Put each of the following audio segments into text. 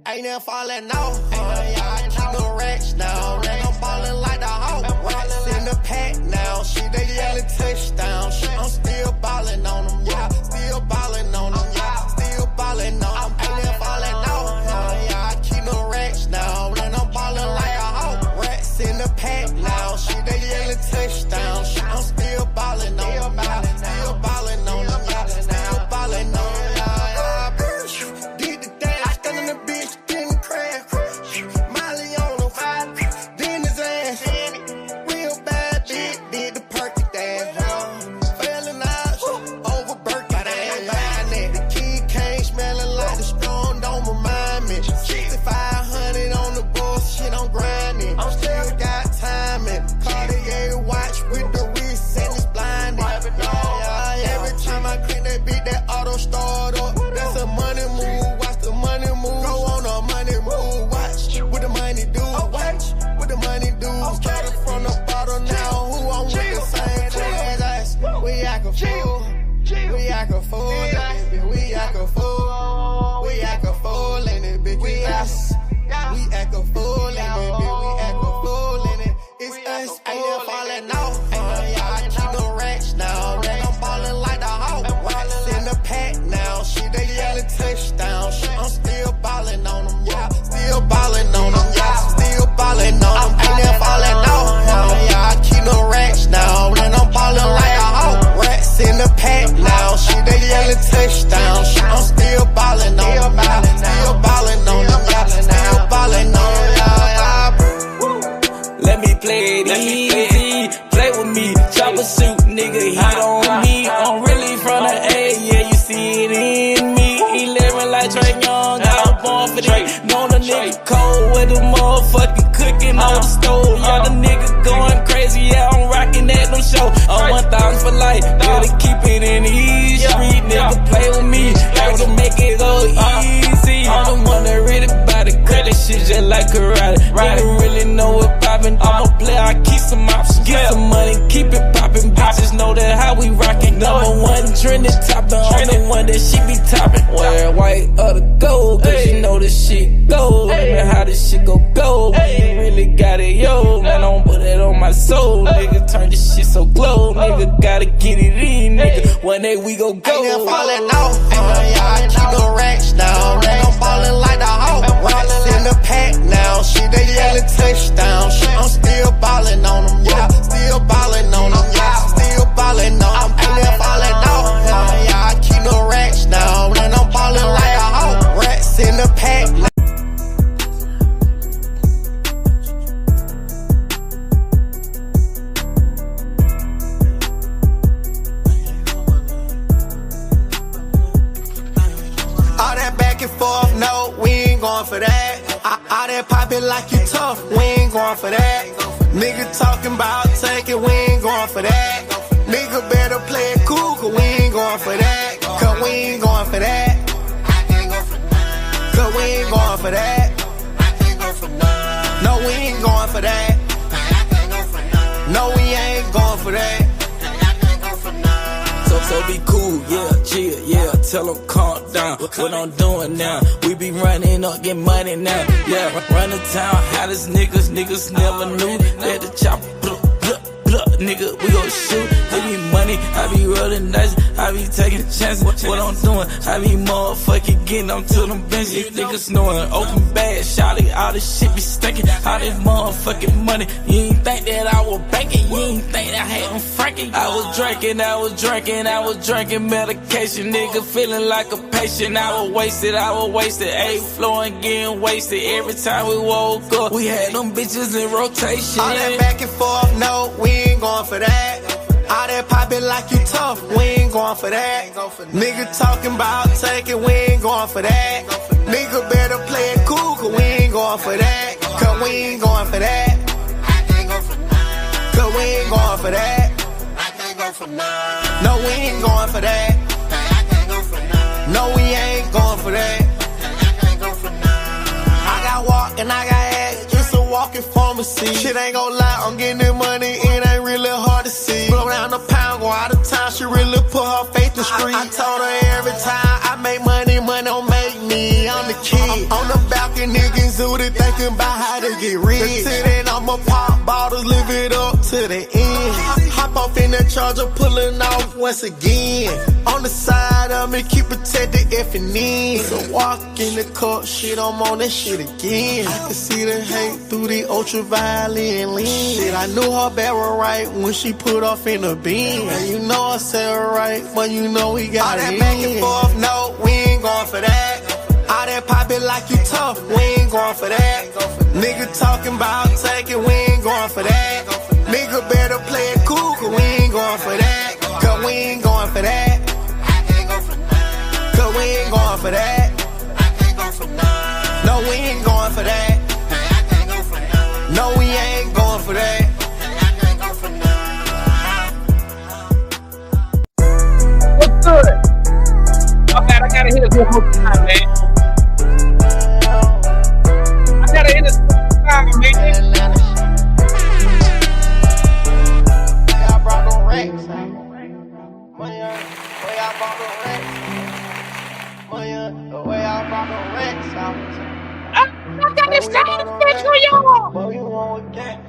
Ain't never falling off. I keep no racks now. I'm ballin' like the Hawk. Racks in the pack now. Shit, they yellin' touchdown. Shit, I'm still ballin' on them. Yeah, still ballin' on them. Yeah, still ballin' on them. Ain't never falling off. I keep no racks now. I'm ballin' like a Hawk. Racks in the pack now. Shit, they yellin' touchdown. Shit, I'm still ballin' on them. Yeah, still ballin' on them. Yeah, still ballin' on them. Touchdown, I'm still ballin' on them, still ballin' on them, still ballin' on them. Let me play it easy, play with me, chopper shoot, nigga, he on me. I'm really from the A, yeah, you see it in me. He living like Trey Young, I was born for that. Know the nigga cold with the motherfucking cooking on the stove. Yeah, the nigga going crazy, yeah, I'm rocking that no show. I'm 1,000 for life, gotta keep it in the east street, nigga, play with me, I can make it go easy. I'm the one that really bout it, cut that shit just like karate. Nigga really know what poppin', I'm a player, I keep some options, get some money, keep it poppin'. Bitches know that how we rockin', number one trending toppin', I'm the one that she be toppin'. Wear white or the gold, cause you know this shit gold. Man, how this shit go gold, we really got it, yo. Man, don't put that on my soul, nigga, turn this shit so glow. Nigga, gotta get it in, nigga, one day we go go. Ain't never falling off, I keep no racks now. I'm ballin' like the Hawk, racks in the pack now. Shit, they yellin' touchdown. Shit, I'm still ballin' on them, yeah, still ballin' on them, yeah, still ballin' on them. Ain't never falling off, I keep no racks now. I'm ballin' like a Hawk, racks in the pack now. No, we ain't going for that. All that poppin' like you tough, we ain't going for that. Nigga talking about taking, we ain't going for that. Nigga better play it cool, cause we ain't going for that. Cause we ain't going for that. Cause we ain't going for that. No, we ain't going for that. No, we ain't going for that. So be cool, yeah, chill, yeah, tell them calm down. What I'm doing now, we be running up, get money now. Yeah, run the town, hottest niggas never knew that the chopper, nigga, we gon' shoot. They be money, I be rolling dice, I be taking chances. What I'm doing, I be motherfucking getting on to them benches. Niggas knowing, open bag, shawty, all this shit be stinking. All this motherfucking money, you ain't think that I was banking, you ain't think that I had them franking. I was drinking medication, nigga feeling like a patient. I was wasted, ayy, flowing, getting wasted. Every time we woke up, we had them bitches in rotation. All that back and forth, no, we ain't going for that. All that poppin' like you tough, we ain't going for that. Nigga talking about taking, we ain't going for that. Nigga better play it cool, cause we ain't going for that. Cause we ain't going for that. Cause we ain't going for that. No, we ain't going for that. No, we ain't going for that. I got walk and I got ass, it's a walking pharmacy. Shit ain't gon' lie, I'm getting the money, it ain't really hard to see. Blow down the pound, go out of town, she really put her faith in the street. I told her every time I make money, Thinking about how to get rich. Until then, I'ma pop bottles, live it up to the end. Hop off in that charger, pulling off once again. On the side of me, keep protected F and N. So walk in the court, shit, I'm on that shit again. I can see the hate through the ultraviolet lens. Shit, I knew her barrel right when she put off in the bin. And you know I said it right, but you know we got all that back and forth, no, we ain't going for that. All that pop it like you tough, we ain't going for that. Nigga talking about taking, we ain't going for that. Nigga better play it cool, cause we ain't going for that. Cause we ain't going for that. Cause we ain't going for that. No, we ain't going for that. No, we ain't going for that. What's good? Okay, I gotta hit this one more time, man. I gotta hit this one more time, man. Y'all brought them racks. Money, where y'all brought them racks. Money, where y'all brought them racks out. I got this sound effect for y'all. What you want with that?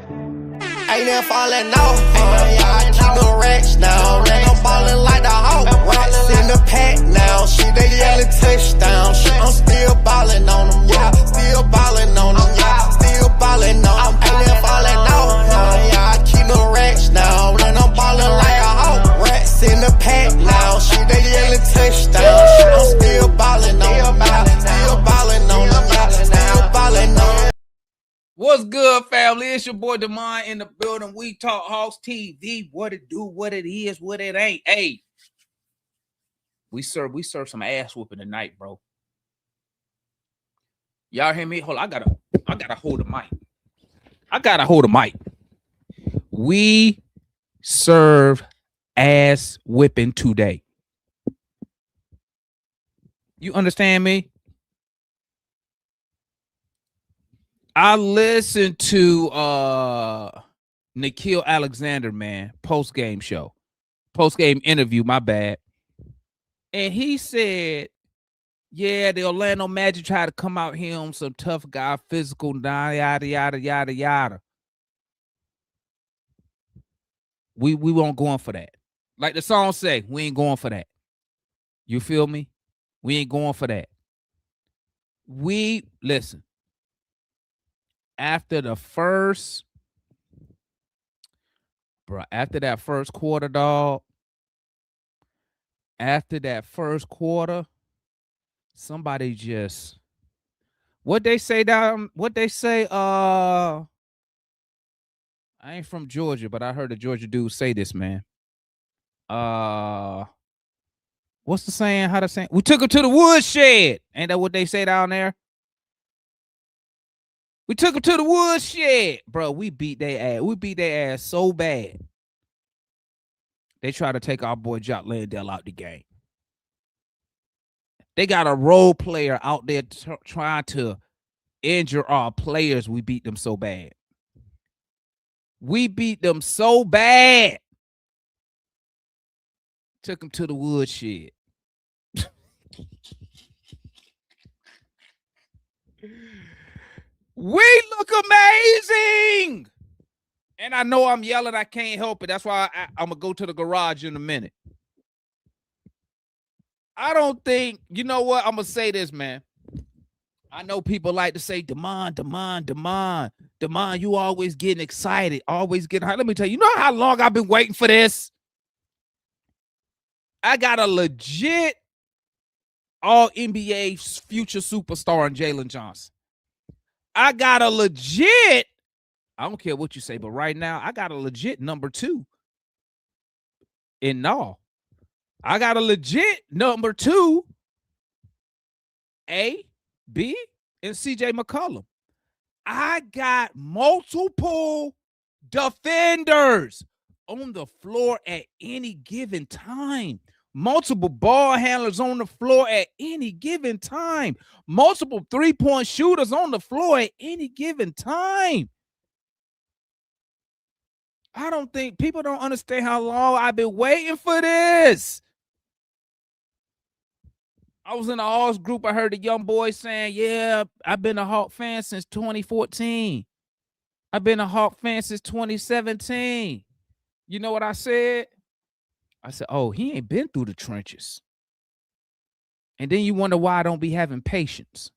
Ain't never falling off. I keep the racks now. I'm ballin' like the Hawk. Racks in the pack now. Shit, they yellin' touchdown. Shit, I'm still ballin' on them. Yeah, still ballin' on them. Yeah, still ballin' on them. Ain't never falling off. I keep the racks now. I'm ballin' like a Hawk. Racks in the pack now. Shit, they yellin' touchdown. Shit, I'm still ballin' on them. Yeah, still ballin' on them. Yeah, still ballin' on them. What's good, family? It's your boy Demond in the building. We Talk Hawks TV. What it do, what it is, what it ain't. Hey, we serve some ass whooping tonight, bro. Y'all hear me? Hold on, I gotta hold the mic. I gotta hold the mic. We serve ass whipping today. You understand me? I listened to Nikhil Alexander, man, post-game interview, my bad. And he said, yeah, the Orlando Magic tried to come out here on some tough guy, physical, yada, yada, yada, yada. We won't go in for that. Like the song say, we ain't going for that. You feel me? We ain't going for that. Listen. After that first quarter, dog. After that first quarter, somebody just what they say. I ain't from Georgia, but I heard a Georgia dude say this, man. What's the saying? How to say? We took him to the woodshed. Ain't that what they say down there? We took him to the woodshed. Bro, we beat their ass. We beat their ass so bad. They try to take our boy Jock Landale out the game. They got a role player out there trying to injure our players. We beat them so bad. We beat them so bad. Took them to the woodshed. We look amazing. And I know I'm yelling. I can't help it. That's why I'm going to go to the garage in a minute. I don't think, you know what? I'm going to say this, man. I know people like to say, Demond, you always getting excited. Always getting high. Let me tell you, you know how long I've been waiting for this? I got a legit all-NBA future superstar in Jalen Johnson. I got a legit, I don't care what you say, but right now, I got a legit number 2 in Naw. I got a legit number 2, A, B, and CJ McCollum. I got multiple defenders on the floor at any given time. Multiple ball handlers on the floor at any given time. Multiple three-point shooters on the floor at any given time. I don't think people don't understand how long I've been waiting for this. I was in the Hawks group. I heard the young boy saying, yeah, I've been a Hawk fan since 2014. I've been a Hawk fan since 2017. You know what I said? I said, oh, he ain't been through the trenches. And then you wonder why I don't be having patience.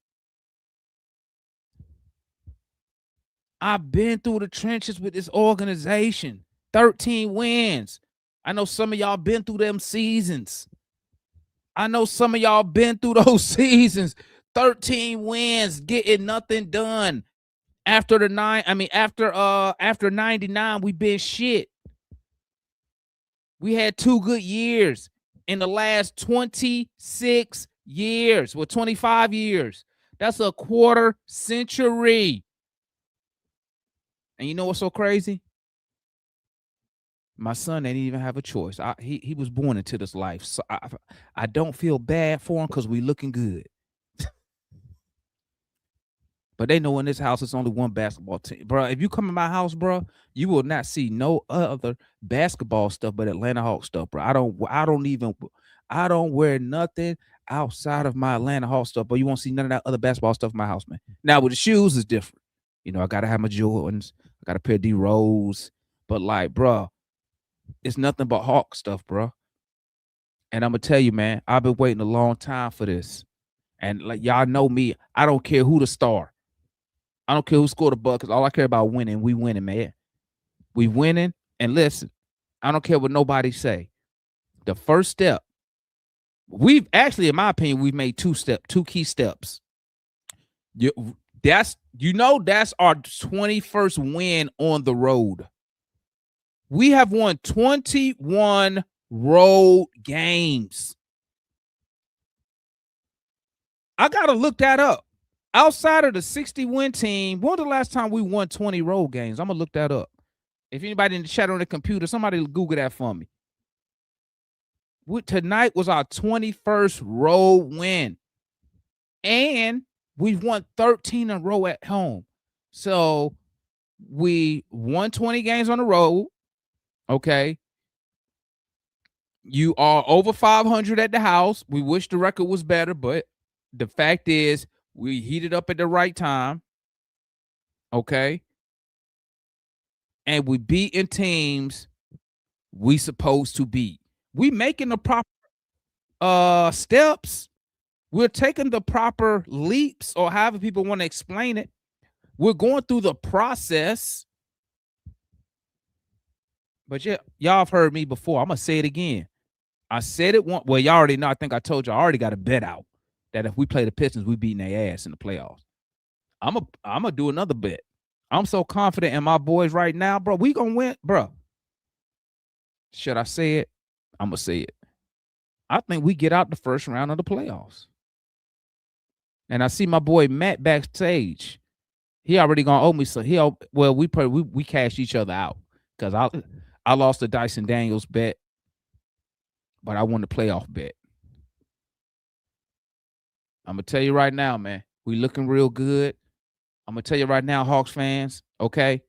I've been through the trenches with this organization. 13 wins. I know some of y'all been through them seasons. I know some of y'all been through those seasons. 13 wins, getting nothing done. After 99, we been shit. We had 2 good years in the last 26 years. Well, 25 years. That's a quarter century. And you know what's so crazy? My son didn't even have a choice. He was born into this life. So I don't feel bad for him because we looking good. But they know in this house it's only one basketball team. Bro, if you come in my house, bro, you will not see no other basketball stuff but Atlanta Hawks stuff, bro. I don't wear nothing outside of my Atlanta Hawks stuff, but you won't see none of that other basketball stuff in my house, man. Now with the shoes is different. You know, I gotta have my Jordans, I got a pair of D-Rose, but like, bro, it's nothing but Hawk stuff, bro. And I'm gonna tell you, man, I've been waiting a long time for this. And like y'all know me, I don't care who the star. I don't care who scored a buck, because all I care about winning. We winning, man. We winning. And listen, I don't care what nobody say. The first step, we've actually, in my opinion, we've made two key steps. That's our 21st win on the road. We have won 21 road games. I gotta look that up. Outside of the 60-win team, when was the last time we won 20 road games? I'm going to look that up. If anybody in the chat on the computer, somebody Google that for me. Tonight was our 21st road win. And we've won 13 in a row at home. So we won 20 games on the road. Okay. You are over 500 at the house. We wish the record was better, but the fact is, we heated up at the right time, okay? And we beating teams we supposed to beat. We making the proper steps. We're taking the proper leaps, or however people want to explain it. We're going through the process. But yeah, y'all have heard me before. I'm going to say it again. I said it once. Well, y'all already know. I think I told you I already got a bet out that if we play the Pistons, we beating their ass in the playoffs. I'm a do another bet. I'm so confident in my boys right now, bro. We gonna win, bro. Should I say it? I'm gonna say it. I think we get out the first round of the playoffs. And I see my boy Matt backstage. He already gonna owe me some. We cashed each other out because I lost the Dyson Daniels bet, but I won the playoff bet. I'm going to tell you right now, man, we looking real good. I'm going to tell you right now, Hawks fans, okay?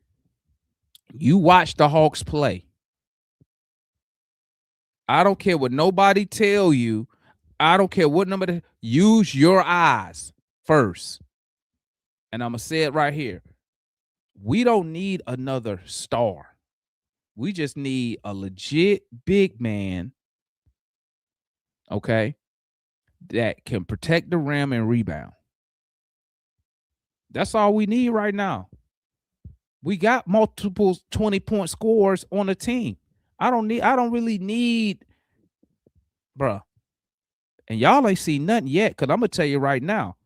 You watch the Hawks play. I don't care what nobody tell you. I don't care what number. Use your eyes first. And I'm going to say it right here. We don't need another star. We just need a legit big man, okay, that can protect the rim and rebound. That's all we need right now. We got multiple 20-point scores on the team. I don't really need, bruh. And y'all ain't seen nothing yet, because I'm going to tell you right now.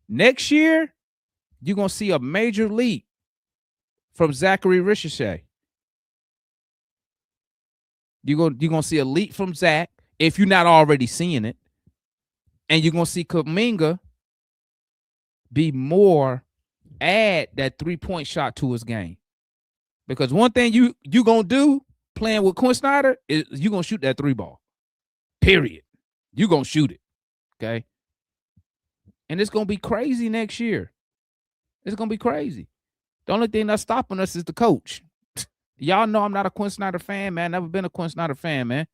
Next year, you're going to see a major leap from Zachary Ricochet. You're gonna see a leap from Zach, if you're not already seeing it. And you're going to see Kuminga add that 3-point shot to his game. Because one thing you going to do playing with Quinn Snyder is you're going to shoot that 3-ball. Period. You're going to shoot it. Okay? And it's going to be crazy next year. It's going to be crazy. The only thing that's stopping us is the coach. Y'all know I'm not a Quinn Snyder fan, man. Never been a Quinn Snyder fan, man.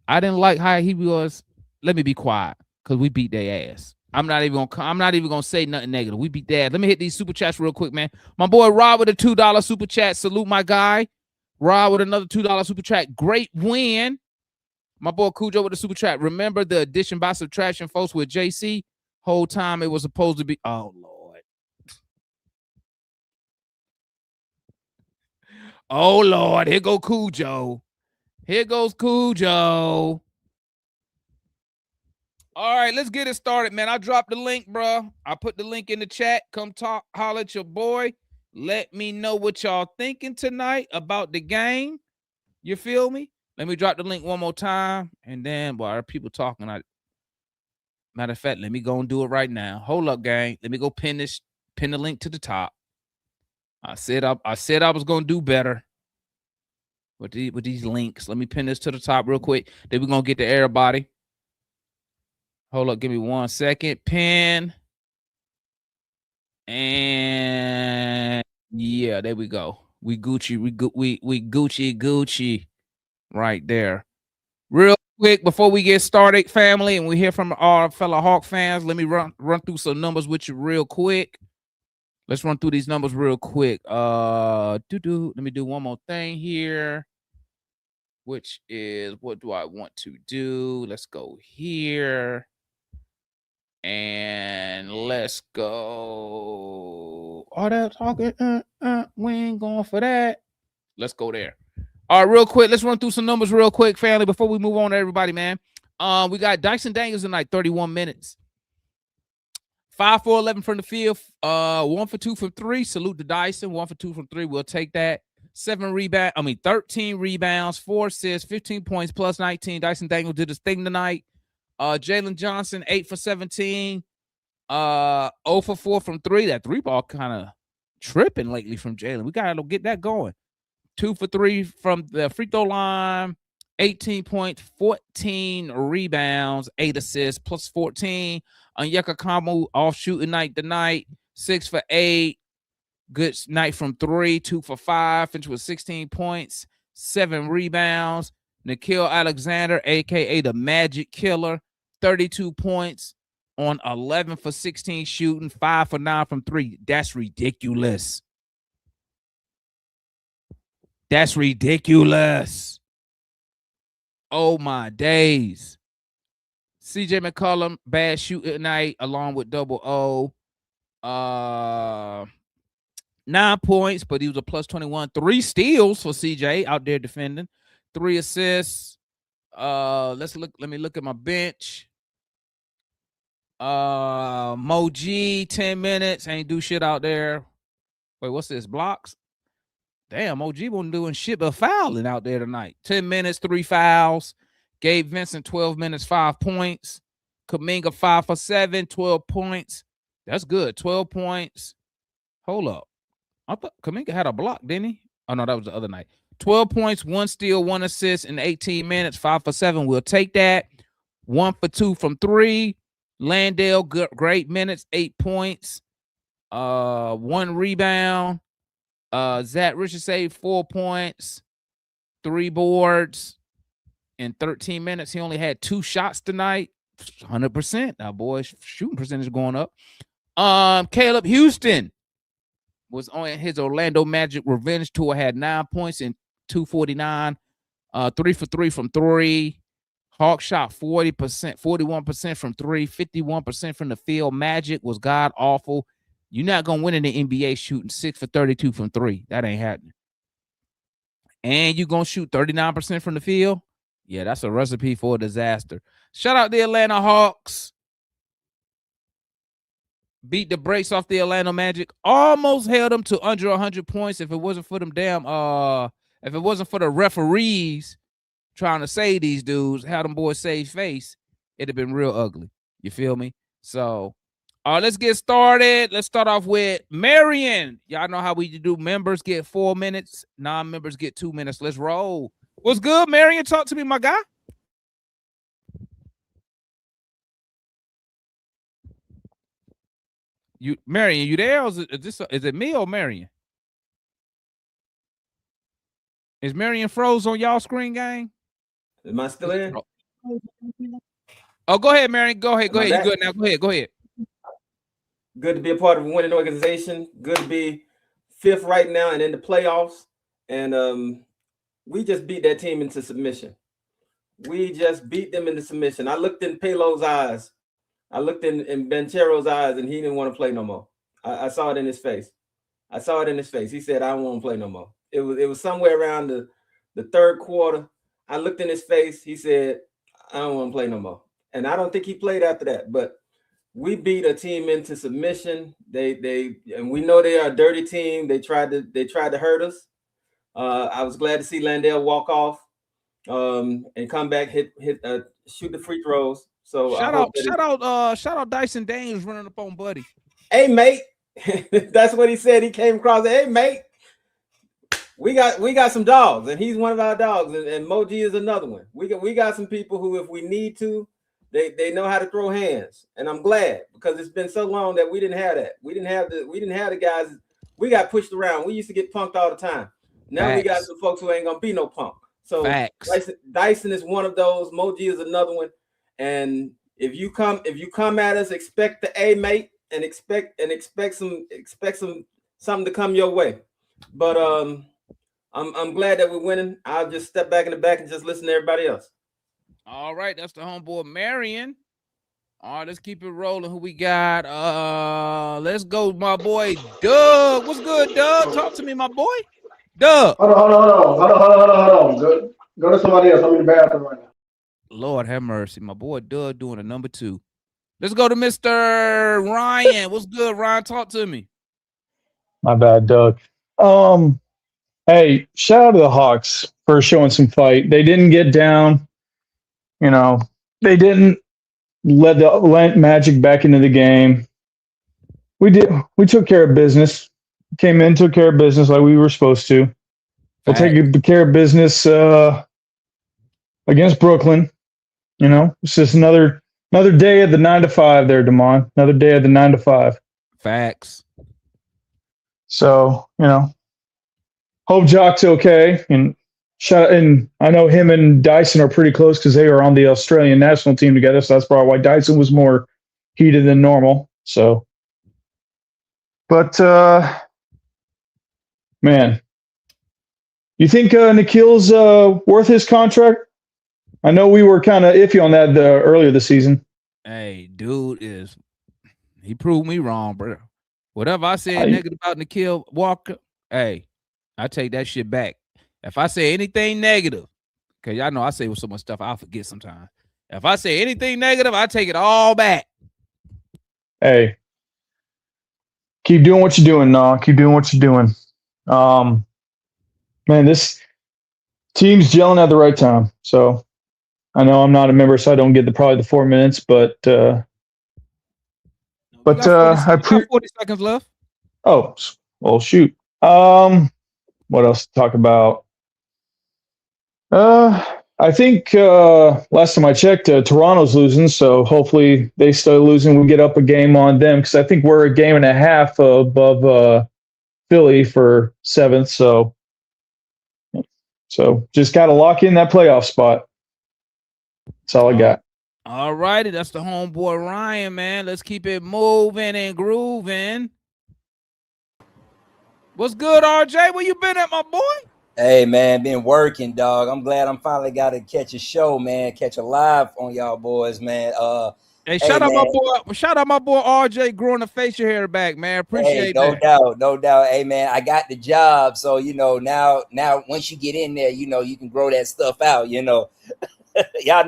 I didn't like how he was let me be quiet because we beat their ass. I'm not even gonna say nothing negative. We beat their ass. Let me hit these super chats real quick, man. My boy Rob with a $2 super chat. Salute my guy. Rob with another $2 super chat. Great win. My boy Cujo with the super chat. Remember the addition by subtraction, folks, with JC? Whole time it was supposed to be. Oh Lord. Oh Lord. Here go Cujo. Here goes Cujo. All right, let's get it started, man. I dropped the link, bro. I put the link in the chat. Come talk, holler at your boy. Let me know what y'all thinking tonight about the game. You feel me? Let me drop the link one more time, and then, boy, are people talking? Matter of fact, let me go and do it right now. Hold up, gang. Let me go pin the link to the top. I said I was gonna do better with these links. Let me pin this to the top real quick. Then we're gonna get to everybody. Hold up, give me 1 second. Pin. And yeah, there we go. We Gucci, we Gucci right there. Real quick before we get started, family, and we hear from our fellow Hawk fans, let me run through some numbers with you real quick. Let's run through these numbers real quick. Let me do one more thing here, which is, what do I want to do? Let's go here. And let's go. All that talking, we ain't going for that. Let's go there. All right, real quick. Let's run through some numbers real quick, family, before we move on to everybody, man. We got Dyson Daniels tonight, 31 minutes. 5 for 11 from the field. 1 for 2 from 3. Salute to Dyson. 1 for 2 from 3. We'll take that. 13 rebounds, 4 assists, 15 points, plus 19. Dyson Daniels did his thing tonight. Jalen Johnson, 8 for 17. 0 for 4 from 3. That 3-ball kind of tripping lately from Jalen. We got to get that going. 2 for 3 from the free throw line. 18 points, 14 rebounds, 8 assists, plus 14. Onyeka Kamu off shooting night tonight. 6 for 8. Good night from 3. 2 for 5. Finished with 16 points, 7 rebounds. Nickeil Alexander, a.k.a. the Magic Killer, 32 points on 11 for 16 shooting, 5 for 9 from 3. That's ridiculous. That's ridiculous. Oh, my days. CJ McCollum, bad shooting tonight, along with Double O. 9 points, but he was a plus 21. 3 steals for CJ out there defending. 3 assists. Let me look at my bench. Mo G, 10 minutes. Ain't do shit out there. Wait, what's this? Blocks? Damn, Mo G wasn't doing shit but fouling out there tonight. 10 minutes, 3 fouls. Gabe Vincent, 12 minutes, 5 points. Kuminga, 5 for 7, 12 points. That's good. 12 points. Hold up. I thought Kuminga had a block, didn't he? Oh, no, that was the other night. 12 points, 1 steal, 1 assist in 18 minutes, 5 for 7. We'll take that. 1 for 2 from 3. Landale, great minutes, 8 points. 1 rebound. Zach Richardson, 4 points, 3 boards in 13 minutes. He only had 2 shots tonight. 100%. Now, boys, shooting percentage going up. Caleb Houston was on his Orlando Magic revenge tour, had 9 points in 249, 3 for 3 from 3. Hawk shot 40%, 41% from 3, 51% from the field. Magic was god awful. You're not gonna win in the NBA shooting 6 for 32 from 3. That ain't happening. And you're gonna shoot 39% from the field. Yeah, that's a recipe for a disaster. Shout out the Atlanta Hawks. Beat the brakes off the Atlanta Magic. Almost held them to under 100 points. If it wasn't for them if it wasn't for the referees trying to save these dudes, how them boys save face, it'd have been real ugly. You feel me? So, let's get started. Let's start off with Marion. Y'all know how we do. Members get 4 minutes. Non-members get 2 minutes. Let's roll. What's good, Marion? Talk to me, my guy. Marion, you there? Or is it me or Marion? Is Marion froze on y'all screen, gang? Am I still in? Oh, go ahead, Marion. Go ahead. Am I You back? good now? Go ahead. Go ahead. Good to be a part of a winning organization. Good to be fifth right now and in the playoffs. And we just beat that team into submission. We just beat them into submission. I looked in Pelo's eyes. I looked in Benchero's eyes, and he didn't want to play no more. I saw it in his face. I saw it in his face. He said, "I don't want to play no more." It was somewhere around the third quarter. I looked in his face. He said, "I don't want to play no more." And I don't think he played after that. But we beat a team into submission. And we know they are a dirty team. They tried to hurt us. I was glad to see Landale walk off and come back, shoot the free throws. So I hope Shout out Dyson Dames running up on Buddy. Hey mate, that's what he said. He came across. Hey mate, we got some dogs, and he's one of our dogs, and Moji is another one. We got some people who, if we need to, they know how to throw hands, and I'm glad, because it's been so long that we didn't have that. We didn't have the guys. We got pushed around. We used to get punked all the time. Now Facts. we got some folks who ain't gonna be no punk. So Facts. Dyson is one of those. Moji is another one. And if you come at us, expect the A, mate, and expect something to come your way. But I'm glad that we're winning. I'll just step back in the back and just listen to everybody else. All right, that's the homeboy Marion. All right, let's keep it rolling. Who we got? Let's go, my boy Doug. What's good, Doug? Talk to me, my boy. Doug. Hold on. Go to somebody else. I'm in the bathroom right now. Lord have mercy. My boy Doug doing a number 2. Let's go to Mr. Ryan. What's good, Ryan? Talk to me. My bad, Doug. Hey, shout out to the Hawks for showing some fight. They didn't get down. You know, they didn't let Magic back into the game. We did. We took care of business. Came in, took care of business like we were supposed to. We'll take care of business against Brooklyn. You know, it's just another day of the 9 to 5 there, Damon. Another day of the 9 to 5. Facts. So, you know, hope Jock's okay. And I know him and Dyson are pretty close because they are on the Australian national team together. So that's probably why Dyson was more heated than normal. So, but man, you think Nikhil's worth his contract? I know we were kind of iffy on that earlier this season. Hey, dude he proved me wrong, bro. Whatever I said negative about Nikhil Walker, hey, I take that shit back. If I say anything negative, because y'all know I say with so much stuff, I'll forget sometimes. If I say anything negative, I take it all back. Hey, keep doing what you're doing, Nah. Keep doing what you're doing. Man, this team's gelling at the right time. So I know I'm not a member, so I don't get probably the 4 minutes, but I 40 seconds left. Oh, well, shoot. What else to talk about? I think last time I checked, Toronto's losing, so hopefully they start losing. We get up a game on them because I think we're a game and a half above Philly for 7th. So just got to lock in that playoff spot. That's all I got. All righty, that's the homeboy Ryan, man. Let's keep it moving and grooving. What's good, RJ? Where you been at, my boy? Hey, man, been working, dog. I'm glad I'm finally got to catch a show, man. Catch a live on y'all boys, man. Hey, shout out my boy RJ growing the facial hair back, man. Appreciate that. No doubt. Hey, man, I got the job, so now once you get in there, you can grow that stuff out. Y'all know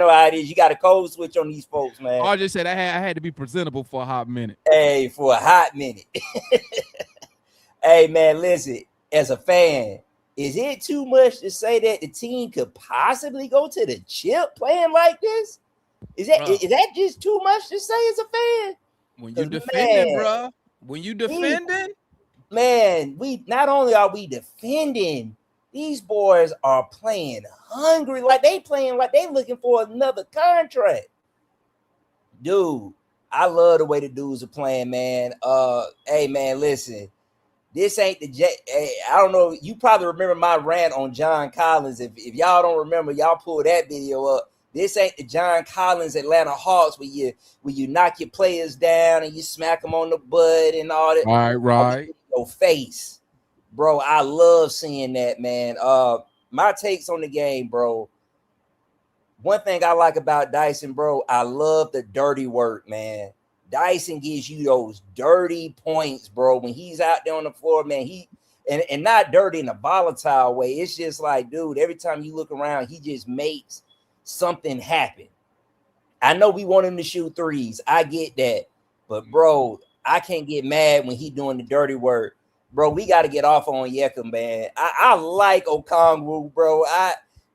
how it is. You got a code switch on these folks, man. RJ said I had to be presentable for a hot minute. Hey, for a hot minute. Hey, man, listen, as a fan, is it too much to say that the team could possibly go to the chip playing like this? Is that just too much to say as a fan? When you defending, bro. When you defending, man, we not only are we defending, these boys are playing hungry, like they looking for another contract. Dude, I love the way the dudes are playing, man. Hey, man, listen. This ain't I don't know. You probably remember my rant on John Collins. If y'all don't remember, y'all pull that video up. This ain't the John Collins Atlanta Hawks where you knock your players down and you smack them on the butt and all that. Right. Your face, bro. I love seeing that, man. My takes on the game, bro. One thing I like about Dyson, bro, I love the dirty work, man. Dyson gives you those dirty points, bro. When he's out there on the floor, man, and not dirty in a volatile way. It's just like, dude, every time you look around, he just makes something happen. I know we want him to shoot threes. I get that. But, bro, I can't get mad when he doing the dirty work. Bro, we got to get off on Yeka, man. I like Okongwu, bro.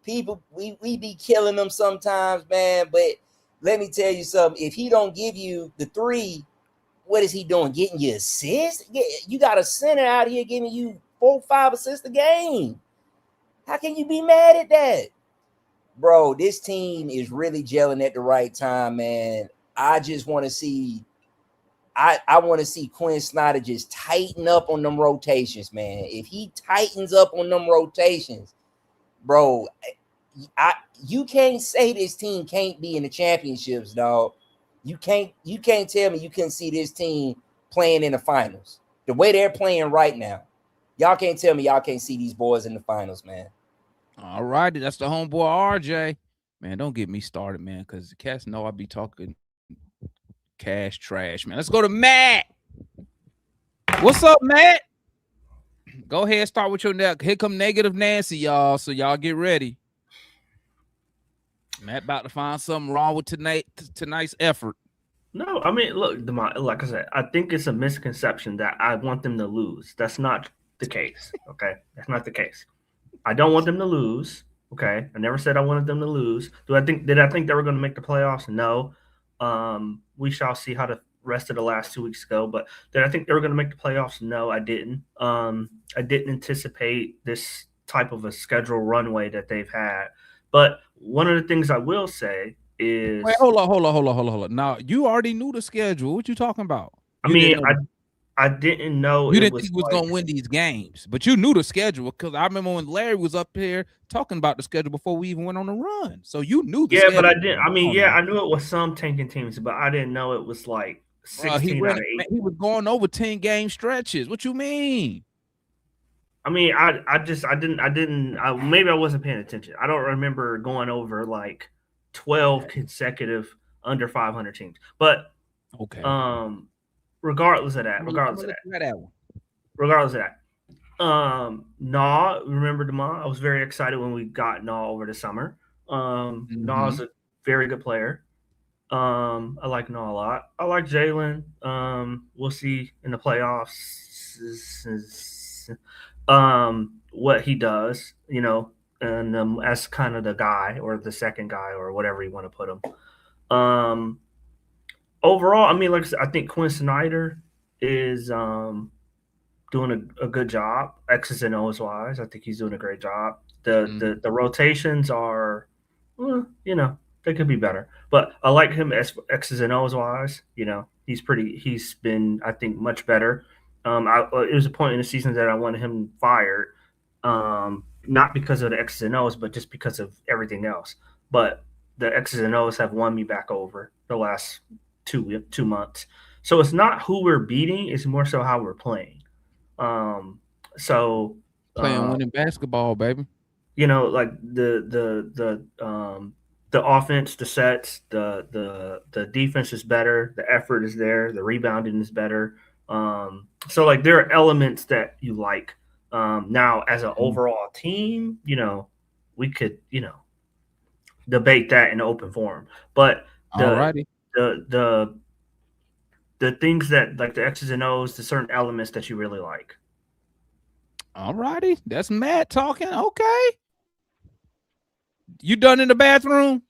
We be killing them sometimes, man. But let me tell you something. If he don't give you the three, what is he doing? Getting you assists? You got a center out here giving you 4-5 assists a game. How can you be mad at that? Bro, this team is really gelling at the right time, man. I just want to see I want to see Quinn Snyder just tighten up on them rotations, man. If he tightens up on them rotations, bro, you can't say this team can't be in the championships, dog. You can't tell me you couldn't see this team playing in the finals. The way they're playing right now. Y'all can't tell me y'all can't see these boys in the finals, man. All righty, that's the homeboy RJ. Man, don't get me started, man, because the cats know I be talking cash trash, man. Let's go to Matt. What's up, Matt? Go ahead, start with your neck. Here come Negative Nancy, y'all. So y'all get ready. Matt about to find something wrong with tonight's effort. No, I mean, look, like I said, I think it's a misconception that I want them to lose. That's not the case. Okay, that's not the case. I don't want them to lose. Okay, I never said I wanted them to lose. Did I think they were going to make the playoffs? No. We shall see how the rest of the last 2 weeks go. But did I think they were going to make the playoffs? No, I didn't. I didn't anticipate this type of a schedule runway that they've had. But one of the things I will say is, wait, hold on. Now you already knew the schedule. What you talking about? I didn't know you didn't think he was gonna win these games, but you knew the schedule because I remember when Larry was up here talking about the schedule before we even went on the run. So you knew the schedule. But I didn't. I knew it was some tanking teams, but I didn't know it was like 16 out of 8. He was going over 10 game stretches. What you mean? Maybe I wasn't paying attention. I don't remember going over like 12 consecutive under 500 teams. But okay. Regardless of that. Remember Demar? I was very excited when we got Naw over the summer. Naw is a very good player. I like Naw a lot. I like Jalen. We'll see in the playoffs what he does, and as kind of the guy or the second guy or whatever you want to put him. Overall, like I said, I think Quinn Snyder is doing a good job, X's and O's wise. I think he's doing a great job. The rotations are, they could be better. But I like him as X's and O's wise. He's been, I think, much better. It was a point in the season that I wanted him fired, not because of the X's and O's, but just because of everything else. But the X's and O's have won me back over the last 2 months. So it's not who we're beating; it's more so how we're playing. Winning basketball, baby. Like the offense, the sets, the defense is better, the effort is there, the rebounding is better. So like there are elements that you like. Now as an overall team, we could, debate that in the open forum. But the things that like the X's and O's, the certain elements that you really like. All righty. That's Matt talking. Okay. You done in the bathroom?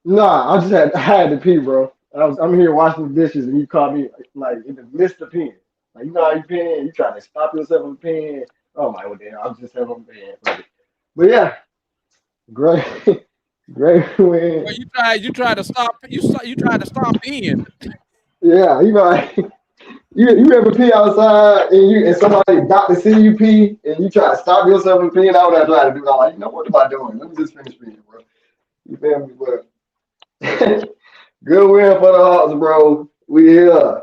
Nah, I had to pee, bro. I'm here washing the dishes and you caught me like in the midst of peeing. Like, you know how you peeing, you try to stop yourself from peeing. Oh my god, I'm just having peeing. But yeah, great win. Well, you tried to stop peeing. Yeah, you ever pee outside and somebody got to see you pee and you try to stop yourself from peeing? I would have tried to do that. Like, what am I doing? Let me just finish peeing, bro. You feel me? But Good win for the Hawks, bro. We here.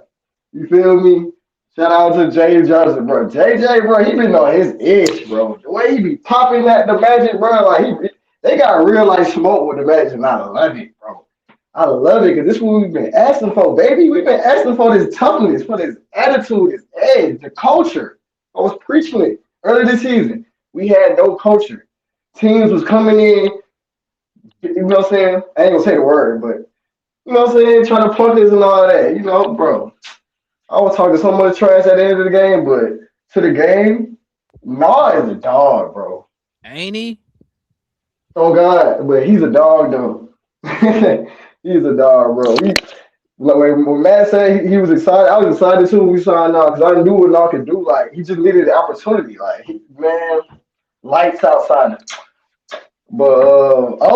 You feel me? Shout out to Jay Johnson, bro. JJ, bro, he been on his itch, bro. The way he be popping at the Magic, bro, like they got real life smoke with the Magic. And I love it, bro. I love it because this is what we've been asking for, baby. We've been asking for this toughness, for this attitude, this edge, the culture. I was preaching it early this season. We had no culture. Teams was coming in, you know what I'm saying? I ain't gonna say the word, but you know what I'm saying? Trying to punk us and all that, you know, bro. I was talking so much trash at the end of the game, but to the game, Nah is a dog, bro. Ain't he? Oh God, but he's a dog though. He's a dog, bro. Like when Matt said he was excited, I was excited too when we saw Nah because I knew what Nah could do. Like he just needed the opportunity. Like man, lights outside. But I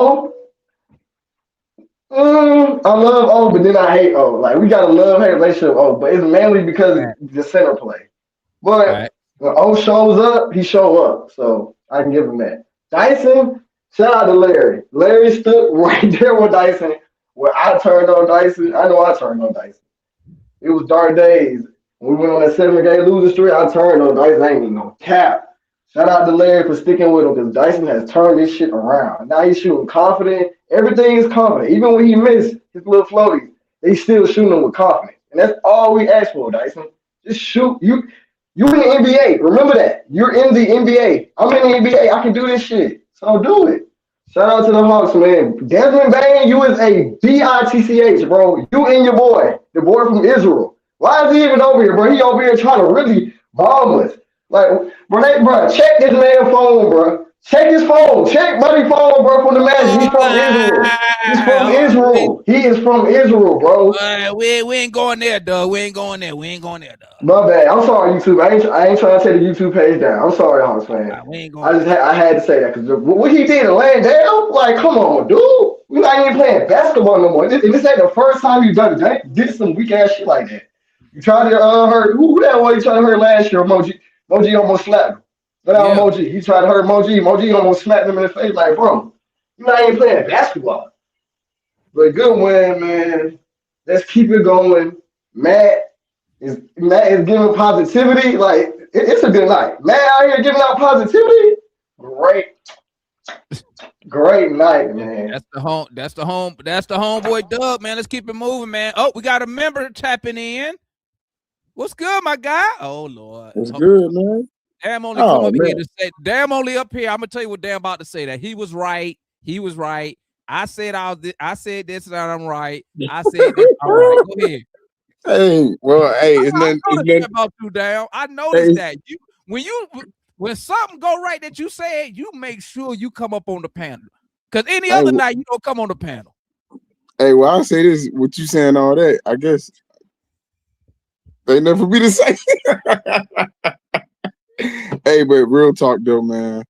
love O, but then I hate O. Like we got a love-hate relationship with O, but it's mainly because of the center play. But Right. when O shows up, he show up. So I can give him that. Dyson, shout out to Larry. Larry stood right there with Dyson. Where I turned on Dyson, I know I turned on Dyson. It was dark days. When we went on that 7-game losing streak, I turned on Dyson. I ain't even no cap. Shout out to Larry for sticking with him because Dyson has turned this shit around. Now he's shooting confident. Everything is confident. Even when he missed his little floaties, they still shooting him with confidence. And that's all we ask for, Dyson. Just shoot. You in the NBA. Remember that. You're in the NBA. I'm in the NBA. I can do this shit. So do it. Shout out to the Hawks, man. Desmond Bain, you is a bitch, bro. You and your boy, the boy from Israel. Why is he even over here, bro? He over here trying to really bomb us. Like, bro, check this man's phone, bro. Check his phone. Check buddy phone, bro, from the Magic. He's from Israel. He's from Israel. He is from Israel, bro. We ain't going there, dog. We ain't going there. We ain't going there, dog. My bad. I'm sorry, YouTube. I ain't trying to take the YouTube page down. I'm sorry, Hawks fan. Nah, we ain't going I had to say that because what he did to land down, like, come on, dude. We're not even playing basketball no more. This ain't the first time you've done it. Did some weak ass shit like that. You tried to hurt who that was? You tried to hurt last year, Moji. Moji almost slapped him. But now Moji, he tried to hurt Moji. Moji almost slapped him in the face. Like, bro, you're not even playing basketball. But good win, man. Let's keep it going. Matt is giving positivity. Like, it's a good night. Matt out here giving out positivity. Great night, man. That's the homeboy Dub, man. Let's keep it moving, man. Oh, we got a member tapping in. What's good, my guy? Oh Lord. It's good, man. Damn only come up here to say, damn only up here. I'm gonna tell you what damn about to say that. He was right. He was right. I said this and I'm right. I said this. All right. Go ahead. Hey, well, hey, it's nothing about you, damn. I noticed that. When something go right that you said, you make sure you come up on the panel. Because any other night you don't come on the panel. Hey, well, I say this, what you saying all that, I guess ain't nothing for me to say. Hey, but real talk though, man.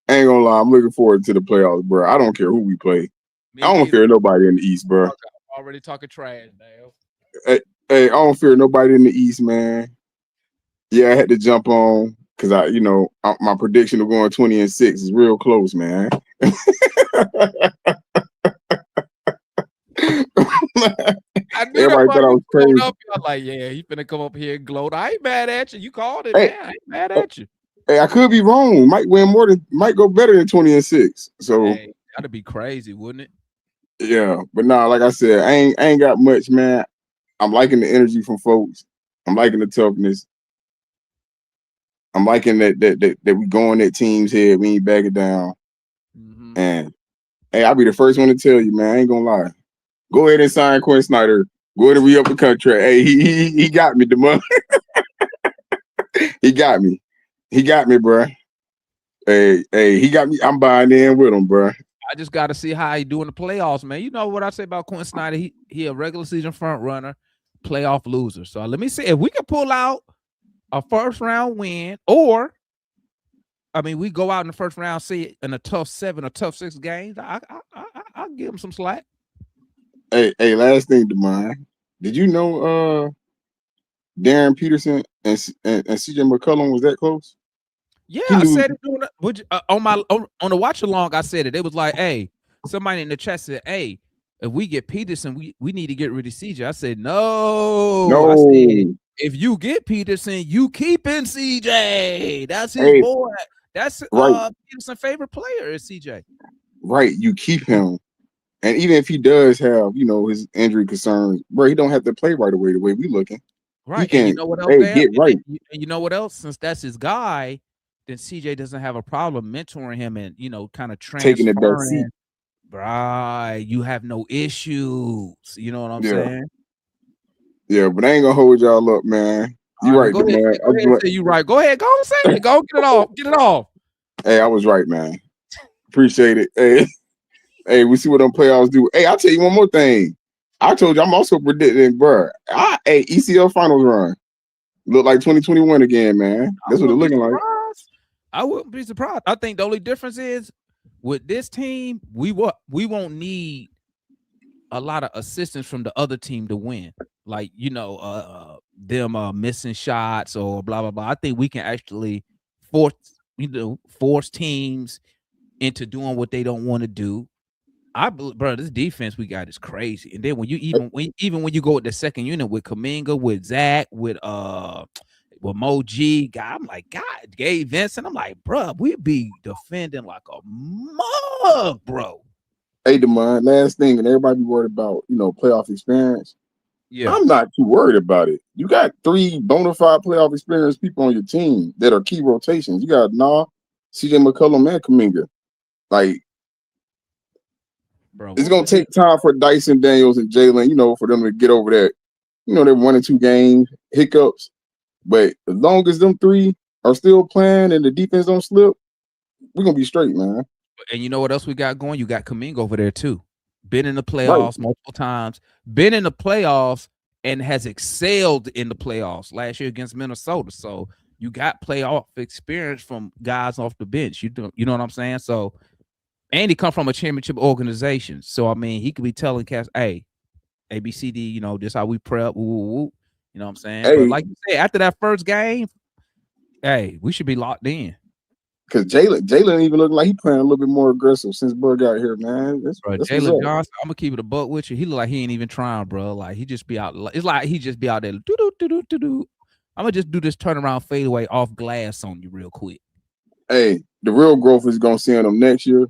I ain't gonna lie, I'm looking forward to the playoffs, bro. I don't care who we play. I don't fear nobody in the East, bro. I'm already talking trash, man. Hey, I don't fear nobody in the East, man. Yeah, I had to jump on because my prediction of going 20-6 is real close, man. Everybody thought I was crazy. I'm like, yeah, he finna come up here and gloat. I ain't mad at you. You called it, man. I ain't mad at you. Hey, I could be wrong. Might go better than 20-6. So that'd be crazy, wouldn't it? Yeah, but nah, like I said, I ain't got much, man. I'm liking the energy from folks. I'm liking the toughness. I'm liking that we going at teams' head. We ain't backing down. Mm-hmm. And hey, I'll be the first one to tell you, man. I ain't gonna lie. Go ahead and sign Quinn Snyder. Go ahead and re-up the contract. Hey, he got me, the money. He got me. He got me, bro. Hey, he got me. I'm buying in with him, bro. I just got to see how he do in the playoffs, man. You know what I say about Quinn Snyder? He a regular season front runner, playoff loser. So let me see if we can pull out a first round win, or we go out in the first round, see in a tough 7 or tough 6 games. I'll give him some slack. Hey, last thing to mind. Did you know Darren Peterson and CJ McCollum was that close? Yeah, I said it on the watch along. I said it. It was like, hey, somebody in the chat said, hey, if we get Peterson, we need to get rid of CJ. I said, no. I said, No. if you get Peterson, you keeping CJ. That's his Hey, boy. That's right, Peterson's favorite player is CJ. right. You keep him. And even if he does have, you know, his injury concerns, bro, he don't have to play right away the way we looking. He Right. And you can, know what else, hey, Dad? get right. And you know what else? Since that's his guy, then CJ doesn't have a problem mentoring him and, you know, kind of Taking the back seat. transferring. Right. You have no issues. You know what I'm Yeah. saying? Yeah, but I ain't gonna hold y'all up, man. You All right, go ahead. man. Go ahead and say you right. Go ahead. Go and say it. Go get it off. Get it off. Hey, I was right, man. Appreciate it. Hey, hey, we see what them playoffs do. Hey, I'll tell you one more thing. I told you I'm also predicting, bro. Hey, ECL finals run. Look like 2021 again, man. That's what it's looking like. I wouldn't be surprised. I think the only difference is with this team, we won't need a lot of assistance from the other team to win. Like, you know, them missing shots or blah blah blah. I think we can actually force teams into doing what they don't want to do. Bro, this defense we got is crazy. And then when you when you go with the second unit with Kuminga, with Zach, with Mo G, guy, I'm like, God, Gabe Vincent. I'm like, bro, we be defending like a mug, bro. Hey, Demond, last thing, and everybody be worried about, you know, playoff experience. Yeah, I'm not too worried about it. You got 3 bona fide playoff experience people on your team that are key rotations. You got CJ McCollum, and Kuminga. Like, bro, it's gonna take time for Dyson Daniels and Jalen, you know, for them to get over that. You know, they're 1 and 2 game hiccups. But as long as them 3 are still playing and the defense don't slip, we're gonna be straight, man. And you know what else we got going? You got Kuminga over there too. Been in the playoffs multiple times. Been in the playoffs and has excelled in the playoffs last year against Minnesota. So you got playoff experience from guys off the bench. You know what I'm saying? So, and he come from a championship organization. So I mean, he could be telling cats, hey, ABCD, you know, this how we prep. Woo, woo, woo. You know what I'm saying? Hey, but like you said, after that first game, hey, we should be locked in. Because Jalen even looking like he playing a little bit more aggressive since Bud got here, man. That's Jalen Johnson, I'm gonna keep it a buck with you. He look like he ain't even trying, bro. Like he just be out. It's like he just be out there. I'm gonna just do this turnaround fadeaway off glass on you real quick. Hey, the real growth is gonna see on him next year.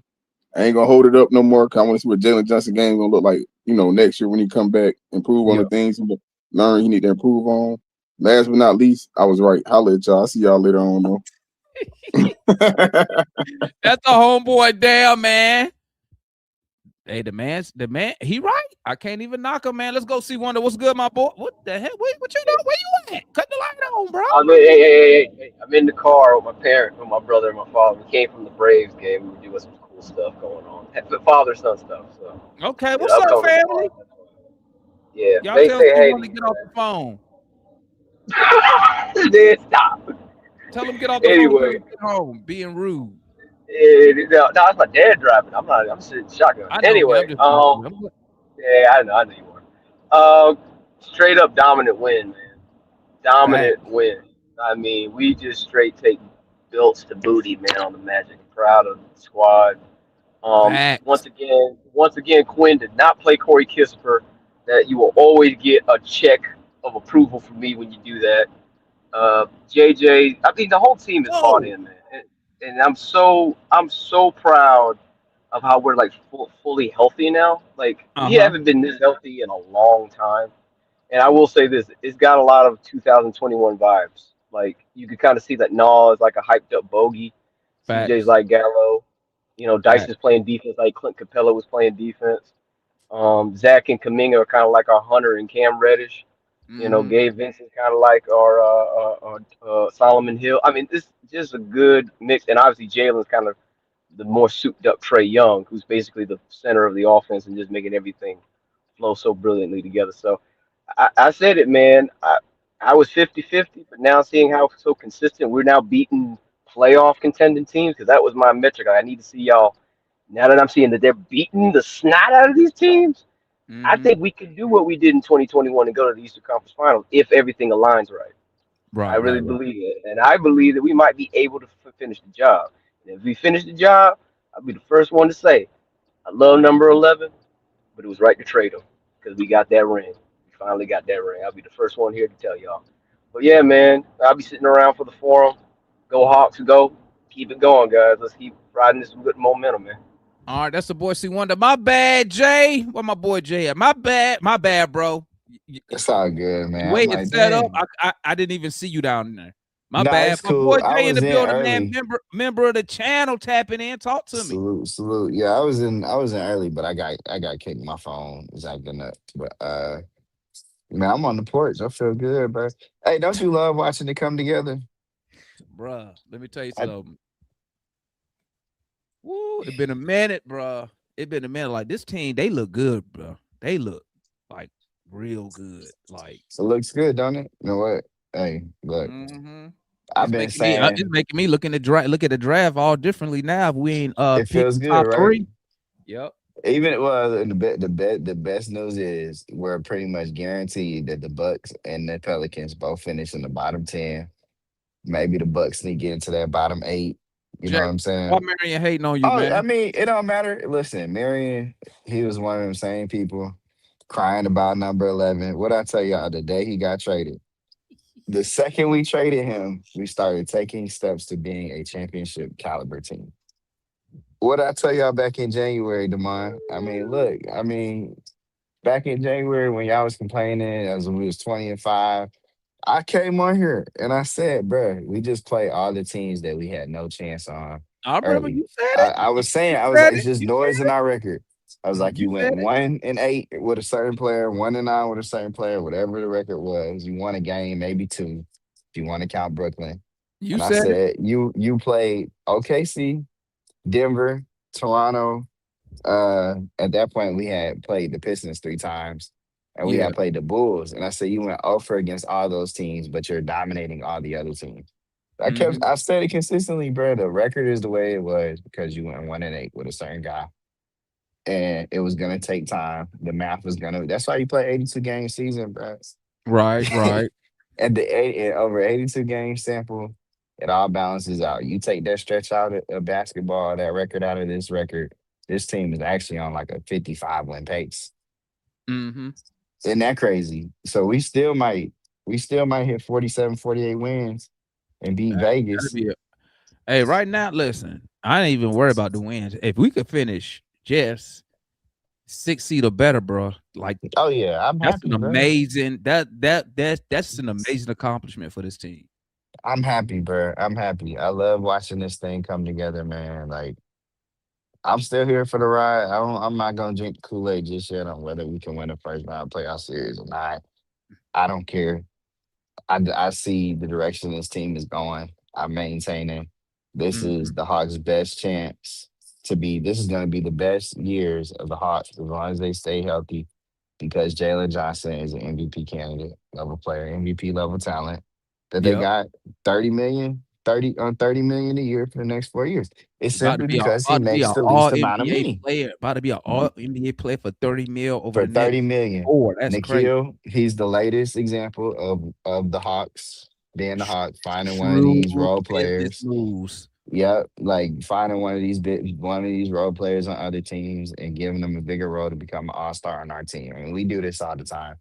I ain't gonna hold it up no more. Cause I want to see what Jalen Johnson game gonna look like. You know, next year when he come back, improve on the things he learn he need to improve on. Last but not least, I was right. Holla at y'all. I'll see y'all later on though. That's a homeboy, damn man. Hey, the man, he right. I can't even knock him, man. Let's go see Wonder. What's good, my boy? What the hell? What you doing? Where you at? Cut the light on, bro. Hey, I'm in the car with my brother, and my father. We came from the Braves game. We were doing some cool stuff going on. Father-son stuff. So, okay, what's up, family? Yeah, y'all they tell say hey to get off the phone. Then stop. Tell him get off the phone. Tell him get home. Being rude. No, it's my dad driving. I'm sitting shotgun. I know, Anyway, man, yeah, I know you are. Straight up dominant win, man. Dominant win. I mean, we just straight take belts to booty, man, on the Magic. I'm proud of the squad. Once again, Quinn did not play Corey Kispert. That you will always get a check of approval from me when you do that. JJ, I mean, the whole team is bought in, man, and I'm so proud of how we're like fully healthy now. Like we haven't been this healthy in a long time. And I will say this: it's got a lot of 2021 vibes. Like you could kind of see that Nas is like a hyped up bogey. CJ's like Gallo. You know, Dyson's playing defense like Clint Capella was playing defense. Zach and Kaminga are kind of like our Hunter and Cam Reddish. You know, Gabe Vincent's kind of like our Solomon Hill. I mean, this is just a good mix. And obviously, Jalen's kind of the more souped up Trey Young, who's basically the center of the offense and just making everything flow so brilliantly together. So I said it, man. I was 50-50, but now seeing how so consistent, we're now beating playoff contending teams because that was my metric. I need to see y'all. Now that I'm seeing that they're beating the snot out of these teams, I think we can do what we did in 2021 and go to the Eastern Conference Finals if everything aligns right. I really believe it, and I believe that we might be able to finish the job. And if we finish the job, I'll be the first one to say I love number 11. but it was right to trade him because we got that ring. We finally got that ring. I'll be the first one here to tell y'all. But yeah, man, I'll be sitting around for the forum. Go Hawks, go. Keep it going, guys. Let's keep riding this good momentum, man. All right, that's the boy C Wonder. My bad, Jay. Where my boy Jay at? My bad, bro. It's all good, man. The way I'm it's like, set up, damn. I didn't even see you down there. My Nah, bad. it's My boy cool. I Jay in was the in building, man. early. Member of the channel, tapping in. Talk to me. Salute. Yeah, I was in early, but I got kicked. My phone was acting up. But man, I'm on the porch. I feel good, bro. Hey, don't you love watching it come together? Bruh, let me tell you I, something. Woo, it been a minute, bruh. It been a minute. Like this team, they look good, bro. They look like real good. Like, it looks good, don't it? You know what? Hey, look, mm-hmm. I've been saying It's making me look at the draft all differently now. If we ain't it picked feels the good, top right? three. Yep. Even well, the best news is we're pretty much guaranteed that the Bucks and the Pelicans both finish in the bottom 10. Maybe the Bucks sneak into that bottom 8. You know Jay, what I'm why saying? Marion hating on you, Oh, I man? mean, it don't matter. Listen, Marion, he was one of them same people crying about number 11. What I tell y'all, the day he got traded, the second we traded him, we started taking steps to being a championship caliber team. What I tell y'all back in January, Demond? I mean, look, back in January when y'all was complaining as we was 20-5, I came on here and I said, bruh, we just play all the teams that we had no chance on I remember early. you said I, it. I was saying, You I was said like, it's it. just noise in our record. I was like, You you said went it. 1-8 with a certain player, 1-9 with a certain player, whatever the record was. You won a game, maybe two, if you want to count Brooklyn. You And I said it. said, you played OKC, Denver, Toronto, at that point, we had played the Pistons 3 times, and we Yeah. had played the Bulls. And I said, you went over against all those teams, but you're dominating all the other teams. Mm-hmm. I said it consistently, bro. The record is the way it was because you went 1-8 with a certain guy, and it was gonna take time. The math was gonna. That's why you play 82 game season, bro. Right. At over 82 game sample, it all balances out. You take that stretch out of basketball, that record out of this record, this team is actually on like a 55 win pace. Mm-hmm. Isn't that crazy? So we still might hit 47, 48 wins and beat That'd Vegas. be Hey, right now, listen, I ain't even worried about the wins. If we could finish just 6 seed or better, bro, like Oh yeah, I'm that's an happy, bro. amazing that's an amazing accomplishment for this team. I'm happy, bro. I'm happy. I love watching this thing come together, man. Like I'm still here for the ride. I'm not gonna drink the Kool-Aid just yet on whether we can win a first round playoff series or not. I don't care. I see the direction this team is going. I'm maintaining. This is Mhm. the Hawks' best chance to be. This is going to be the best years of the Hawks as long as they stay healthy. Because Jalen Johnson is an MVP candidate level player, MVP level talent. That they Yep. got 30 million, 30 million a year for the next 4 years. It's About to simply be a because he about to be makes an the all least amount of NBA money. player. About to be an all NBA player for 30 mil over For the next 30 million. 4. That's crazy. Nikhil, he's the latest example of the Hawks being the Hawks, finding one of True these role business players. moves. Yep, like finding one of these role players on other teams and giving them a bigger role to become an all-star on our team. I mean, we do this all the time.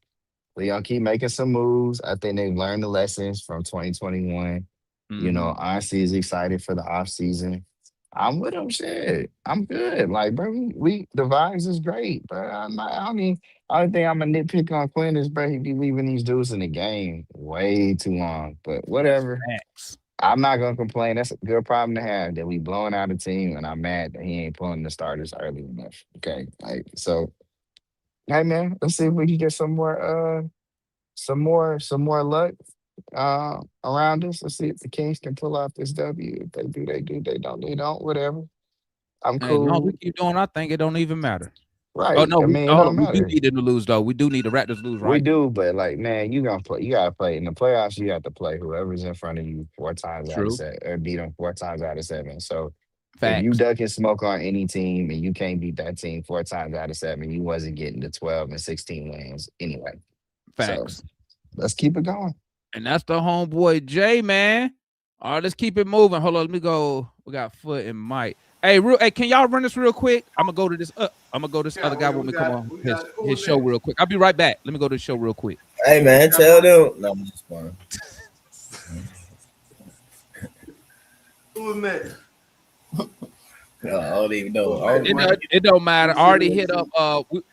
We gonna keep making some moves. I think they've learned the lessons from 2021. Mhm. Honestly is excited for the off season. I'm with them. Shit, I'm good. Like, bro, we the vibes is great, bro. I'm not, I mean, only thing I'm a nitpick on Quinn is, bro, he be leaving these dudes in the game way too long. But whatever. Facts. I'm not gonna complain. That's a good problem to have that we blowing out a team, and I'm mad that he ain't pulling the starters early enough. Okay, like so. Hey man, let's see if we can get some more luck around us. Let's see if the Kings can pull off this W. If they do, they do. They don't, they don't. Whatever. I'm As long as we cool. keep doing our thing, it don't even matter. Oh Right. no, I mean, it don't we do matter. need them to lose though. We do need the Raptors to lose, We right? do, but like, man, you gonna play. You gotta play in the playoffs. You have to play whoever's in front of you 4 times out of True. 7, or beat them 4 times out of 7. So if you Facts. duck and smoke on any team and you can't beat that team 4 times out of 7, you wasn't getting the 12 and 16 wins anyway. So Facts. let's keep it going. And that's the homeboy Jay, man. All right, let's keep it moving. Hold on, let me go. We got Foot and Mike. Hey, can y'all run this real quick? I'm gonna go to this. I'm gonna go to this other guy when we come on his show real quick. I'll be right back. Let me go to the show real quick. Hey man, tell them. No, I'm just playing. Who's next? I don't even know. It don't matter. I already hit up.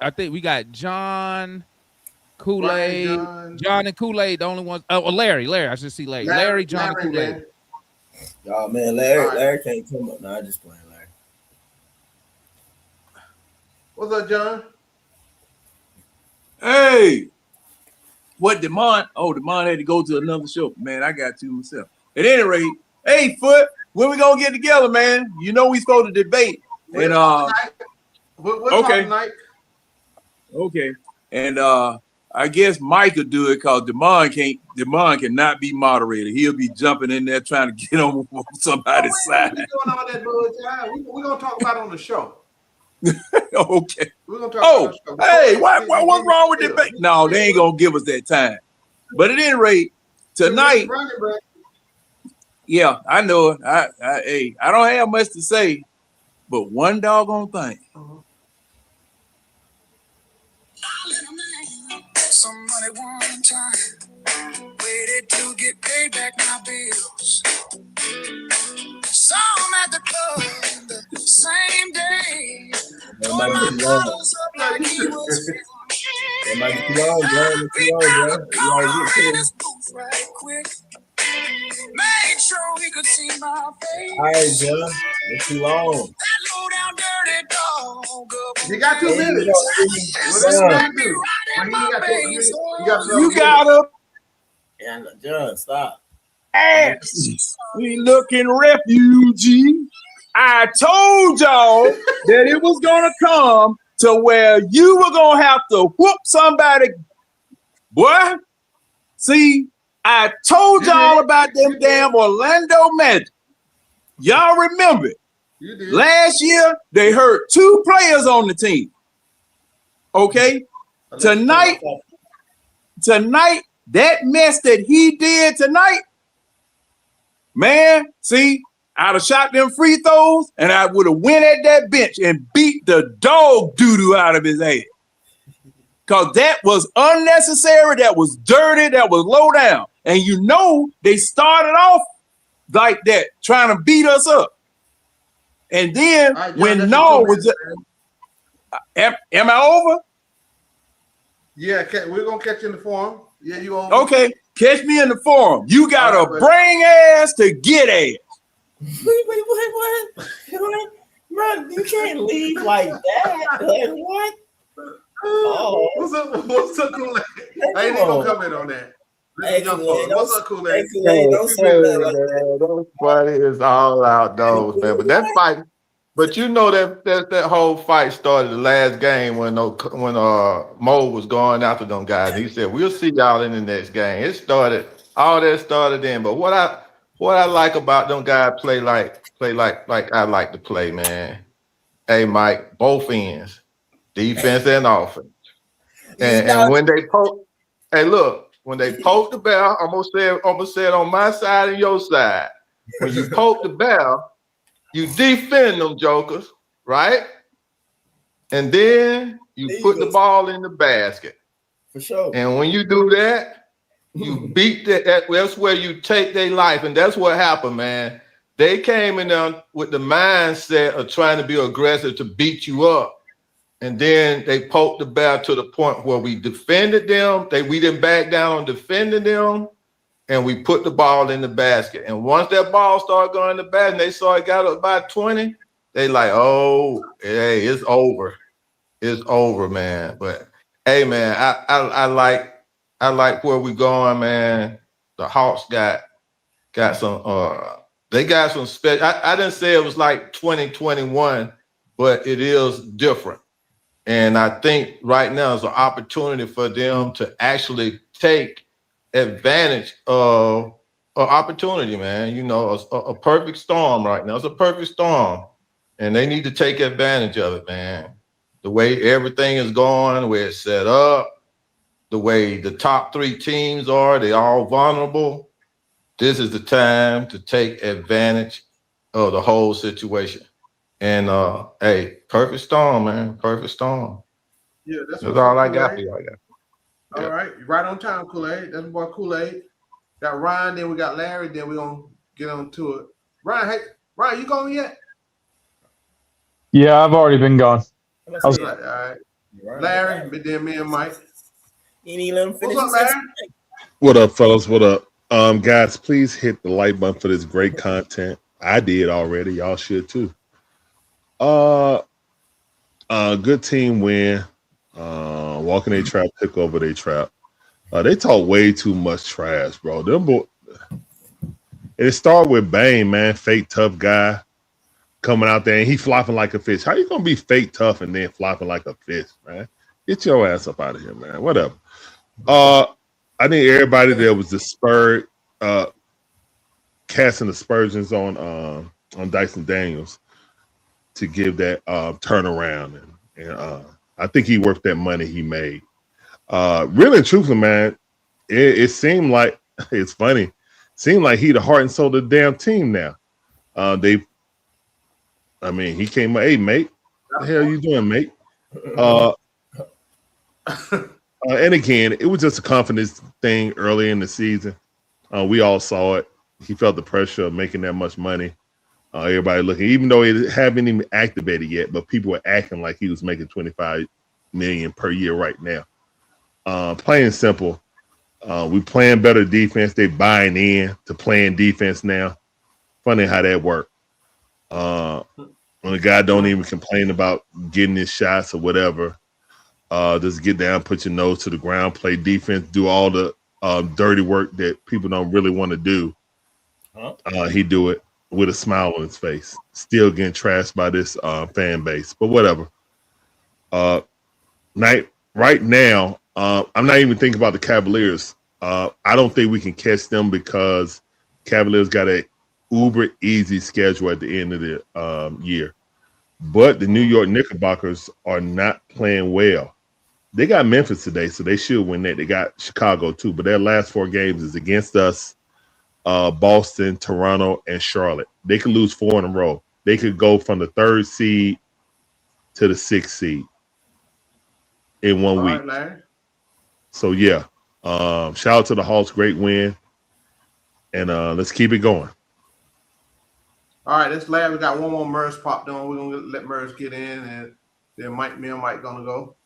I think we got John, Kool-Aid, John and Kool-Aid. The only ones. Oh, Larry. I should see Larry, John, and Kool-Aid. Oh man, Larry can't come up. No, I just playing Larry. What's up, John? Hey, what Demond? Oh, Demond had to go to another show. Man, I got to myself. At any rate, hey, Foot, when we gonna get together, man? You know we supposed to debate. We're okay. Tonight. Okay. And I guess Mike could do it because Demond cannot be moderated. He'll be jumping in there trying to get on somebody's side. We're doing all that bullshit. We're gonna talk about it on the show. Okay. We're gonna talk about the show. Hey, what's wrong with debate? No, they ain't gonna give us that time. But at any rate, tonight. Yeah, I know it. I don't have much to say, but one doggone thing. Some money one time, waited to get paid back my bills. Saw him at the club the same day. Told my bottles up like he was It might be too long, bro. right quick. Made sure he could see my face. All right, John. It's too long. That low down dirty dog. You got 2 minutes. You got him. Yeah, John, stop. Ass. We looking refugee. I told y'all that it was gonna come to where you were gonna have to whoop somebody. Boy, see, I told y'all about them damn Orlando Magic. Y'all remember it. Last year, they hurt 2 players on the team. Okay? Tonight, that mess that he did tonight, man, see, I'd have shot them free throws and I would have went at that bench and beat the dog doo-doo out of his ass. Because that was unnecessary, that was dirty, that was low down. And you know they started off like that, trying to beat us up. And then right, John, when no was am I over? Yeah, we're gonna catch you in the forum. Yeah, you over. Okay, catch me in the forum. You gotta bring ass to get ass. Wait, bro, you can't leave like that. Like, what? Oh, what's up, Kool-Aid? I ain't even gonna comment on that. What's up, Kool-Aid? Those fight is all outdoors, man. But that fight, but you know that whole fight started the last game when Mo was going after them guys. He said, "We'll see y'all in the next game." All that started then. But what I like about them guys play like I like to play, man. Hey, Mike, both ends, defense and offense. And when they poke, hey, look, when they poke the bell, I'm gonna say it on my side and your side. When you poke the bell, you defend them jokers, right? And then you put the ball in the basket. For sure. And when you do that, you beat that's where you take their life. And that's what happened, man. They came in there with the mindset of trying to be aggressive to beat you up. And then they poked the bear to the point where we defended them. We didn't back down on defending them. And we put the ball in the basket. And once that ball started going in the basket, and they saw it got up by 20, they like, oh, hey, it's over. It's over, man. But hey, man, I like where we going, man. The Hawks got some they got some special. I didn't say it was like 2021, but it is different. And I think right now is an opportunity for them to actually take advantage of an opportunity, man. You know, a perfect storm right now. It's a perfect storm. And they need to take advantage of it, man. The way everything is going, the way it's set up, the way the top 3 teams are, they're all vulnerable. This is the time to take advantage of the whole situation. And hey, perfect storm, man. Perfect storm. Yeah, that's That's what's all up, I got for Kool-Aid. you. I got. All Yeah. right, right on time, Kool-Aid. That's boy Kool-Aid. Got Ryan, then we got Larry, then we're gonna get on to it. Ryan, hey, Ryan, you going yet? Yeah, I've already been gone. Let's I was, see. All right. Right. Larry, but then me and Mike. You need to let him finish. What's up, Larry? What up, fellas? What up? Guys, please hit the like button for this great content. I did already. Y'all should too. Good team win. Walking their trap, pick over their trap. They talk way too much trash, bro. It started with Bane, man, fake tough guy coming out there and he flopping like a fish. How you gonna be fake tough and then flopping like a fish, man? Get your ass up out of here, man. Whatever. I think everybody there was dispersed, casting aspersions on Dyson Daniels to give that turnaround, and I think he worth that money he made. Really and truthfully, man, it seemed like it's funny. Seemed like he the heart and soul of the damn team now. He came up, hey mate, what the hell you doing, mate? And again, it was just a confidence thing early in the season. We all saw it. He felt the pressure of making that much money. Everybody looking, even though it haven't even activated yet, but people were acting like he was making $25 million per year right now. Plain and simple, we playing better defense. They buying in to playing defense now. Funny how that worked. When a guy don't even complain about getting his shots or whatever, just get down, put your nose to the ground, play defense, do all the dirty work that people don't really want to do. He do it with a smile on his face. Still getting trashed by this fan base, but whatever. Right now, I'm not even thinking about the Cavaliers. I don't think we can catch them because Cavaliers got a uber easy schedule at the end of the year. But the New York Knickerbockers are not playing well. They got Memphis today, so they should win that. They got Chicago too, but their last 4 games is against us, Boston, Toronto, and Charlotte. They could lose 4 in a row. They could go from the 3rd seed to the 6th seed in 1 week. All right, Larry. So yeah, shout out to the Hawks, great win, and let's keep it going. All right, this Larry. We got one more Murs popped on. We're gonna let Murs get in, and then me and Mike gonna go.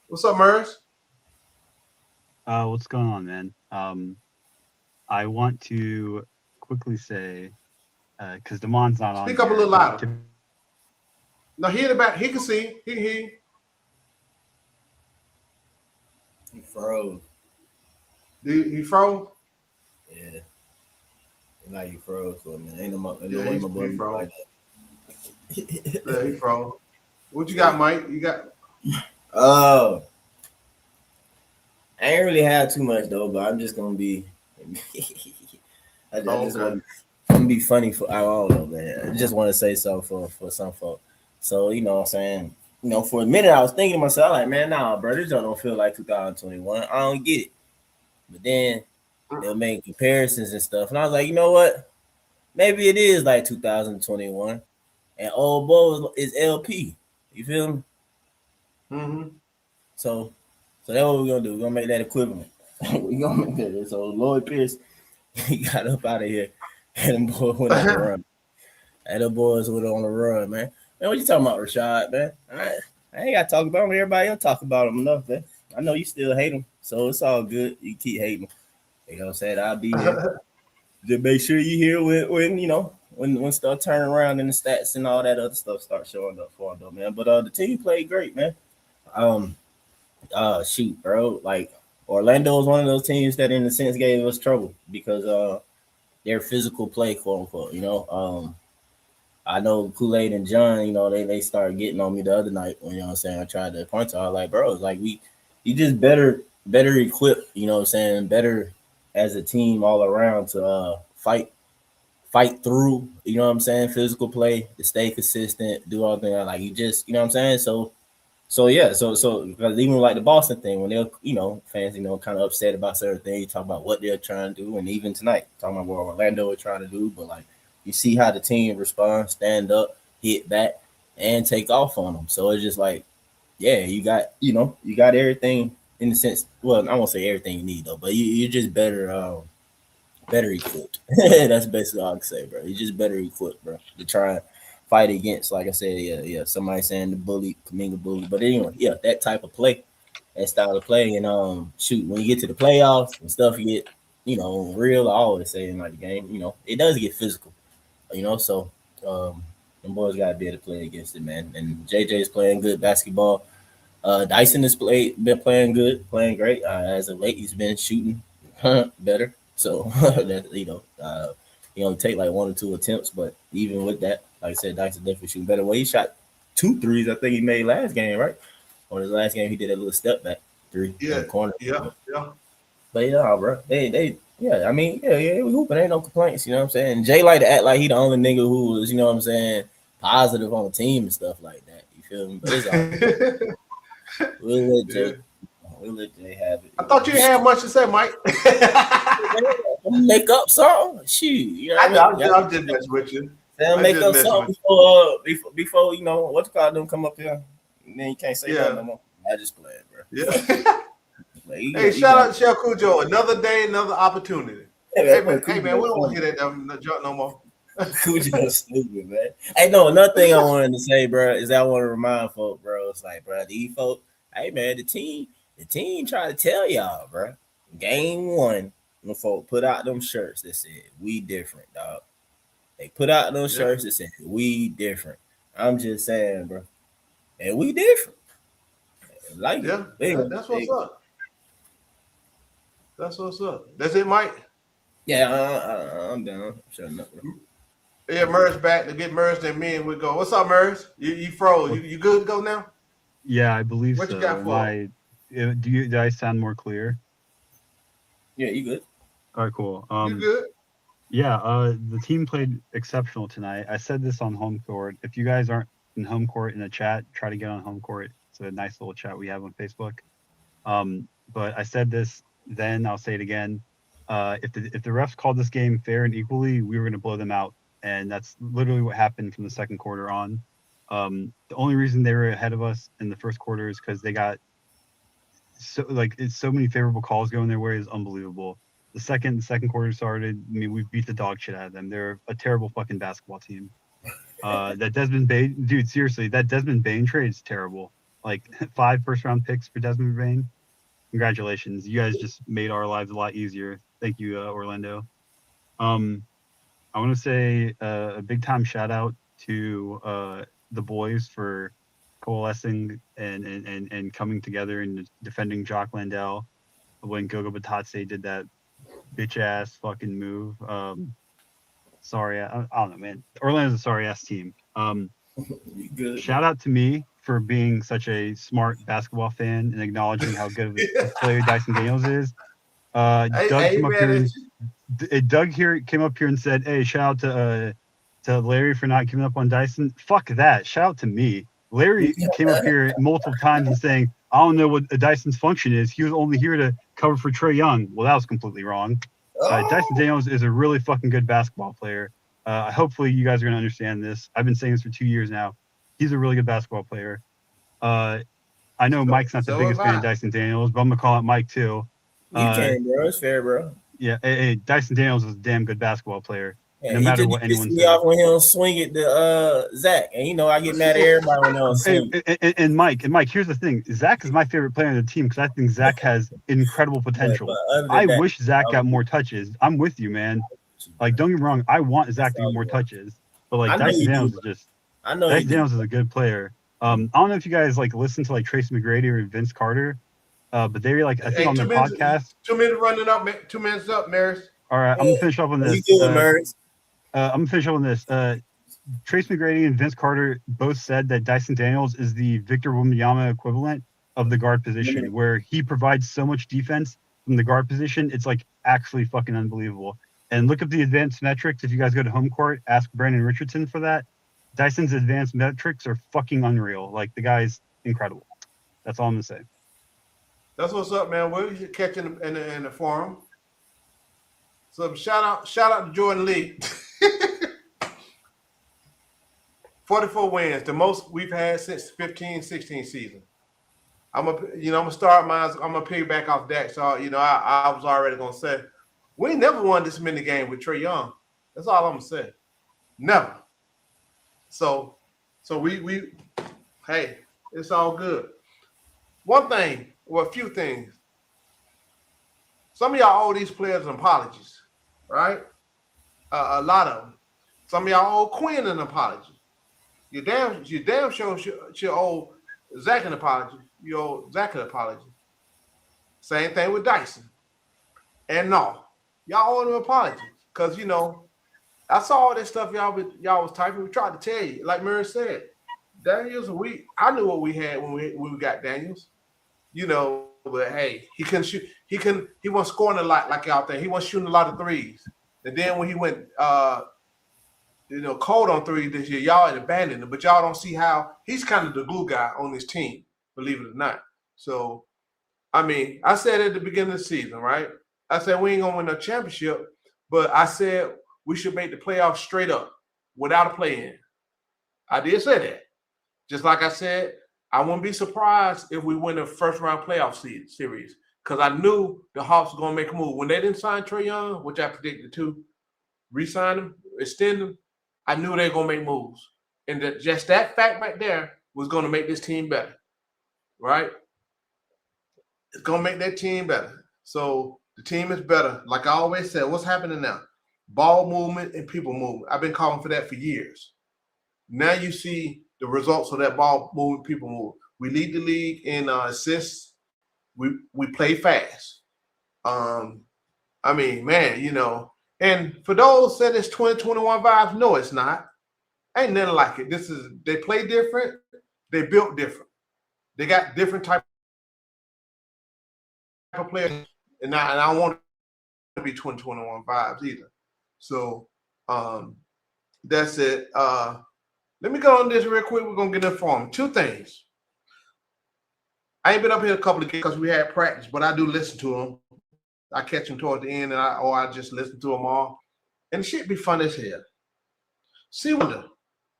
What's up, Murs? What's going on, man? I want to quickly say, because Damon's not on. Speak up a little louder. No, he in the back. He can see. He can hear you. He froze. He froze? Yeah. Like he froze for a minute. Ain't no Yeah, he froze. Like Yeah, he froze. What you got, Mike? You got? I ain't really had too much though, but I'm just gonna be. I just want to be funny for. I don't know, man. I just want to say something for some folks. So you know what I'm saying. You know, for a minute I was thinking to myself, like, man, nah, bro, this don't feel like 2021. I don't get it. But then they'll make comparisons and stuff, and I was like, you know what? Maybe it is like 2021, and old boy is LP. You feel me? Mm-hmm. So that's what we're gonna do. We're gonna make that equivalent. We're gonna make that. So Lloyd Pierce, he got up out of here, and the boy went on the run. And the boys went on the run, man. Man, what you talking about, Rashad, man? I ain't got to talk about him. Everybody else talk about him enough, man. I know you still hate him, so it's all good. You keep hating. You know what I'm saying? I'll be here. Just make sure you hear when you know when stuff turn around and the stats and all that other stuff start showing up for him, though, man. But the team played great, man. Shoot, bro. Like Orlando is one of those teams that, in a sense, gave us trouble because their physical play, quote unquote. You know, I know Kool-Aid and John. You know, they started getting on me the other night when, you know what I'm saying, I tried to point to. I was like, bro, it's like you just better equipped. You know what I'm saying, better as a team all around to fight through. You know what I'm saying, physical play, to stay consistent, do all things like you just. You know what I'm saying, So yeah, so because even like the Boston thing, when they're, you know, fans, you know, kind of upset about certain things, you talk about what they're trying to do, and even tonight, talking about what Orlando is trying to do, but like you see how the team responds, stand up, hit back and take off on them. So it's just like, yeah, you got everything in the sense. Well, I won't say everything you need though, but you're just better equipped. That's basically all I can say, bro. You're just better equipped, bro, to try and fight against, like I said, yeah. Somebody saying the bully, Kaminga bully, but anyway, yeah, that type of play, that style of play, and shoot, when you get to the playoffs and stuff, you get real. I always say in like the game, it does get physical, So them boys got to be able to play against it, man. And JJ is playing good basketball. Dyson has been playing good, playing great. As of late, he's been shooting better. So that he only take like 1 or 2 attempts, but even with that, like I said, Dyson definitely shooting better. Well, he shot 2 threes. I think he made last game, right? On his last game, he did a little step back 3 in the corner. Yeah. But yeah, bro, I mean, we hooping. Ain't no complaints. You know what I'm saying? Jay like to act like he the only nigga who was, you know what I'm saying, positive on the team and stuff like that. You feel me? But it's all we'll let Jay have it. I thought you didn't have much to say, Mike. Make up something. Shoot, you know I'm just messing with you. Make up something before what you call them come up here. And then you can't say that no more. I just play it, bro. Yeah. Hey, shout out to Shell Cujo. Another day, another opportunity. Hey man, we don't want to hear that junk no more. Cujo's stupid, man. Hey, no, another thing I wanted to say, bro, is I want to remind folk, bro. It's like, bro, these folk, hey man, the team tried to tell y'all, bro. Game 1, when folk put out them shirts that said we different, dog. They put out those shirts that said we different. I'm just saying, bro. And we different. Like that's what's up. That's what's up. That's it, Mike? Yeah, I'm down. Shutting up, bro. Yeah, Merz back to get Merz, then me and we go. What's up, Merz? You froze. You good to go now? Yeah, I believe what so. You got for did I sound more clear? Yeah, you good. All right, cool. You good? Yeah, the team played exceptional tonight. I said this on home court. If you guys aren't in home court in the chat, try to get on home court. It's a nice little chat we have on Facebook. But I said this then, I'll say it again. If the refs called this game fair and equally, we were going to blow them out. And that's literally what happened from the second quarter on. The only reason they were ahead of us in the first quarter is because they got so many favorable calls going their way is unbelievable. The second quarter started, I mean, we beat the dog shit out of them. They're a terrible fucking basketball team. That Desmond Bain, dude, seriously, that Desmond Bain trade is terrible. Like 5 first-round picks for Desmond Bain. Congratulations, you guys just made our lives a lot easier. Thank you, Orlando. I want to say a big time shout out to the boys for coalescing and coming together and defending Jock Landale when Gogo Batadze did that bitch ass fucking move. Sorry, I don't know, man. Orlando's a sorry ass team. Shout out to me for being such a smart basketball fan and acknowledging how good of a player Dyson Daniels is. Doug came up here and said, "Hey, shout out to Larry for not giving up on Dyson." Fuck that. Shout out to me. Larry came up here multiple times and saying, "I don't know what Dyson's function is. He was only here to cover for Trae Young." Well, that was completely wrong. Dyson Daniels is a really fucking good basketball player. Hopefully you guys are going to understand this. I've been saying this for 2 years now. He's a really good basketball player. I know Mike's not the biggest fan of Dyson Daniels, but I'm going to call out Mike too. You can, bro. It's fair, bro. Yeah, hey, Dyson Daniels is a damn good basketball player. Yeah, no matter what anyone says. Off when he don't swing it to Zach, and I get mad at everybody when they don't swing. And Mike, here's the thing: Zach is my favorite player on the team because I think Zach has incredible potential. I wish Zach got more touches. I'm with you, man. Like, don't get me wrong, I want Zach to get more touches, but like Dyson Daniels is just. Dyson Daniels is a good player. I don't know if you guys like listen to like Tracy McGrady or Vince Carter, but they're like I think on their podcast. 2 minutes running up. 2 minutes up, Maris. All right, I'm gonna finish up on this. I'm gonna finish up on this. Trace McGrady and Vince Carter both said that Dyson Daniels is the Victor Wembanyama equivalent of the guard position, where he provides so much defense from the guard position. It's like actually fucking unbelievable. And look up the advanced metrics. If you guys go to home court, ask Brandon Richardson for that. Dyson's advanced metrics are fucking unreal. Like, the guy's incredible. That's all I'm gonna say. That's what's up, man. We'll catch in the forum. So shout out to Jordan Lee. 44 wins, the most we've had since 15-16 season. I'm gonna start mine. I'm gonna piggyback off that. So I was already gonna say we ain't never won this many games with Trae Young. That's all I'm gonna say. Never. So we hey, it's all good. One thing, or a few things. Some of y'all owe these players an apologies, right? A lot of them. Some of y'all owe Quinn an apology. You damn sure should owe Zach an apology. You owe Zach an apology. Same thing with Dyson. And no, y'all owe him an apology. Because I saw all this stuff y'all was typing. We tried to tell you, like Murray said, Daniels. I knew what we had when we got Daniels. But hey, he couldn't shoot. He wasn't scoring a lot like y'all think. He wasn't shooting a lot of threes. And then when he went cold on three this year, y'all had abandoned him. But y'all don't see how he's kind of the glue guy on this team, believe it or not. So, I said at the beginning of the season, right? I said we ain't gonna win a championship, but I said we should make the playoffs straight up without a play-in. I did say that. Just like I said, I wouldn't be surprised if we win a first-round playoff series because I knew the Hawks were going to make a move. When they didn't sign Trae Young, which I predicted to, re-sign him, extend him, I knew they were going to make moves. And just that fact right there was going to make this team better, right? It's going to make that team better. So the team is better. Like I always said, what's happening now? Ball movement and people movement. I've been calling for that for years. Now you see the results of that ball moving, people move. We lead the league in assists. We play fast. And for those that it's 2021 vibes, no, it's not. Ain't nothing like it. They play different. They built different. They got different type of players. And I don't want to be 2021 vibes either. So that's it. Let me go on this real quick. We're going to get informed. Two things. I ain't been up here a couple of games because we had practice, but I do listen to them. I catch them toward the end, or I just listen to them all. And the shit be fun as hell. See, Wonder,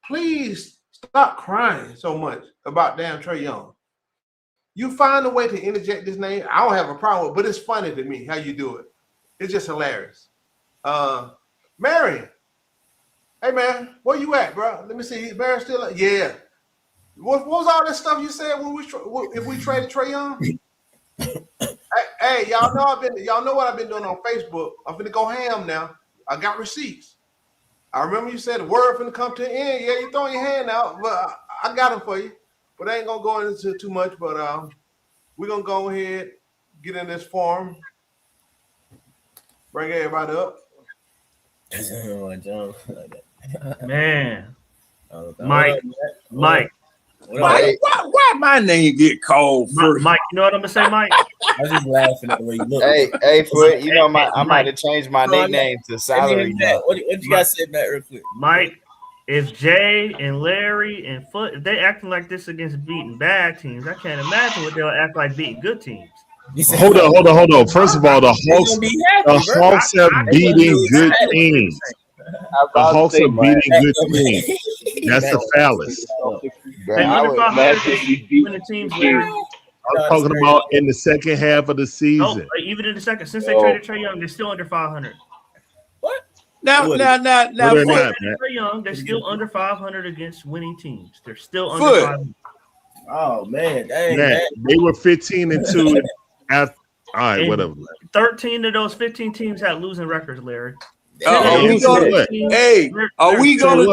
please stop crying so much about damn Trae Young. You find a way to interject this name. I don't have a problem with it, but it's funny to me how you do it. It's just hilarious. Marion. Hey, man, where you at, bro? Let me see. Barry still? Yeah. What was all that stuff you said if we traded Trae Young? hey, y'all know what I've been doing on Facebook. I'm finna go ham now. I got receipts. I remember you said the word finna come to an end. Yeah, you throwing your hand out, but I got them for you. But I ain't gonna go into too much. But we're gonna go ahead, get in this forum, bring everybody up. Man, Mike. Why my name get called first? Mike, you know what I'm gonna say, Mike? I was just laughing at the way you look. Hey, Foot, I might have changed my nickname to Salary. What you guys say that real quick? Mike, if Jay and Larry and Foot, if they acting like this against beating bad teams, I can't imagine what they'll act like beating good teams. Hold on. First of all, the Hawks are beating good teams. The Hawks are beating good teams. That's a fallacy. I'm talking about in the second half of the season. Even in the second, since they traded Trae Young, they're still under 500. What? Now, Trae Young, they're still under 500 against winning teams. They're still under 500. Oh man, dang, they were 15-2 after. All right, and whatever. 13 of those 15 teams had losing records, Larry. Are we going to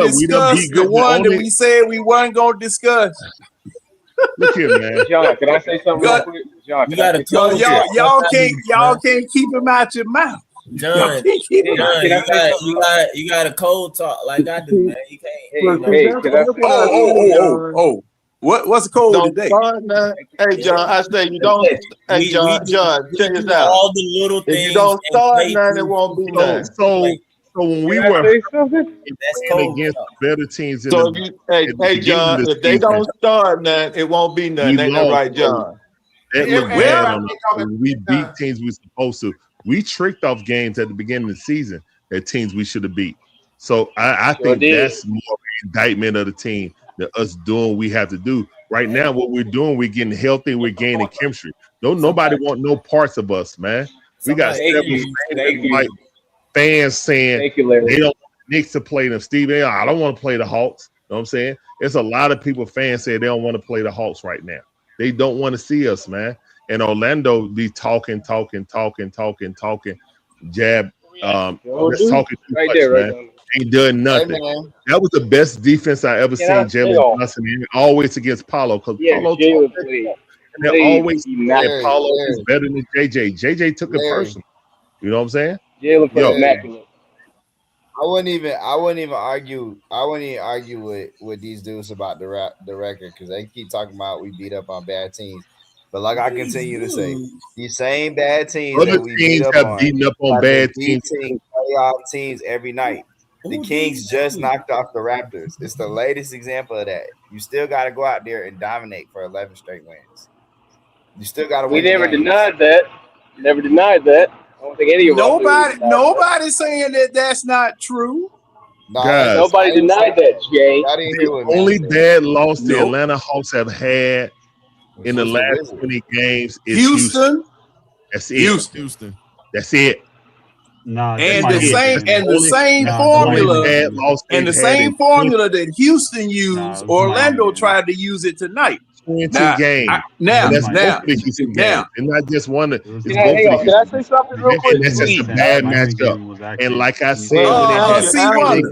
discuss the one that we said we weren't going to discuss? Look here, man. John, can I say something real quick? John, y'all can't keep him out your mouth. John, you got a cold talk like I do, man. You can't. What's the code today? Hey, John, I say you don't. Hey, John, check this out. All the little things. If you don't start none, it won't be none. So when we were against better teams, hey, John, if they don't start none, it won't be none. Ain't that right, John? That looked bad on us. We beat teams we supposed to. We tricked off games at the beginning of the season that teams we should have beat. So I Sure think did. that's more of an indictment of the team than us doing what we have to do. Right now, what we're doing, we're getting healthy, we're gaining chemistry. Nobody want no parts of us, man. We got Thank several you. Thank you. like fans saying Thank you, Larry. they don't want the Knicks to play them. Steve, I don't want to play the Hawks. You know what I'm saying? There's a lot of people, fans say they don't want to play the Hawks right now. They don't want to see us, man. And Orlando be talking, jab, just talking too Right much, there, right man. there. Ain't done nothing. Hey, man. That was the best defense I ever Yeah, seen hang Jalen on. Johnson in, always against Paulo, because Yeah, Paulo Jalen talked that played. talk. And they Played always said immaculate. Paulo is Larry, better than JJ. JJ took it Larry, personal. You know what I'm saying? Jalen played Yo, immaculate. I wouldn't even argue with these dudes about the record because they keep talking about we beat up on bad teams. But like I continue to say, these same bad teams other that we beat teams up have on beaten up on have been bad teams. beating playoff teams every night. The Kings just knocked off the Raptors. It's the latest example of that. You still got to go out there and dominate for 11 straight wins. You still got to We win the never games. denied that. Never denied that. I don't think any of us Nobody's saying that that's not true. Guys, Nobody denied that, Jay. I didn't hear the what man only said. bad loss the Nope. Atlanta Hawks have had in the Was the last Wizards. 20 games is Houston. That's it. Houston. That's it. No, That's And the it. same That's and the same No, formula bad loss and the they've had same in formula that Houston used, No, it was the Orlando Miami game. tried to use it tonight. 20 Now, games. now, And that's Miami. both of the Houston now, games. And not just one. It's It was both Can I, of hang the on. Can I Houston. say something real And quick, that's just a please? bad Miami matchup. game was actually And like I when you said, saw when it happened, C. I Wonder.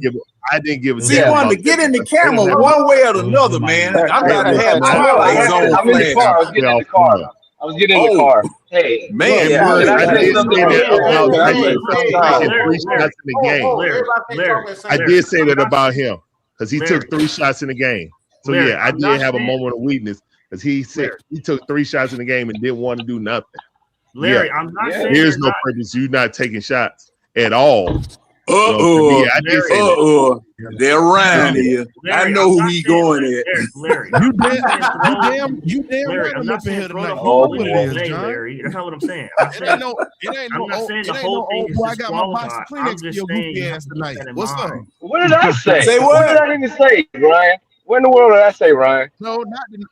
didn't give a See, damn Wonder, about get in the that. camera They one way or it was another, the man. Miami. I'm about to have I will. Twilight Zone I'm in the flash car. I out. was getting in the car. I was getting in the Oh, car. Hey, man. look, Bird, can I I say did something say real that quick? about Can I him say taking three shots in the game. I did say that about him because he took 3 shots in the game. So yeah, I did have a moment of weakness because he said he took 3 shots in the game and didn't want to do nothing. Larry, Yeah, I'm not saying there's they're no not. purpose you not taking shots at all. To me, I did say that. They're around here. I know who he going at. Larry, You damn Larry, right I'm I'm not up in saying here throw the tonight. You whole know what thing it is, away, John. Larry. That's not what I'm saying. It ain't no I'm not saying the it ain't whole no thing old is boy. I got my box of disqualified. I'm Kleenex for just your saying goofy you have ass to keep tonight. that in What's up? mind. What did I say? Say What did what? I even say, Ryan? What in the world did I say, Ryan? No, not tonight.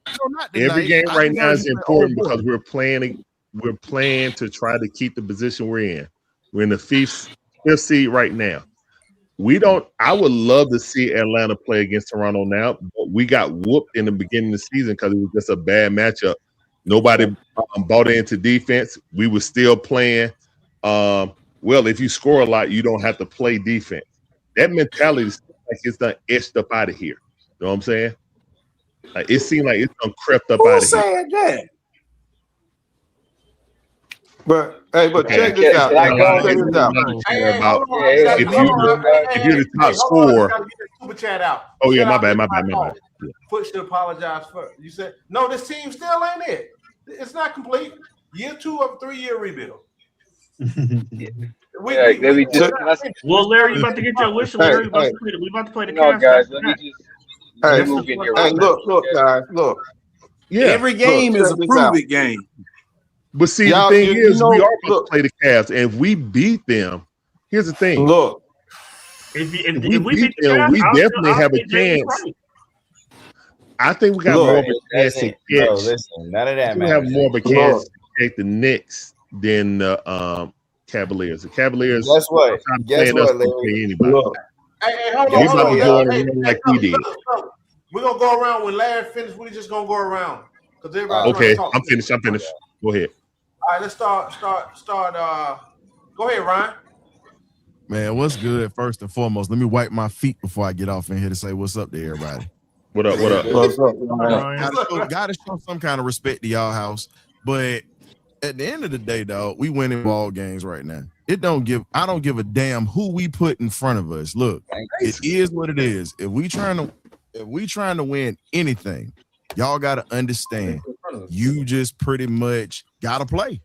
Every game I right just now heard is you say important old boy. because we're playing to try to keep the position we're in. We're in the fifth seed right now. I would love to see Atlanta play against Toronto now, but we got whooped in the beginning of the season because it was just a bad matchup. Nobody bought into defense. We were still playing. Well, if you score a lot, you don't have to play defense. That mentality seems like it's done etched up out of here. You know what I'm saying? Like, it seemed like it's done crept up Who out of here. said that? But check this out. Can I go? Check this out. If you're the top scorer. Super chat out. Oh yeah, Shut my up, bad. Yeah. Foot should apologize for. You said no. This team still ain't it. It's not complete. Year 2 of 3-year rebuild. Well, Larry, you about to get your wish, Larry. We about to play the Cavs. Guys, let me just move in here. Hey, look, guys, look. Yeah, every game is a prove it game. But see, the thing is, we are going to play the Cavs, and if we beat them, here's the thing. Look, if we beat them, we definitely have a chance. I think we got more of a chance to catch. Listen, none of that We have more of a chance to catch the Knicks than the Cavaliers. The Cavaliers. Guess what? Guess what, Larry? Anybody. Hey, hold on. Like we did. We're gonna go around when Larry finishes. We're just gonna go around because everybody. Okay, I'm finished. Go ahead. All right, let's start. Go ahead, Ryan. Man, what's good? First and foremost, let me wipe my feet before I get off in here to say what's up to everybody. What up? What's up? Gotta show some kind of respect to y'all house. But at the end of the day, dog, we winning ball games right now. I don't give a damn who we put in front of us. Look, it is what it is. If we trying to win anything, y'all gotta understand. You just pretty much gotta play.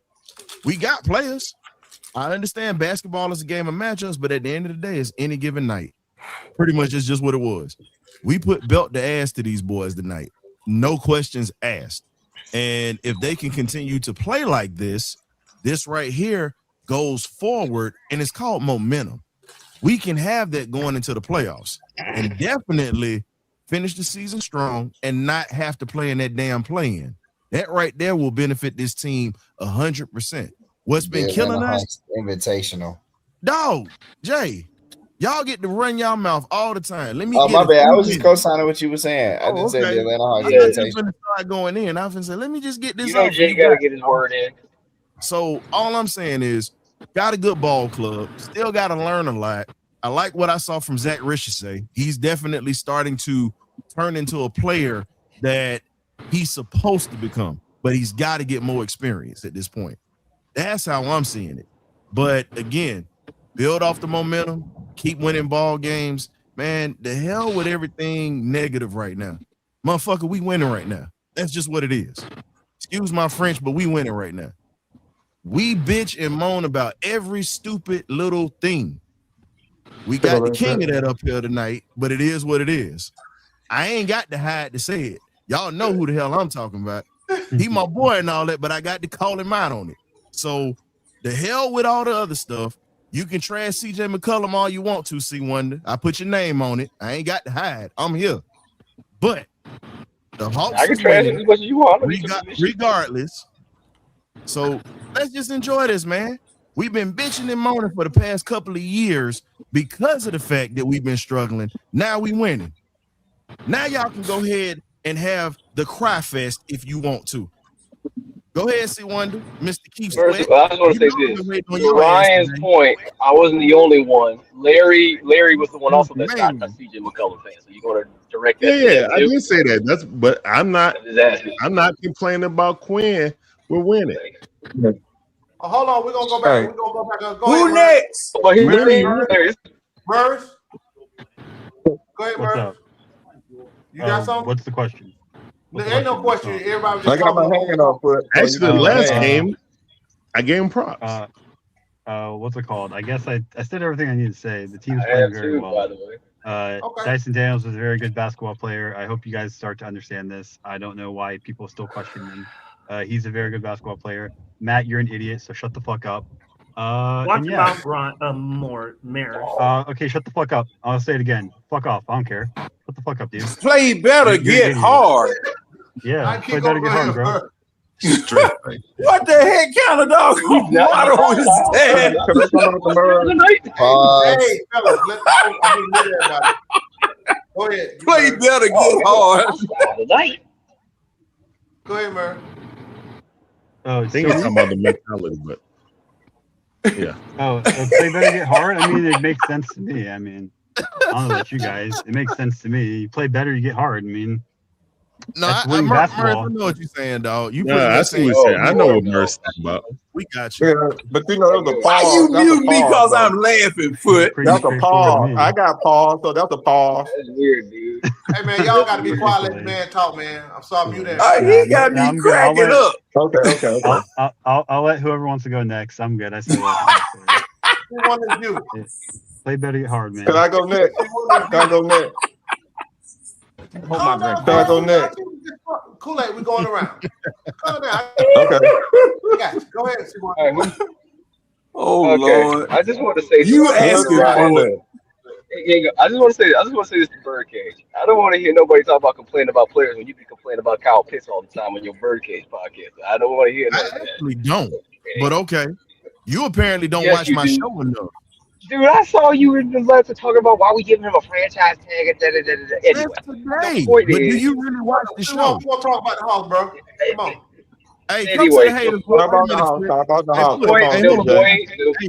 We got players. I understand basketball is a game of matchups, but at the end of the day, it's any given night. Pretty much it's just what it was. We put belt to ass to these boys tonight. No questions asked. And if they can continue to play like this right here goes forward, and it's called momentum. we can have that going into the playoffs and definitely finish the season strong and not have to play in that damn play-in. That right there will benefit this team 100%. What's been killing us? Invitational. Dog, Jay, y'all get to run y'all mouth all the time. Let me Oh, get my a bad. I few was just minutes. co-signing what you were saying. I didn't say the Atlanta Hawks I'm not just invitation. gonna start going in. I was say, let me just get this You know off. Jay got to get his word in. So all I'm saying is, got a good ball club. Still got to learn a lot. I like what I saw from Zach Richardson. He's definitely starting to turn into a player that he's supposed to become, but he's got to get more experience at this point. That's how I'm seeing it. But again, build off the momentum, keep winning ball games. Man, the hell with everything negative right now. Motherfucker, we winning right now. That's just what it is. Excuse my French, but we winning right now. We bitch and moan about every stupid little thing. We got the king of that up here tonight, but it is what it is. I ain't got to hide to say it. Y'all know who the hell I'm talking about. He my boy and all that, but I got to call him out on it. So the hell with all the other stuff. You can trash CJ McCollum all you want to, C Wonder. I put your name on it. I ain't got to hide. I'm here. But the Hawks I can is trash it winning as much as you want. regardless. So let's just enjoy this, man. We've been bitching and moaning for the past couple of years because of the fact that we've been struggling. Now we winning. Now y'all can go ahead and have the cry fest if you want to. Go ahead, C Wonder, Mr. Keith First Sweat. of all, I just want to say this. To Ryan's point, I wasn't the only one. Larry was the one also that's not a CJ McCollum fan. So you're going to direct that to Yeah, him I too? did say that. But I'm not complaining about Quinn. We're winning. Oh, hold on, we're gonna go back. Hey. We're gonna go back. Go Who ahead, next? But here's Murray. What's Murray. up? You got something? What's the question? There ain't no question. Everybody was just I got my talking. hand on foot. Actually, the last game, I gave him props. What's it called? I guess I said everything I need to say. The team's I playing have very too, well. by the way. Dyson Daniels was a very good basketball player. I hope you guys start to understand this. I don't know why people still question him. He's a very good basketball player. Matt, you're an idiot, so shut the fuck up. Watch your mouth, more Maris. Okay, shut the fuck up. I'll say it again. Fuck off. I don't care. Shut the fuck up, dude. Play better, You're an get idiot. hard. Yeah, play better, get hard, bro. What the heck kind of dog motto is that? Hey, fellas, let's everybody. Go ahead. Play better, get hard. Go ahead, Murray. Oh, I think he's talking about the mentality, but yeah. Play better, get hard. I mean, it makes sense to me. I mean, I don't know about you guys. It makes sense to me. You play better, you get hard. I mean, No, that's I winning Murph, basketball. I know what you're saying, dog. You Yeah, I see what you're saying. I know what Murph's talking about. We got you. Yeah, but you know, that's a Why pause. you That's a mute me pause, because though. I'm laughing, Foot? That's a pause. I got pause, so that's a pause. That's weird, dude. Hey, man, y'all got to be quiet. Let the man talk, man. I'm sorry, mute him. He got me cracking up. Okay. I'll let whoever wants to go next. I'm good. I said that. Who wanted you? Play better, get hard, man. Can I go next? Can I go next? Calm down, Can I go next? Kool-Aid, we're going around. Calm down. Okay. Got you. Go ahead, Simone. Oh Okay. Lord! I just want to say You something. asking Ryan. for it? I just want to say this to Birdcage. I don't want to hear nobody talk about complaining about players when you be complaining about Kyle Pitts all the time on your Birdcage podcast. I don't want to hear that. I actually don't. But okay. You apparently don't Yes, watch you my do. show enough. Dude, I saw you in the letter talking about why we giving him a franchise tag and da-da-da-da-da. Anyway, Hey, the point but do is, you really watch the We show? want to talk about the Hawks, bro. Come on. Hey, come anyway, to the haters. Talk about the house. Talk about the house. Come on, the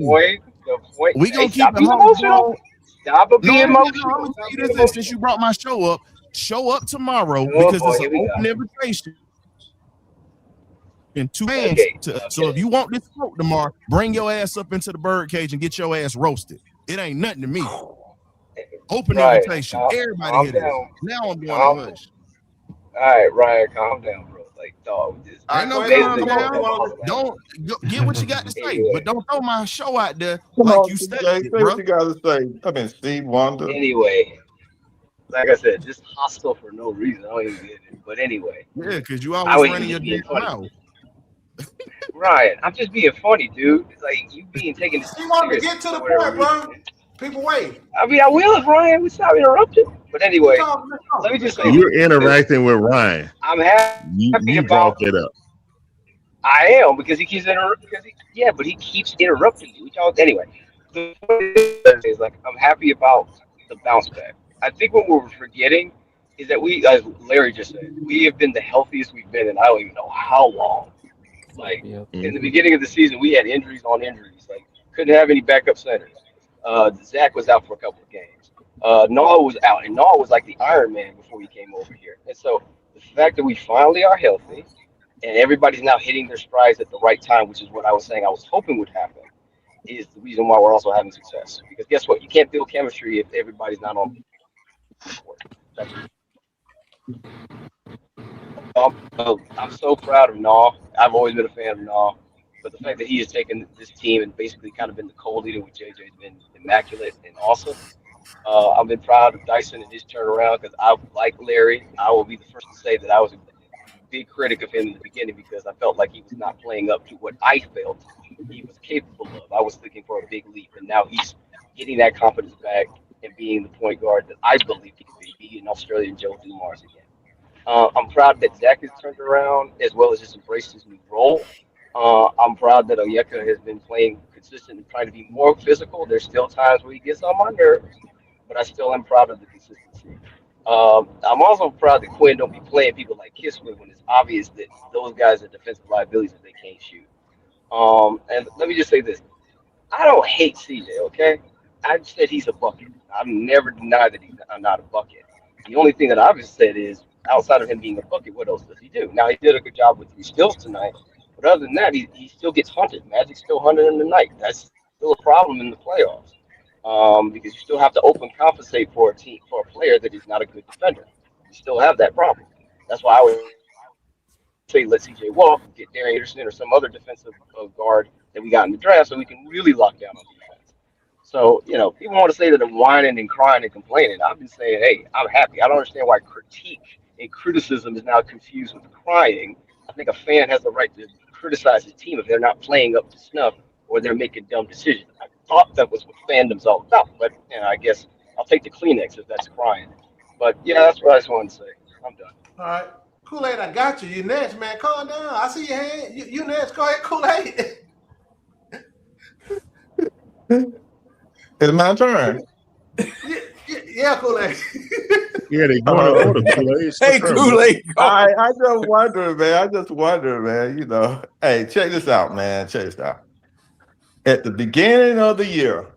point. We gonna Hey, keep stop it being humble. emotional. Stop being I'm emotional. gonna tell you this since you brought my show up. Show up tomorrow because boy, it's here an we open go. invitation. And two hands Okay. So if you want this smoke tomorrow, bring your ass up into the Birdcage and get your ass roasted. It ain't nothing to me. Open Right. invitation. Everybody Calm hear this. down. Now I'm going Calm- to hush. All right, Ryan, calm down, bro. Like, dog, just Ain't no calm down. Don't get what you got to say, Anyway. but don't throw my show out there Come like on, you Jay, studied say it, bro. what you got to say. Come in, Steve Wonder. Anyway, like I said, just hostile for no reason. I don't even get it. But anyway, Yeah, because you I always was running your just being damn funny. mouth. Ryan, I'm just being funny, dude. It's like you being taken You want to seriously get to the for whatever point, bro. reason. People wait. I mean, I will if Ryan would stop interrupting. But anyway, let me just say You're this. interacting with Ryan. I'm happy You brought about. that up. I am because he keeps interrupting. Yeah, but he keeps interrupting you. Anyway, the point is like I'm happy about the bounce back. I think what we're forgetting is that we, as Larry just said, we have been the healthiest we've been in I don't even know how long. Like in the beginning of the season, we had injuries on injuries. Like couldn't have any backup centers. Zach was out for a couple of games. Noah was out, and Noah was like the Iron Man before he came over here. And so the fact that we finally are healthy and everybody's now hitting their strides at the right time, which is what I was saying I was hoping would happen, is the reason why we're also having success. Because guess what? You can't build chemistry if everybody's not on board. That's I'm so proud of Naw. I've always been a fan of Naw. But the fact that he has taken this team and basically kind of been the co-leader with JJ has been immaculate and awesome. I've been proud of Dyson and his turnaround because I like Larry. I will be the first to say that I was a big critic of him in the beginning because I felt like he was not playing up to what I felt he was capable of. I was looking for a big leap, and now he's getting that confidence back and being the point guard that I believe he could be an Australian Joe Dumars again. I'm proud that Zach has turned around as well as just embraced his new role. I'm proud that Oyeka has been playing consistent and trying to be more physical. There's still times where he gets on my nerves, but I still am proud of the consistency. I'm also proud that Quinn don't be playing people like Kissler when it's obvious that those guys are defensive liabilities if they can't shoot. And let me just say this. I don't hate CJ, okay? I said he's a bucket. I've never denied that he's not a bucket. The only thing that I've said is, outside of him being a bucket, what else does he do? Now, he did a good job with 3 steals tonight, but other than that, he still gets hunted. Magic's still hunting him tonight. That's still a problem in the playoffs because you still have to open compensate for a team for a player that is not a good defender. You still have that problem. That's why I would say let CJ walk, get Darren Anderson or some other defensive guard that we got in the draft, so we can really lock down on defense. So, people want to say that I'm whining and crying and complaining. I've been saying, hey, I'm happy. I don't understand why critique and criticism is now confused with crying. I think a fan has the right to criticize his team if they're not playing up to snuff or they're making dumb decisions. I thought that was what fandom's all about, but I guess I'll take the Kleenex if that's crying. But yeah, that's what I just wanted to say. I'm done. All right. Kool-Aid, I got you. You next, man. Calm down. I see your hand. You next. Go ahead, Kool-Aid. It's my turn. Yeah, Kool-Aid. Yeah, they going to order Kool-Aid. Hey, Kool-Aid. I just wonder, man. Hey, check this out, man. Check this out. At the beginning of the year,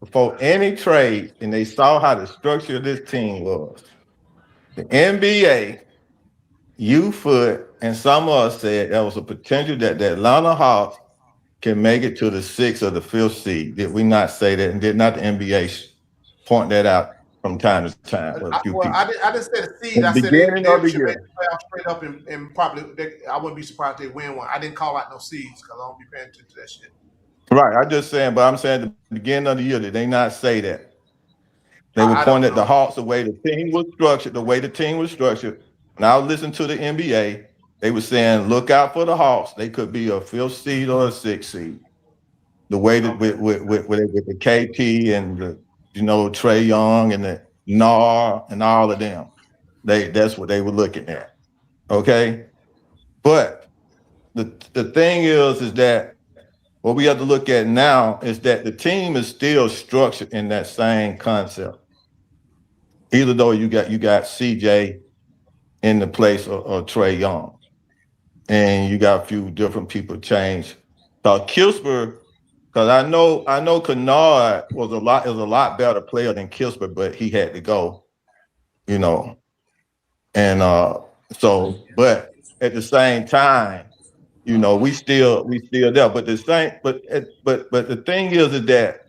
before any trade, and they saw how the structure of this team was, the NBA, Foot, and some of us said there was a potential that the Atlanta Hawks can make it to the 6th or the 5th seed. Did we not say that? And did not the NBA point that out from time to time? I didn't say the seed. At I the said they beginning of the should make year. the playoffs straight up and probably I wouldn't be surprised if they win one. I didn't call out no seeds because I don't be paying attention to that shit. Right. I'm just saying, but I'm saying at the beginning of the year, did they not say that? They were pointing at the Hawks, the way the team was structured. When I was listening to the NBA, they were saying, look out for the Hawks. They could be a 5th seed or a 6th seed. The way that with the KP and the, Trae Young and the Nar and all of them, that's what they were looking at. Okay, but the thing is that what we have to look at now is that the team is still structured in that same concept. Even though you got CJ in the place of Trae Young, and you got a few different people change. Kispert, because I know Kennard is a lot better player than Kispert, but he had to go, and but at the same time, we still there. But the thing is that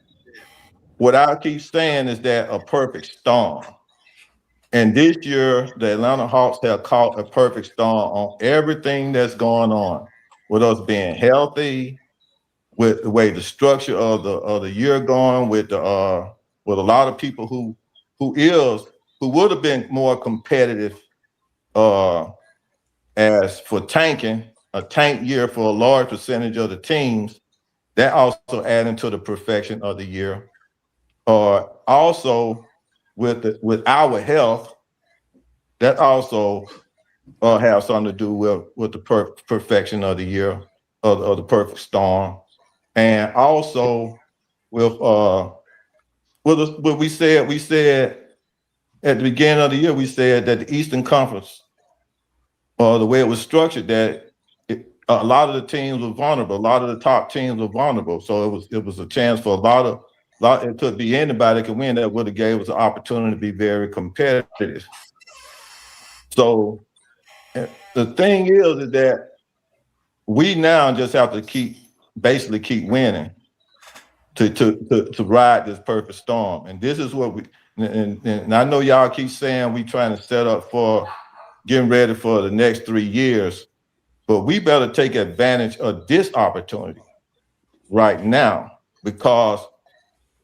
what I keep saying is that a perfect storm. And this year, the Atlanta Hawks have caught a perfect storm on everything that's going on, with us being healthy, with the way the structure of the year going, with a lot of people who would have been more competitive as for a tank year for a large percentage of the teams. That also adding to the perfection of the year. Also with our health, that also have something to do with the perfection of the year of the perfect storm, and also with what we said at the beginning of the year. We said that the Eastern Conference, the way it was structured, that a lot of the teams were vulnerable. A lot of the top teams were vulnerable. So it was a chance for a lot. It could be anybody that could win. That would have gave us an opportunity to be very competitive. So the thing is that we now just have to basically keep winning to ride this perfect storm. And this is what and I know y'all keep saying we trying to set up for getting ready for the next 3 years, but we better take advantage of this opportunity right now, because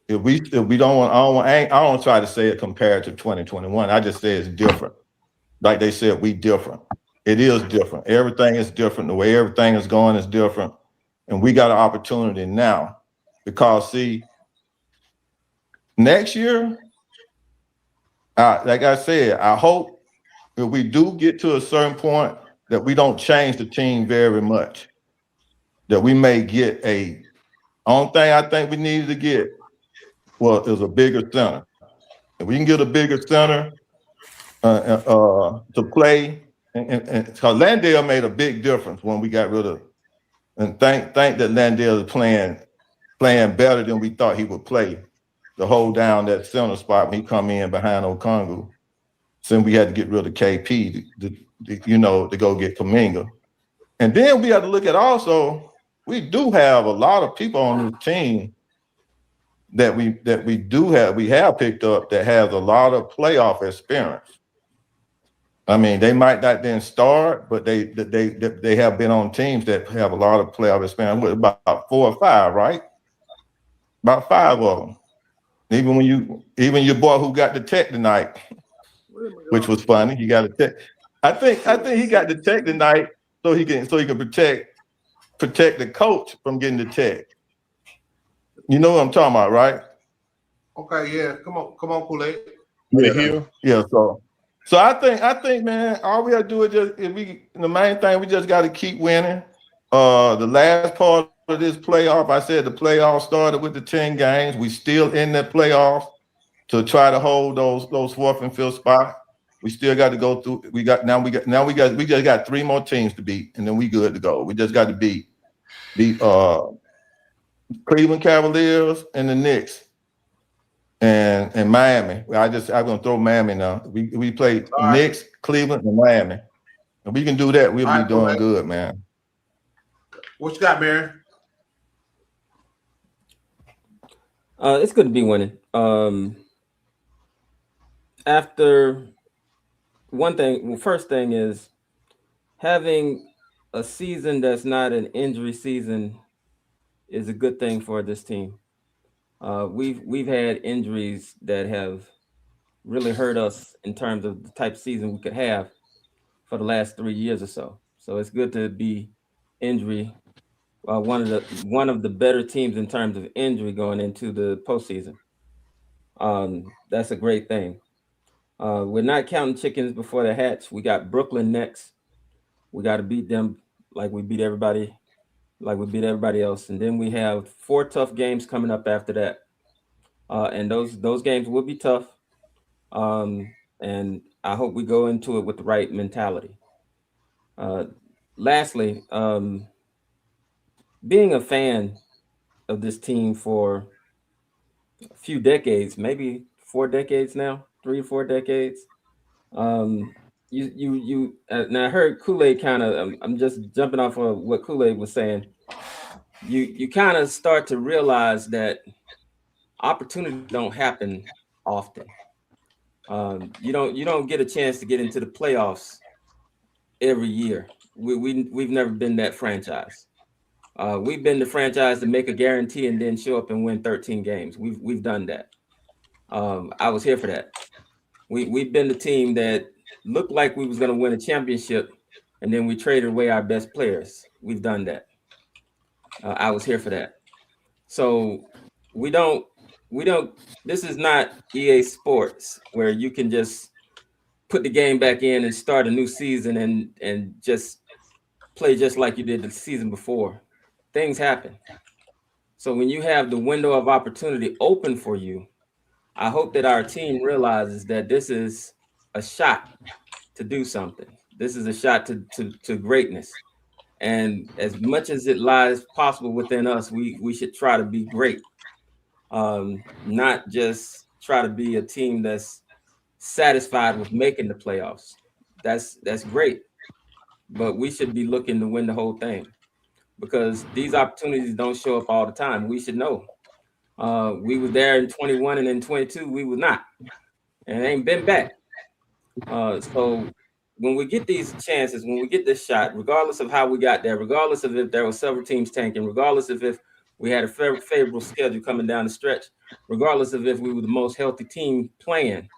if we don't want, I don't try to say it compared to 2021. I just say it's different. Like they said, we different. It is different. Everything is different. The way everything is going is different. And we got an opportunity now, because see, next year, like I said, I hope if we do get to a certain point that we don't change the team very much, that we may get only thing I think we needed to get is a bigger center. If we can get a bigger center to play, and because Landale made a big difference when we got rid of, and thank that Landale is playing better than we thought he would play to hold down that center spot when he come in behind Okongwu. Since we had to get rid of KP to go get Kuminga. And then we have to look at also, we do have a lot of people on this team that we have picked up that has a lot of playoff experience. I mean, they might not then start, but they have been on teams that have a lot of playoff experience. With about 4 or 5, right? About 5 of them. Even your boy who got the tech tonight, which was funny. He got a tech. I think he got the tech tonight so he can protect the coach from getting the tech. You know what I'm talking about, right? Okay, yeah. Come on, Kool-Aid. Yeah. So I think, man, all we have to do is the main thing, we just got to keep winning. The last part of this playoff, I said the playoff started with the 10 games. We still in the playoffs to try to hold those 4th and 5th spots. We still got to go through. We just got 3 more teams to beat, and then we good to go. We just got to beat Cleveland Cavaliers and the Knicks and Miami. I'm gonna throw Miami now. We play Knicks, Cleveland, and Miami. If we can do that, we'll be doing good, man. What you got, Mary? It's good to be winning. After one thing, first thing is having a season that's not an injury season is a good thing for this team. We've had injuries that have really hurt us in terms of the type of season we could have for the last 3 years or so. So it's good to be injury one of the better teams in terms of injury going into the postseason. That's a great thing. We're not counting chickens before they hatch. We got Brooklyn next. We got to beat them like we beat everybody else, and then we have 4 tough games coming up after that. And those games will be tough. And I hope we go into it with the right mentality. Lastly, being a fan of this team for a few decades, maybe 4 decades now, 3 or 4 decades. Now I heard Kool-Aid kind of. I'm just jumping off of what Kool-Aid was saying. You kind of start to realize that opportunities don't happen often. You don't get a chance to get into the playoffs every year. We've never been that franchise. We've been the franchise to make a guarantee and then show up and win 13 games. We've done that. I was here for that. We've been the team that looked like we was going to win a championship, and then we traded away our best players. We've done that. I was here for that. So we don't we don't. This is not EA Sports where you can just put the game back in and start a new season and just play just like you did the season before. Things happen. So when you have the window of opportunity open for you, I hope that our team realizes that this is a shot to do something. This is a shot to greatness. And as much as it lies possible within us, we should try to be great. Not just try to be a team that's satisfied with making the playoffs. That's great, but we should be looking to win the whole thing because these opportunities don't show up all the time. We should know. We were there in 21 and in 22, we were not, and ain't been back. So when we get these chances, when we get this shot, regardless of how we got there, regardless of if there were several teams tanking, regardless of if we had a favorable schedule coming down the stretch, regardless of if we were the most healthy team playing,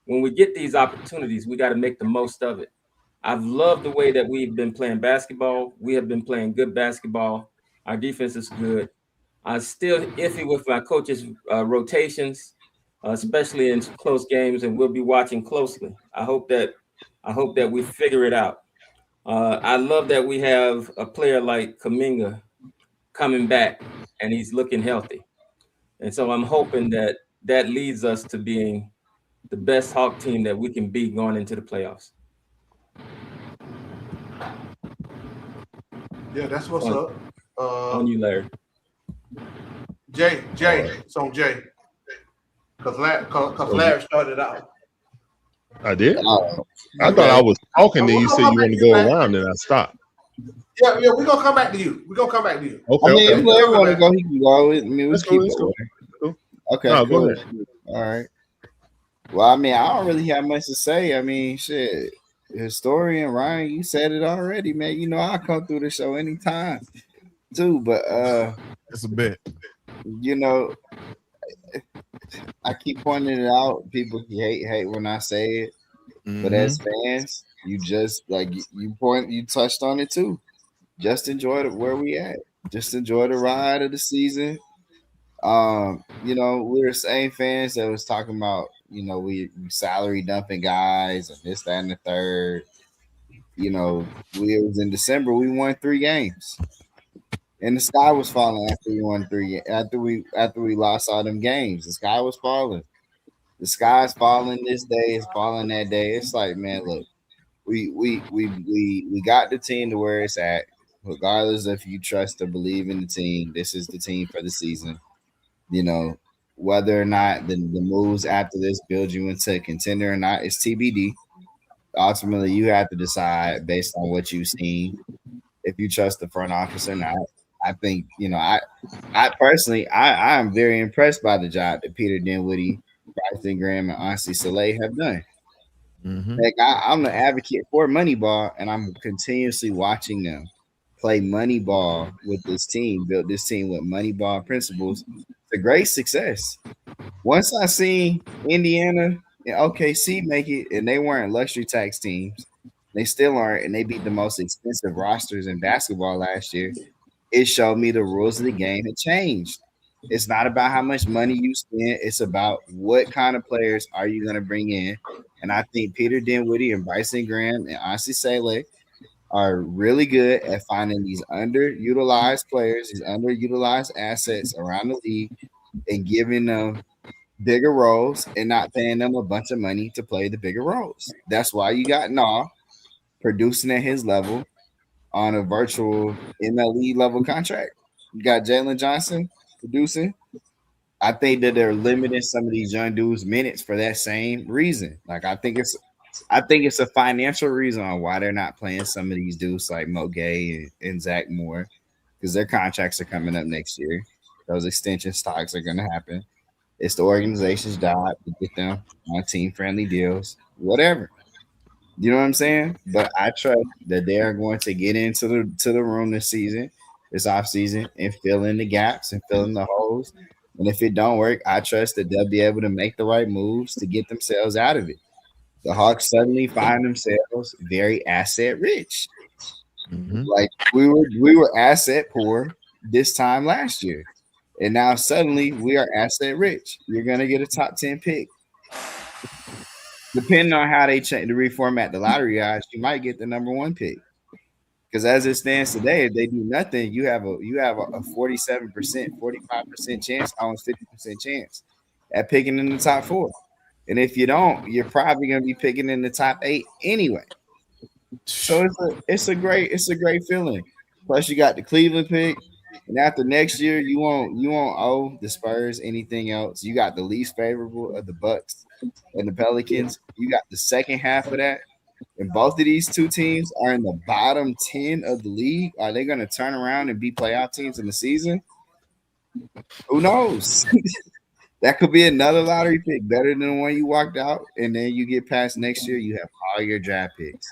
when we get these opportunities, we got to make the most of it. I've loved the way that we've been playing basketball. We have been playing good basketball. Our defense is good. I'm still iffy with my coach's rotations, especially in close games, and we'll be watching closely. I hope that we figure it out. I love that we have a player like Kaminga coming back, and he's looking healthy. And so I'm hoping that that leads us to being the best Hawk team that we can be going into the playoffs. Yeah, that's what's up. On you, Larry. Jay, it's on Jay. Because Larry started out. I did. I thought I was talking, then you said you want to go around, and I stopped. Yeah, we're gonna come back to you. Okay. I mean, okay. if Larry want to go, he can go. I mean, Let's go. Let's go. Cool. Okay, No, cool. go ahead. All right. Well, I mean, I don't really have much to say. I mean, shit. Historian Ryan, you said it already, man. You know, I'll come through the show anytime, too. But That's a bet. you know, I keep pointing it out. People hate when I say it, but as fans, you just like you touched on it too. Just enjoy it where we at. Just enjoy the ride of the season. We're the same fans that was talking about, we salary dumping guys and this, that, and the third. We was in December, we won 3 games. And the sky was falling after we won 3 after we lost all them games. The sky was falling. The sky's falling this day, it's falling that day. It's like, man, look, we got the team to where it's at. Regardless if you trust or believe in the team, this is the team for the season. Whether or not the moves after this build you into a contender or not is TBD. Ultimately, you have to decide based on what you've seen if you trust the front office or not. I think, I personally, I am very impressed by the job that Peter Dinwiddie, Bryson Graham, and Ansi Saleh have done. Like I'm the advocate for Moneyball, and I'm continuously watching them play Moneyball with this team, build this team with Moneyball principles. It's a great success. Once I seen Indiana and OKC make it, and they weren't luxury tax teams, they still aren't, and they beat the most expensive rosters in basketball last year. It showed me the rules of the game had changed. It's not about how much money you spend. It's about what kind of players are you going to bring in. And I think Peter Dinwiddie and Bryson Graham and Ansi Saleh are really good at finding these underutilized players, these underutilized assets around the league, and giving them bigger roles and not paying them a bunch of money to play the bigger roles. That's why you got Nah producing at his level on a virtual MLE level contract. You got Jalen Johnson producing. I think that they're limiting some of these young dudes' minutes for that same reason. Like I think it's a financial reason on why they're not playing some of these dudes like Mo Gay and Zach Moore, because their contracts are coming up next year. Those extension stocks are going to happen. It's the organization's job to get them on team-friendly deals, whatever. You know what I'm saying? But I trust that they are going to get into the room this season, this off season, and fill in the gaps and fill in the holes. And if it don't work, I trust that they'll be able to make the right moves to get themselves out of it. The Hawks suddenly find themselves very asset rich. Like we were asset poor this time last year. And now suddenly we are asset rich. You're gonna get a top 10 pick. Depending on how they change to reformat the lottery odds, you might get the number 1 pick. Because as it stands today, if they do nothing, you have a 47%, 45% chance, almost 50% chance at picking in the top 4. And if you don't, you're probably gonna be picking in the top 8 anyway. So it's a great feeling. Plus, you got the Cleveland pick, and after next year, you won't owe the Spurs anything else. You got the least favorable of the Bucks and the Pelicans. You got the second half of that, and both of these two teams are in the bottom 10 of the league. Are they going to turn around and be playoff teams in the season? Who knows? That could be another lottery pick, better than the one you walked out, and then you get past next year, you have all your draft picks.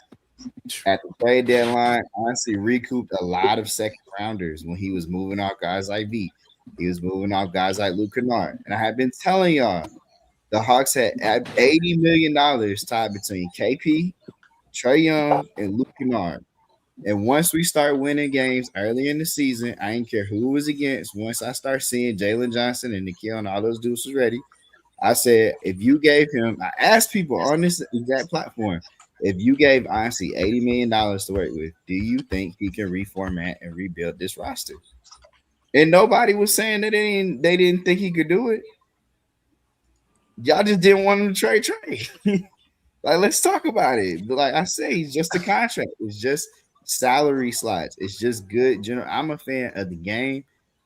At the trade deadline, honestly, recouped a lot of second rounders when he was moving off guys like V. He was moving off guys like Luke Kennard. And I have been telling y'all, the Hawks had $80 million tied between KP, Trae Young, and Luke Kennard. And once we start winning games early in the season, I didn't care who it was against. Once I start seeing Jalen Johnson and Nikhil and all those dudes was ready, I said, if you gave him, I asked people on this exact platform, if you gave honestly $80 million to work with, do you think he can reformat and rebuild this roster? And nobody was saying that they didn't think he could do it. Y'all just didn't want him to trade. Like, let's talk about it. But like I say, it's just a contract. It's just salary slots. It's just good. I'm a fan of the game.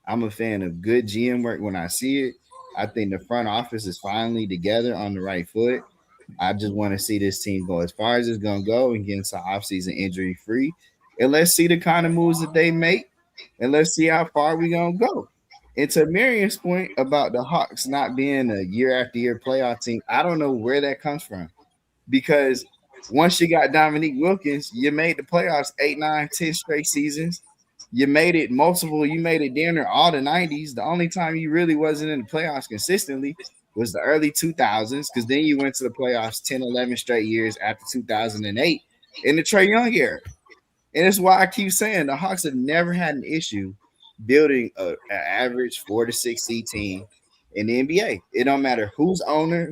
I'm a fan of good GM work when I see it. I think the front office is finally together on the right foot. I just want to see this team go as far as it's going to go and get into offseason injury free. And let's see the kind of moves that they make. And let's see how far we're going to go. And to Marion's point about the Hawks not being a year after year playoff team, I don't know where that comes from. Because once you got Dominique Wilkins, you made the playoffs 8, 9, 10 straight seasons. You made it multiple. You made it damn near all the 90s. The only time you really wasn't in the playoffs consistently was the early 2000s, because then you went to the playoffs 10, 11 straight years after 2008 in the Trae Young era. And that's why I keep saying the Hawks have never had an issue building an average 4 to 6 seed team in the NBA. It don't matter who's the owner,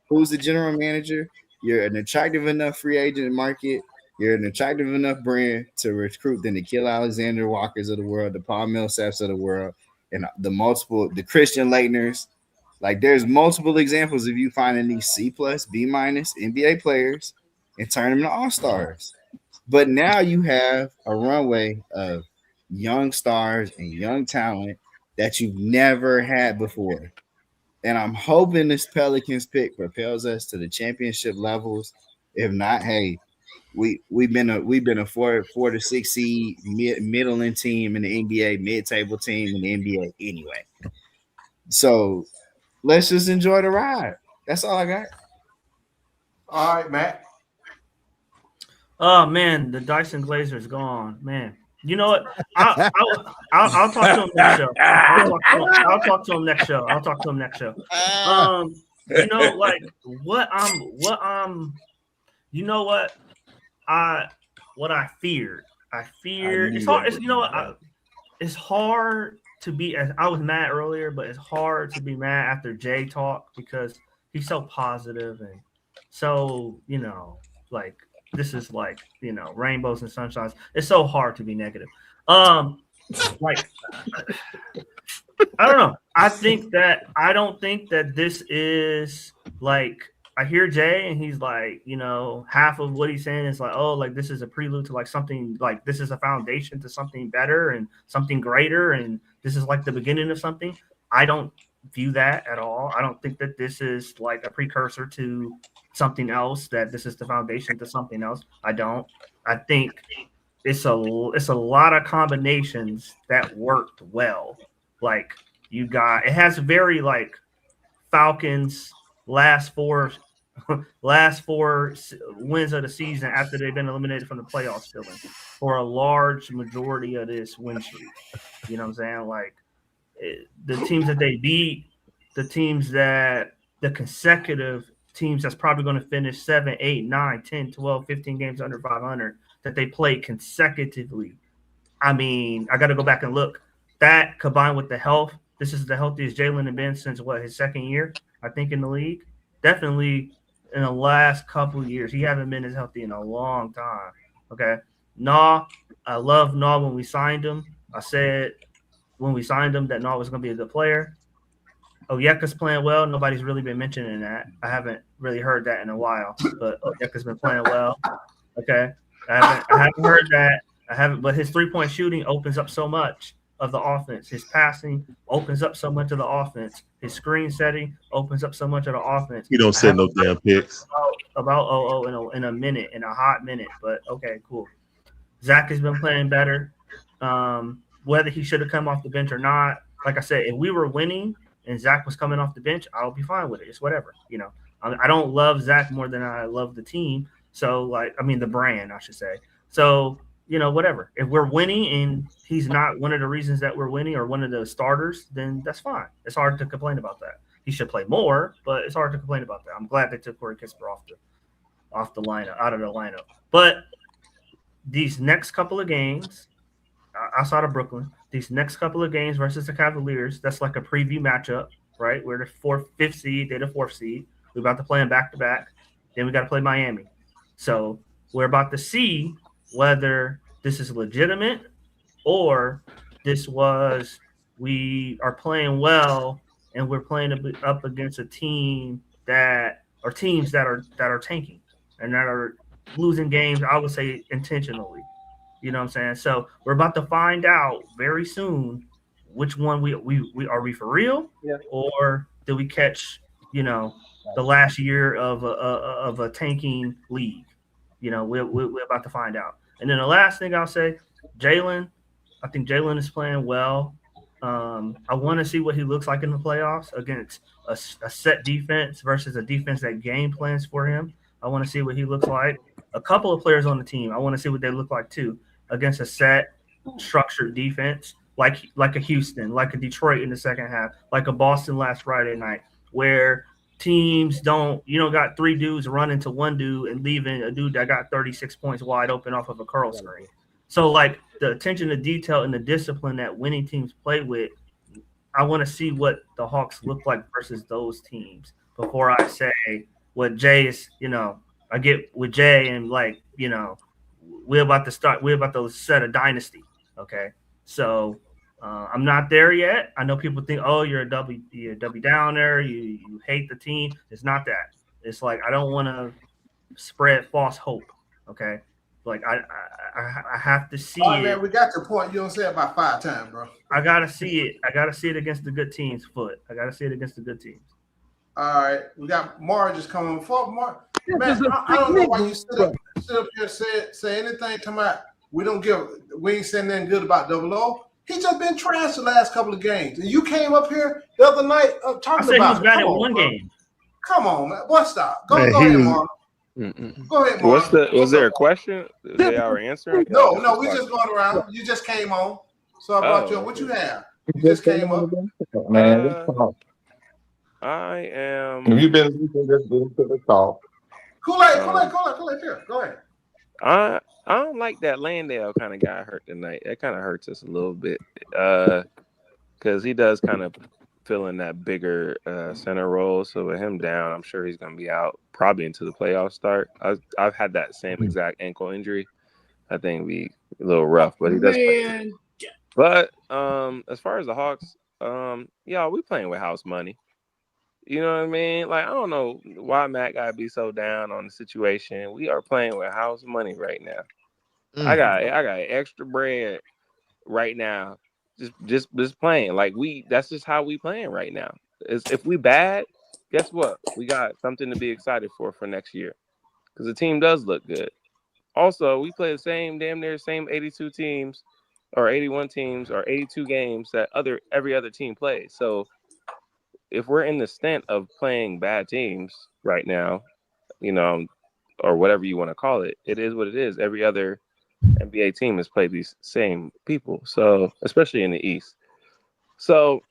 who's the general manager. You're an attractive enough free agent market. You're an attractive enough brand to recruit the Nikhil Alexander Walkers of the world, the Paul Millsaps of the world, and the Christian Leitners. Like, there's multiple examples of you finding these C+, B- NBA players and turn them to all-stars. But now you have a runway of young stars and young talent that you've never had before. And I'm hoping this Pelicans pick propels us to the championship levels. If not, hey, we've been a 4 to 6 seed middling team in the NBA, mid-table team in the NBA anyway. So let's just enjoy the ride. That's all I got. All right, Matt. Oh man, the Dyson Glazer's gone. Man, you know what? I'll talk to him next show. I'll talk to him next show. You know, like what I feared. It's hard. It's hard to be. I was mad earlier, but it's hard to be mad after Jay talk because he's so positive and so like. This is like, rainbows and sunshines. It's so hard to be negative. Like, I don't know. I don't think that this is like, I hear Jay and he's like, half of what he's saying is like, oh, like this is a prelude to like something, like this is a foundation to something better and something greater. And this is like the beginning of something. I don't view that at all. I don't think that this is like a precursor to something else, that this is the foundation to something else. I don't. I think it's a lot of combinations that worked well. Like it has very like Falcons last four wins of the season after they've been eliminated from the playoffs feeling for a large majority of this win streak. You know what I'm saying? Like the teams that they beat, the consecutive teams that's probably going to finish 7, 8, 9, 10, 12, 15 games under 500 that they played consecutively. I mean, I got to go back and look. That combined with the health This is the healthiest Jalen has been since his second year, I think, in the league. Definitely in the last couple of years. He hasn't been as healthy in a long time. Okay. I love Nah when we signed him. I said when we signed him that Nah was going to be a good player. Onyeka's playing well. Nobody's really been mentioning that. I haven't really heard that in a while, but Onyeka's been playing well. Okay. I haven't heard that. But his 3-point shooting opens up so much of the offense. His passing opens up so much of the offense. His screen setting opens up so much of the offense. You don't send no damn picks. About in a minute, in a hot minute, but okay, cool. Zach has been playing better. Whether he should have come off the bench or not, like I said, if we were winning and Zach was coming off the bench, I'll be fine with it. It's whatever, I don't love Zach more than I love the team. So, the brand, I should say. So, whatever. If we're winning and he's not one of the reasons that we're winning or one of the starters, then that's fine. It's hard to complain about that. He should play more, but it's hard to complain about that. I'm glad they took Corey Kispert off the lineup, out of the lineup. But these next couple of games, outside of Brooklyn, these next couple of games versus the Cavaliers, that's like a preview matchup, right? We're the fifth seed, they're the fourth seed. We're about to play them back to back. Then we got to play Miami. So we're about to see whether this is legitimate or we are playing well and we're playing up against a team teams that are tanking and that are losing games, I would say intentionally. You know what I'm saying? So we're about to find out very soon which one we are we for real, or did we catch the last year of a tanking league? We're about to find out. And then the last thing I'll say, Jalen. I think Jalen is playing well. I want to see what he looks like in the playoffs against a set defense versus a defense that game plans for him. I want to see what he looks like. A couple of players on the team, I want to see what they look like too against a set, structured defense like a Houston, like a Detroit in the second half, like a Boston last Friday night, where teams don't got three dudes running to one dude and leaving a dude that got 36 points wide open off of a curl screen. So the attention to detail and the discipline that winning teams play with, I want to see what the Hawks look like versus those teams before I say what Jay is, I get with Jay and we're about to set a dynasty. Okay. So I'm not there yet. I know people think, oh, you're a W downer. You hate the team. It's not that. It's like, I don't want to spread false hope. Okay. I have to see it. Man, we got your point. You don't say it about 5 times, bro. I gotta see it. I gotta see it against the good teams' foot. I gotta see it against the good teams. All right, we got Mark just coming for Mark. Man, I don't know why you sit up here say anything to my. We ain't saying nothing good about Double O. He just been trash the last couple of games, and you came up here the other night talking I about. He was bad at one game. Come on, man. What stop? Go ahead, Mark. Go ahead, Mark. Was there a question? Is they our answer? No, we just going around. You just came on, so I brought you on. What you have? You just came up. Man, I am. Have you been listening to the talk? Kool-Aid, here. Go ahead. I don't like that Landale kind of guy hurt tonight. That kind of hurts us a little bit. Because he does kind of fill in that bigger center role. So with him down, I'm sure he's going to be out probably into the playoff start. I've had that same exact ankle injury. I think it'd be a little rough, but he does play. But as far as the Hawks, we playing with house money. You know what I mean? I don't know why Matt got to be so down on the situation. We are playing with house money right now. I got extra bread right now. Just playing. That's just how we playing right now. If we bad, guess what? We got something to be excited for next year. Because the team does look good. Also, we play the damn near same 82 teams or 81 teams or 82 games that every other team plays. So if we're in the stint of playing bad teams right now, or whatever you want to call it, it is what it is. Every other NBA team has played these same people. So especially in the East. So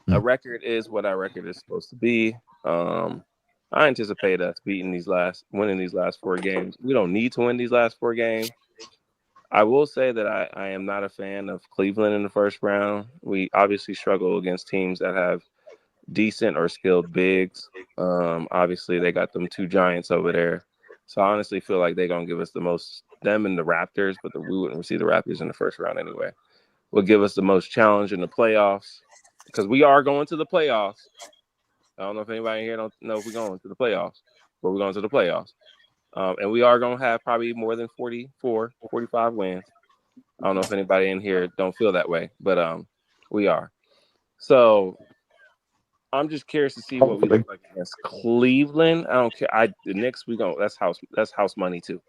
a record is what our record is supposed to be. I anticipate us winning these last 4 games. We don't need to win these last 4 games. I will say that I am not a fan of Cleveland in the first round. We obviously struggle against teams that have decent or skilled bigs. Obviously, they got them two giants over there. So I honestly feel like they're going to give us the most, them and the Raptors, but we wouldn't see the Raptors in the first round anyway. Will give us the most challenge in the playoffs because we are going to the playoffs. I don't know if anybody here don't know if we're going to the playoffs, but we're going to the playoffs. And we are going to have probably more than 44, 45 wins. I don't know if anybody in here don't feel that way, but we are. So I'm just curious to see what we look like against Cleveland. I don't care. The Knicks, that's house money too.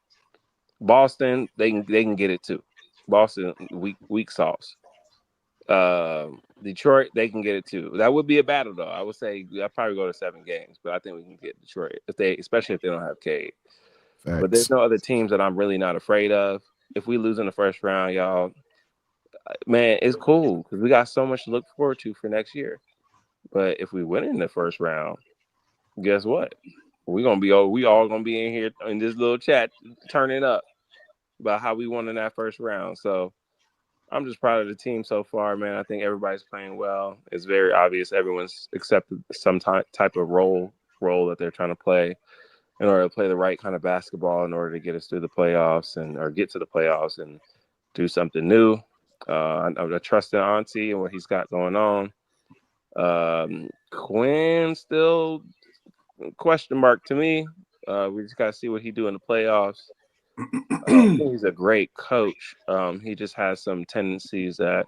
Boston, they can get it too. Boston, weak sauce. Detroit, they can get it too. That would be a battle though. I would say I'd probably go to 7 games, but I think we can get Detroit especially if they don't have Cade. Facts. But there's no other teams that I'm really not afraid of. If we lose in the first round, y'all, man, it's cool because we got so much to look forward to for next year. But if we win in the first round, guess what? We all gonna be in here in this little chat turning up about how we won in that first round. So I'm just proud of the team so far, man. I think everybody's playing well. It's very obvious everyone's accepted some type of role that they're trying to play in order to play the right kind of basketball in order to get us through the playoffs or get to the playoffs and do something new. I trust in Auntie and what he's got going on. Quinn still question mark to me. We just got to see what he do in the playoffs. I think he's a great coach. He just has some tendencies that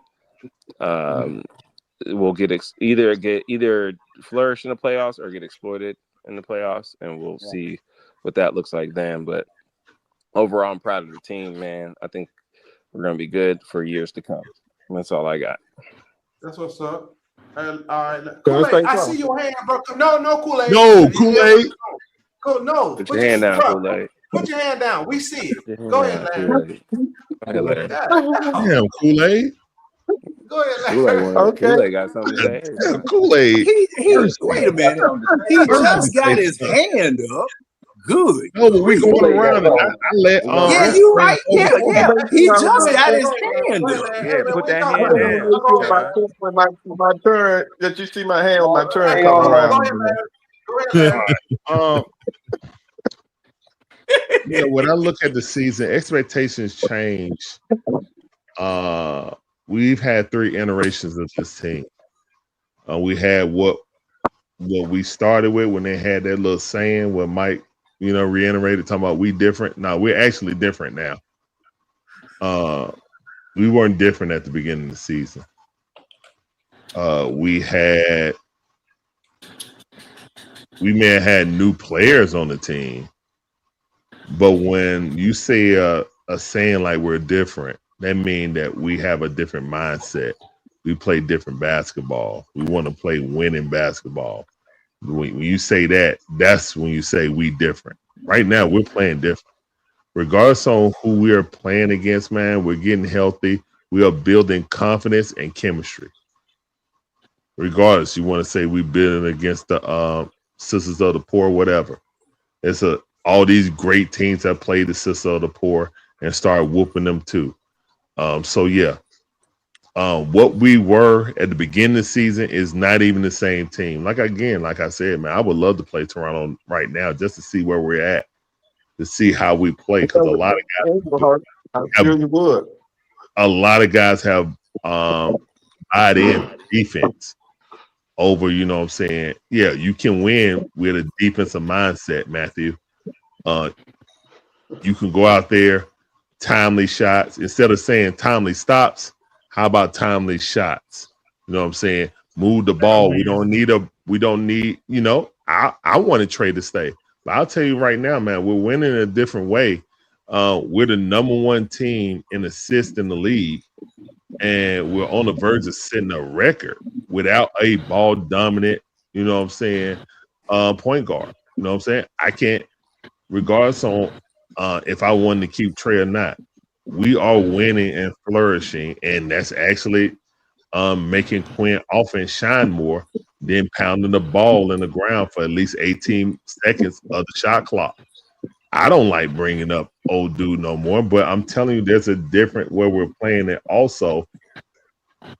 will either flourish in the playoffs or get exploited in the playoffs, and we'll see what that looks like then. But overall, I'm proud of the team, man. I think we're gonna be good for years to come. That's all I got. That's what's up. All right, Kool-Aid, I see your hand, bro. No, Kool-Aid. No, Kool-Aid. No, Put your hand down, Kool-Aid. Put your hand down. We see it. Go ahead, Larry. Damn, Kool-Aid. Go ahead, Larry. Kool-Aid got something to say. Kool-Aid. Wait a minute. He just got his hand up. Good. No, but we going around and I let yeah, you right. Yeah. He just got his hand up. Yeah, put that hand down. My turn. That you see my hand on my turn coming around. When I look at the season, expectations change. We've had 3 iterations of this team. We had what we started with when they had that little saying where Mike, reiterated talking about we different. No, we're actually different now. We weren't different at the beginning of the season. We may have had new players on the team, but when you say a saying like we're different, that means that we have a different mindset. We play different basketball. We want to play winning basketball. When you say that, that's when you say we different. Right now, we're playing different. Regardless on who we are playing against, man, we're getting healthy. We are building confidence and chemistry. Regardless, you want to say we building against the Sisters of the Poor, whatever. It's all these great teams that play the Sisters of the Poor and start whooping them too. What we were at the beginning of the season is not even the same team. Like I said, man, I would love to play Toronto right now just to see where we're at, to see how we play. Because a lot of guys have bought in defense over, you know what I'm saying? Yeah, you can win with a defensive mindset, Matthew. You can go out there, timely shots. Instead of saying timely stops, how about timely shots? You know what I'm saying? Move the ball. We don't need, I want to trade to stay. But I'll tell you right now, man, we're winning in a different way. We're the number 1 team in assists in the league. And we're on the verge of setting a record without a ball dominant, you know what I'm saying, point guard. You know what I'm saying? I can't, regardless on if I wanted to keep Trey or not, we are winning and flourishing, and that's actually making Quinn offense shine more than pounding the ball in the ground for at least 18 seconds of the shot clock. I don't like bringing up old dude no more, but I'm telling you, there's a different where we're playing it. Also,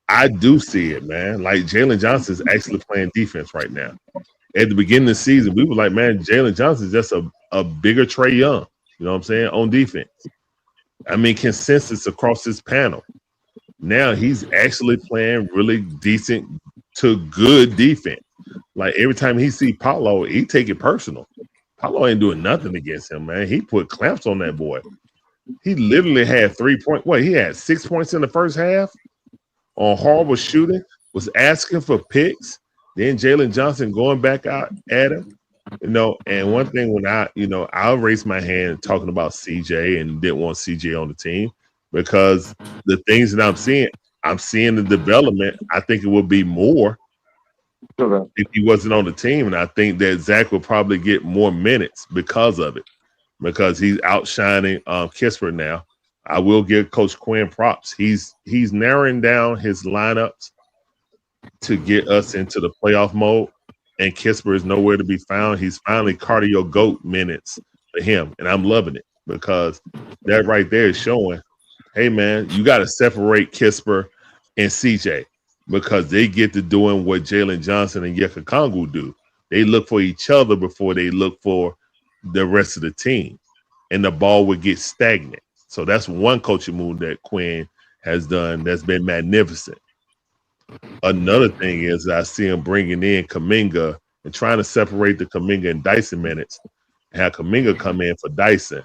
I do see it, man. Like Jalen Johnson is actually playing defense right now. At the beginning of the season, we were like, man, Jalen Johnson is just a bigger Trae Young. You know what I'm saying? On defense. I mean, consensus across this panel. Now he's actually playing really decent to good defense. Like every time he see Paulo, he take it personal. Paulo ain't doing nothing against him, man. He put clamps on that boy. He literally had 3 points. What, he had 6 points in the first half on horrible shooting, was asking for picks. Then Jalen Johnson going back out at him. You know, and one thing when I'll raise my hand talking about CJ and didn't want CJ on the team because the things that I'm seeing the development. I think it would be more if he wasn't on the team. And I think that Zach will probably get more minutes because of it, because he's outshining Kispert now. I will give Coach Quinn props. He's narrowing down his lineups to get us into the playoff mode, and Kispert is nowhere to be found. He's finally cardio GOAT minutes for him, and I'm loving it because that right there is showing, hey, man, you got to separate Kispert and CJ because they get to doing what Jalen Johnson and Yeka Kongu do. They look for each other before they look for the rest of the team, and the ball would get stagnant. So that's one coaching move that Quinn has done that's been magnificent. Another thing is I see him bringing in Kuminga and trying to separate the Kuminga and Dyson minutes, and have Kuminga come in for Dyson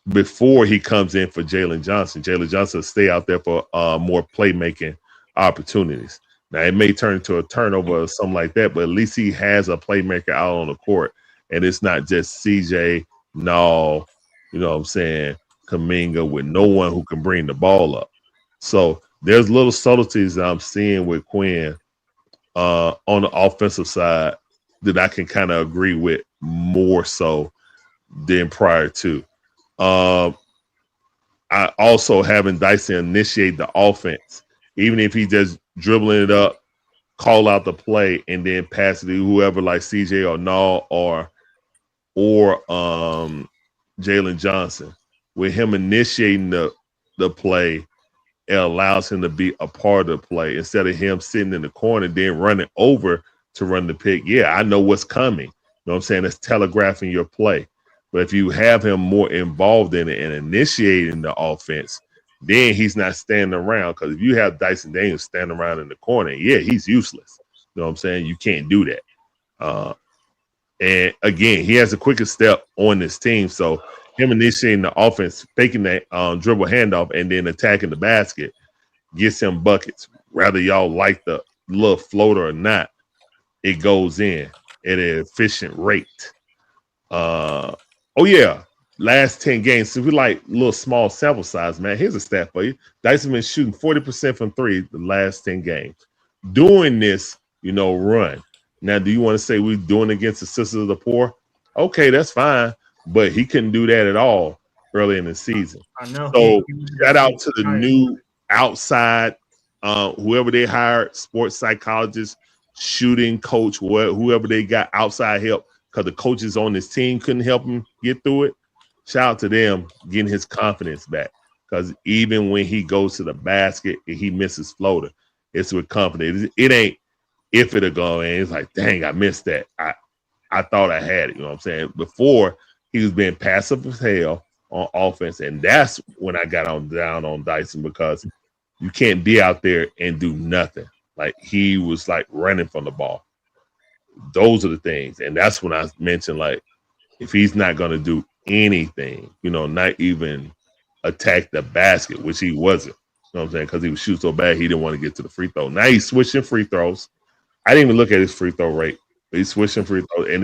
before he comes in for Jalen Johnson. Jalen Johnson will stay out there for more playmaking opportunities. Now, it may turn into a turnover or something like that, but at least he has a playmaker out on the court, and it's not just CJ, no, you know what I'm saying, Kuminga with no one who can bring the ball up. So there's little subtleties that I'm seeing with Quinn on the offensive side that I can kind of agree with more so than prior to. I also having Dyson initiate the offense, even if he just dribbling it up, call out the play, and then pass it to whoever like CJ or Null or Jalen Johnson. With him initiating the play, it allows him to be a part of the play instead of him sitting in the corner then running over to run the pick. Yeah, I know what's coming. You know what I'm saying? It's telegraphing your play. But if you have him more involved in it and initiating the offense, then he's not standing around. Because if you have Dyson Daniels standing around in the corner, yeah, he's useless. You know what I'm saying? You can't do that. And again, he has the quickest step on this team. So him initiating the offense, faking that dribble handoff, and then attacking the basket gets him buckets. Whether y'all like the little floater or not, it goes in at an efficient rate. Oh, yeah. Last 10 games. So we like little small sample size, man. Here's a stat for you. Dyson been shooting 40% from three the last 10 games. Doing this, run. Now, do you want to say we're doing against the Sisters of the Poor? Okay, that's fine. But he couldn't do that at all early in the season. I know. So shout out to the new outside, whoever they hired, sports psychologist, shooting coach, whoever they got outside help, because the coaches on this team couldn't help him get through it. Shout out to them getting his confidence back. Because even when he goes to the basket and he misses floater, it's with confidence. It ain't if it'll go in. It's like, dang, I missed that. I thought I had it. You know what I'm saying? Before, he was being passive as hell on offense. And that's when I got down on Dyson, because you can't be out there and do nothing. Like, he was like running from the ball. Those are the things. And that's when I mentioned, like, if he's not going to do anything, not even attack the basket, which he wasn't, you know what I'm saying? Because he was shooting so bad, he didn't want to get to the free throw. Now he's switching free throws. I didn't even look at his free throw rate. But he's switching free throws. And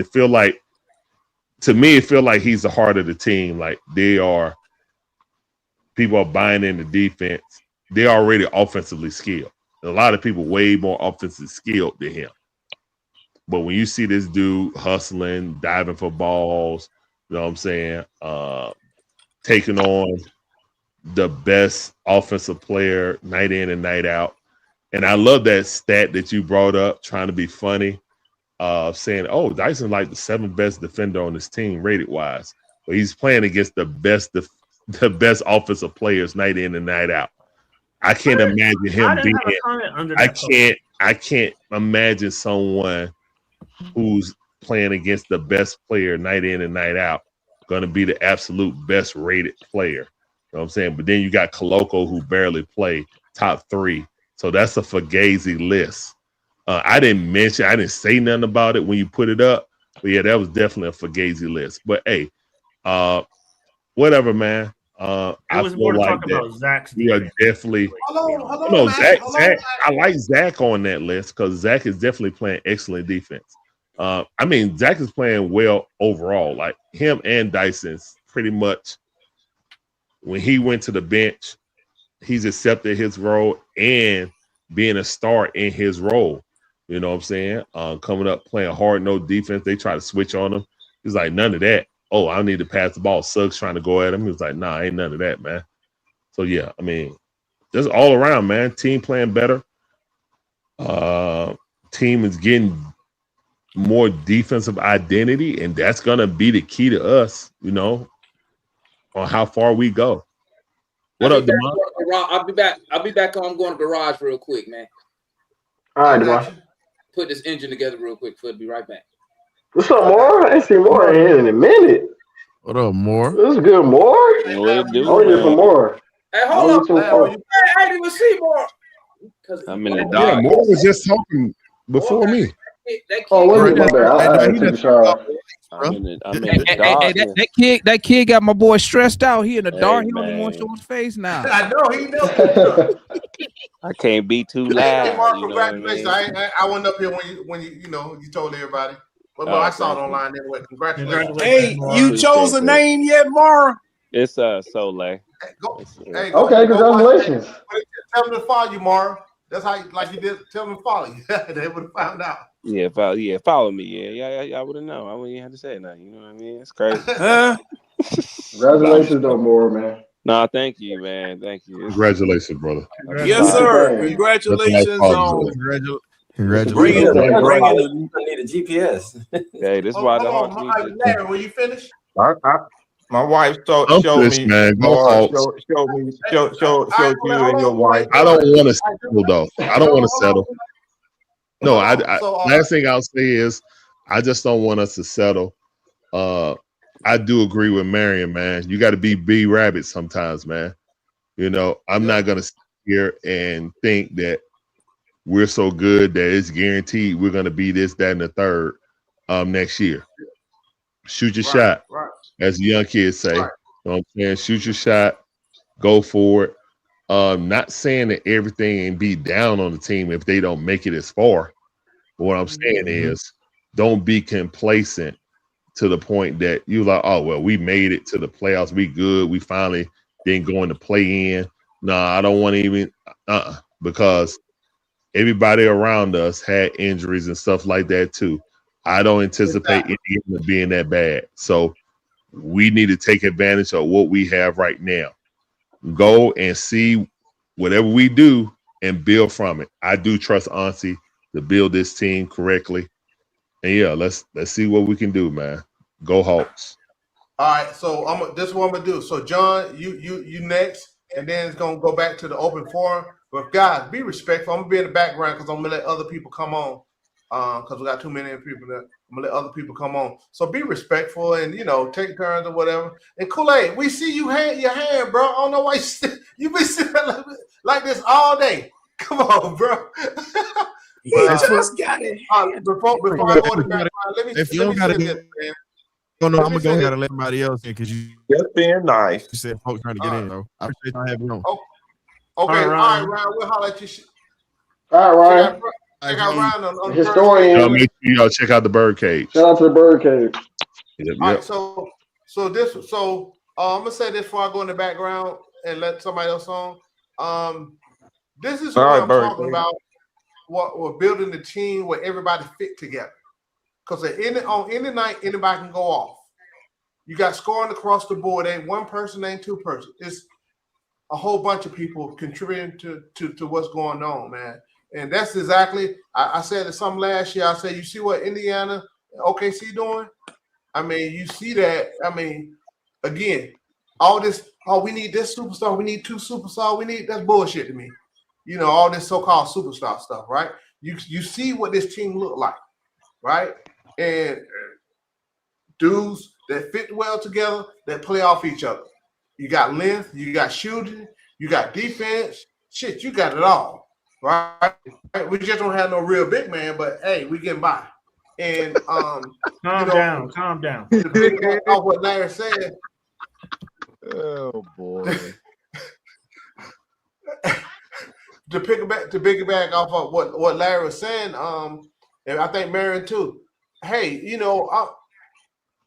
to me, it feel like he's the heart of the team. Like, people are buying into defense. They're already offensively skilled. And a lot of people way more offensively skilled than him. But when you see this dude hustling, diving for balls, you know what I'm saying, taking on the best offensive player night in and night out. And I love that stat that you brought up, trying to be funny. saying, "Oh, Dyson's like the 7th best defender on this team, rated wise." But he's playing against the best offensive players night in and night out. I can't imagine him I didn't being. have a comment under I that post. can't imagine someone who's playing against the best player night in and night out going to be the absolute best rated player. You know what I'm saying? But then you got Koloko who barely play top 3. So that's a Fugazi list. I didn't say nothing about it when you put it up. But yeah, that was definitely a Fugazi list. But hey, whatever, man. It I was feel more to like talk that about Zach's we are defense. definitely. Hold No, on, Zach. Max. I like Zach on that list because Zach is definitely playing excellent defense. I mean, Zach is playing well overall. Like him and Dyson's pretty much. When he went to the bench, he's accepted his role and being a star in his role. You know what I'm saying? Coming up playing hard no defense, they try to switch on him. He's like, none of that. Oh, I need to pass the ball. Suggs trying to go at him. He was like, nah, ain't none of that, man. So yeah, I mean, just all around, man. Team playing better. Team is getting more defensive identity, and that's gonna be the key to us, you know, on how far we go. What up, Demar? I'll be back. I'm going to the garage real quick, man. All right, Demar. Put this engine together real quick. I'll be right back. What's up, Moore? I ain't seen Moore in here in a minute. What up, Moore? This is good, Moore. What it do, I'll hear from Moore. Hey, hold on. I I didn't even see Moore. I'm in the Yeah, dark. Moore was just talking before me. Oh, was it? My bad. I took a shower. I'm in the dark. That kid got my boy stressed out. He in the Hey, dark. He only man. want to show his face now. I know he knows. I can't be too Hey, loud. Mark, You know what I mean? congratulations. I went up here when you told everybody. But I saw it online anyway. Congratulations. Hey, you chose a name yet, Mara? It's Soleil. Hey, Okay, congratulations. Tell them to follow you, Mara. That's how, like you did. Tell them to follow you. They would have found out. Yeah, follow me. Yeah, I would have known. I wouldn't even have to say nothing. You know what I mean? It's crazy. Congratulations, though, Moore, man. No, thank you, man. Thank you. Congratulations, brother. Yes, sir. Congratulations on Congratulations. bringing I need a GPS. Hey, this is why the Hawks need Larry, will you finish? My wife showed me, man. Go Hawks. showed you and your wife. I don't want to settle though. I don't want to settle. No, last thing I'll say is I just don't want us to settle. I do agree with Marion, man. You got to be B rabbit sometimes, man. You know, I'm not gonna sit here and think that we're so good that it's guaranteed we're gonna be this, that, and the third next year. Shoot your shot, as the young kids say. You know what I'm saying? Shoot your shot, go for it. Not saying that everything and be down on the team if they don't make it as far. But what I'm saying is don't be complacent to the point that you're like, oh, well, we made it to the playoffs. We good. We finally didn't go into play in. No, I don't want to even because everybody around us had injuries and stuff like that too. I don't anticipate Indiana being that bad. So we need to take advantage of what we have right now. Go and see whatever we do and build from it. I do trust Ansi to build this team correctly. And yeah, let's see what we can do, man. Go Hawks. All right, so this is what I'm gonna do. So John, you next, and then it's gonna go back to the open forum. But guys, be respectful. I'm gonna be in the background because I'm gonna let other people come on. Because we got too many people that I'm gonna let other people come on. So be respectful and take turns or whatever. And Kool-Aid, we see you your hand, bro. I don't know why you been sitting like this all day. Come on, bro. Just got it. Before I go to the background, let me say this, man. I'm gonna go ahead and let somebody else in because you just being nice. You said folks trying to get in, though. I appreciate y'all having me on. Okay, all right, Ryan. We'll holler at you. All right, Ryan. Check out Ryan on historian. Make sure y'all check out the Birdcage. Shout out to the Birdcage. Yep. All right, so I'm gonna say this before I go in the background and let somebody else on. This is what I'm talking about. What we're building the team where everybody fit together. Because on any night, anybody can go off. You got scoring across the board. Ain't one person, ain't two persons. It's a whole bunch of people contributing to what's going on, man. And that's exactly, I said it some last year. I said, you see what Indiana, OKC doing? I mean, you see that. I mean, again, all this, we need this superstar, we need 2 superstars, that's bullshit to me. You know, all this so-called superstar stuff, right? You see what this team look like, right? And dudes that fit well together, that play off each other. You got length, you got shooting, you got defense. Shit, you got it all, right? We just don't have no real big man, but hey, we getting by. And calm down. Off what Larry said. Oh boy. To piggyback off of what Larry was saying, and I think Marion too. Hey, you know,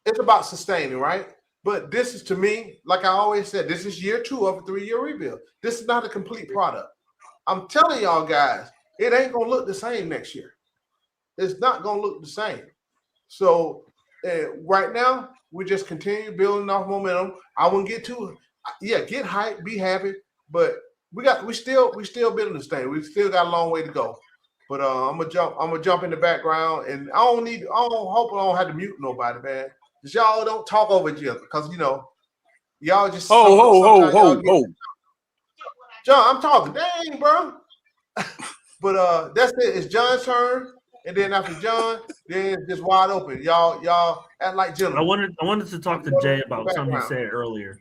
it's about sustaining, right? But this is, to me, like I always said, this is year 2 of a 3-year rebuild. This is not a complete product. I'm telling y'all guys, it ain't gonna look the same next year. It's not gonna look the same. So right now, we just continue building off momentum. I wouldn't get too, get hyped, be happy, but we still building this thing. We still got a long way to go. But I'm gonna jump in the background, and I hope I don't have to mute nobody, man. Cause y'all don't talk over each other, cause you know, y'all just Ho. John, I'm talking. Dang, bro. But that's it. It's John's turn, and then after John, then it's just wide open. Y'all act like gentlemen. I wanted to talk to Jay about something he said earlier.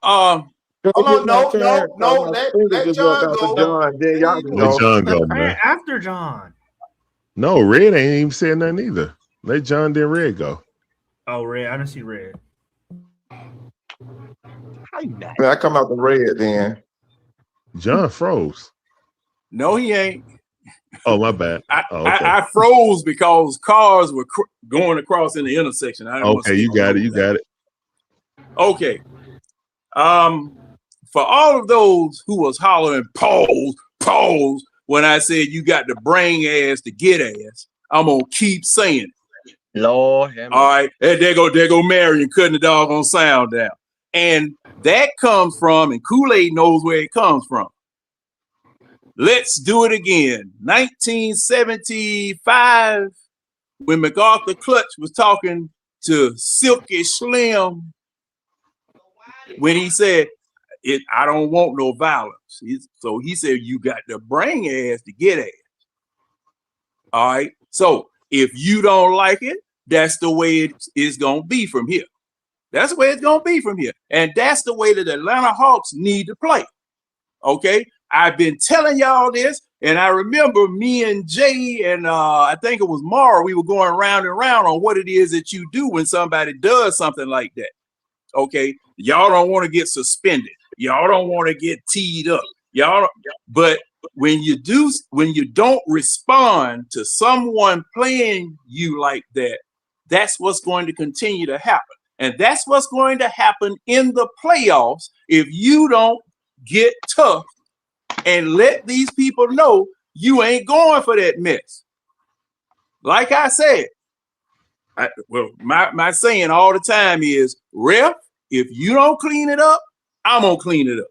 Hold on, no. Let John go. Then y'all can Let go. John go, man. After John. No, Red ain't even said nothing either. Let John then Red go. Oh, Red. I didn't see Red. Man, I come out the red then. John froze. No, he ain't. Oh, my bad. I froze because cars were going across in the intersection. Okay, you got it. Okay. For all of those who was hollering pause when I said you got to bring ass to get ass, I'm gonna keep saying it. Lord, all right. And there go Marion cutting the doggone sound down. And that comes from, and Kool-Aid knows where it comes from. Let's do it again. 1975, when MacArthur Clutch was talking to Silky Slim, when he said, I don't want no violence. So he said, you got to bring ass to get ass. All right. So if you don't like it, that's the way it's going to be from here. That's the way it's going to be from here. And that's the way that the Atlanta Hawks need to play. Okay. I've been telling y'all this, and I remember me and Jay and I think it was Mara, we were going round and round on what it is that you do when somebody does something like that. Okay. Y'all don't want to get suspended. Y'all don't want to get teed up. But when you don't respond to someone playing you like that, that's what's going to continue to happen. And that's what's going to happen in the playoffs if you don't get tough and let these people know you ain't going for that mess. Like I said, my saying all the time is, ref, if you don't clean it up, I'm going to clean it up.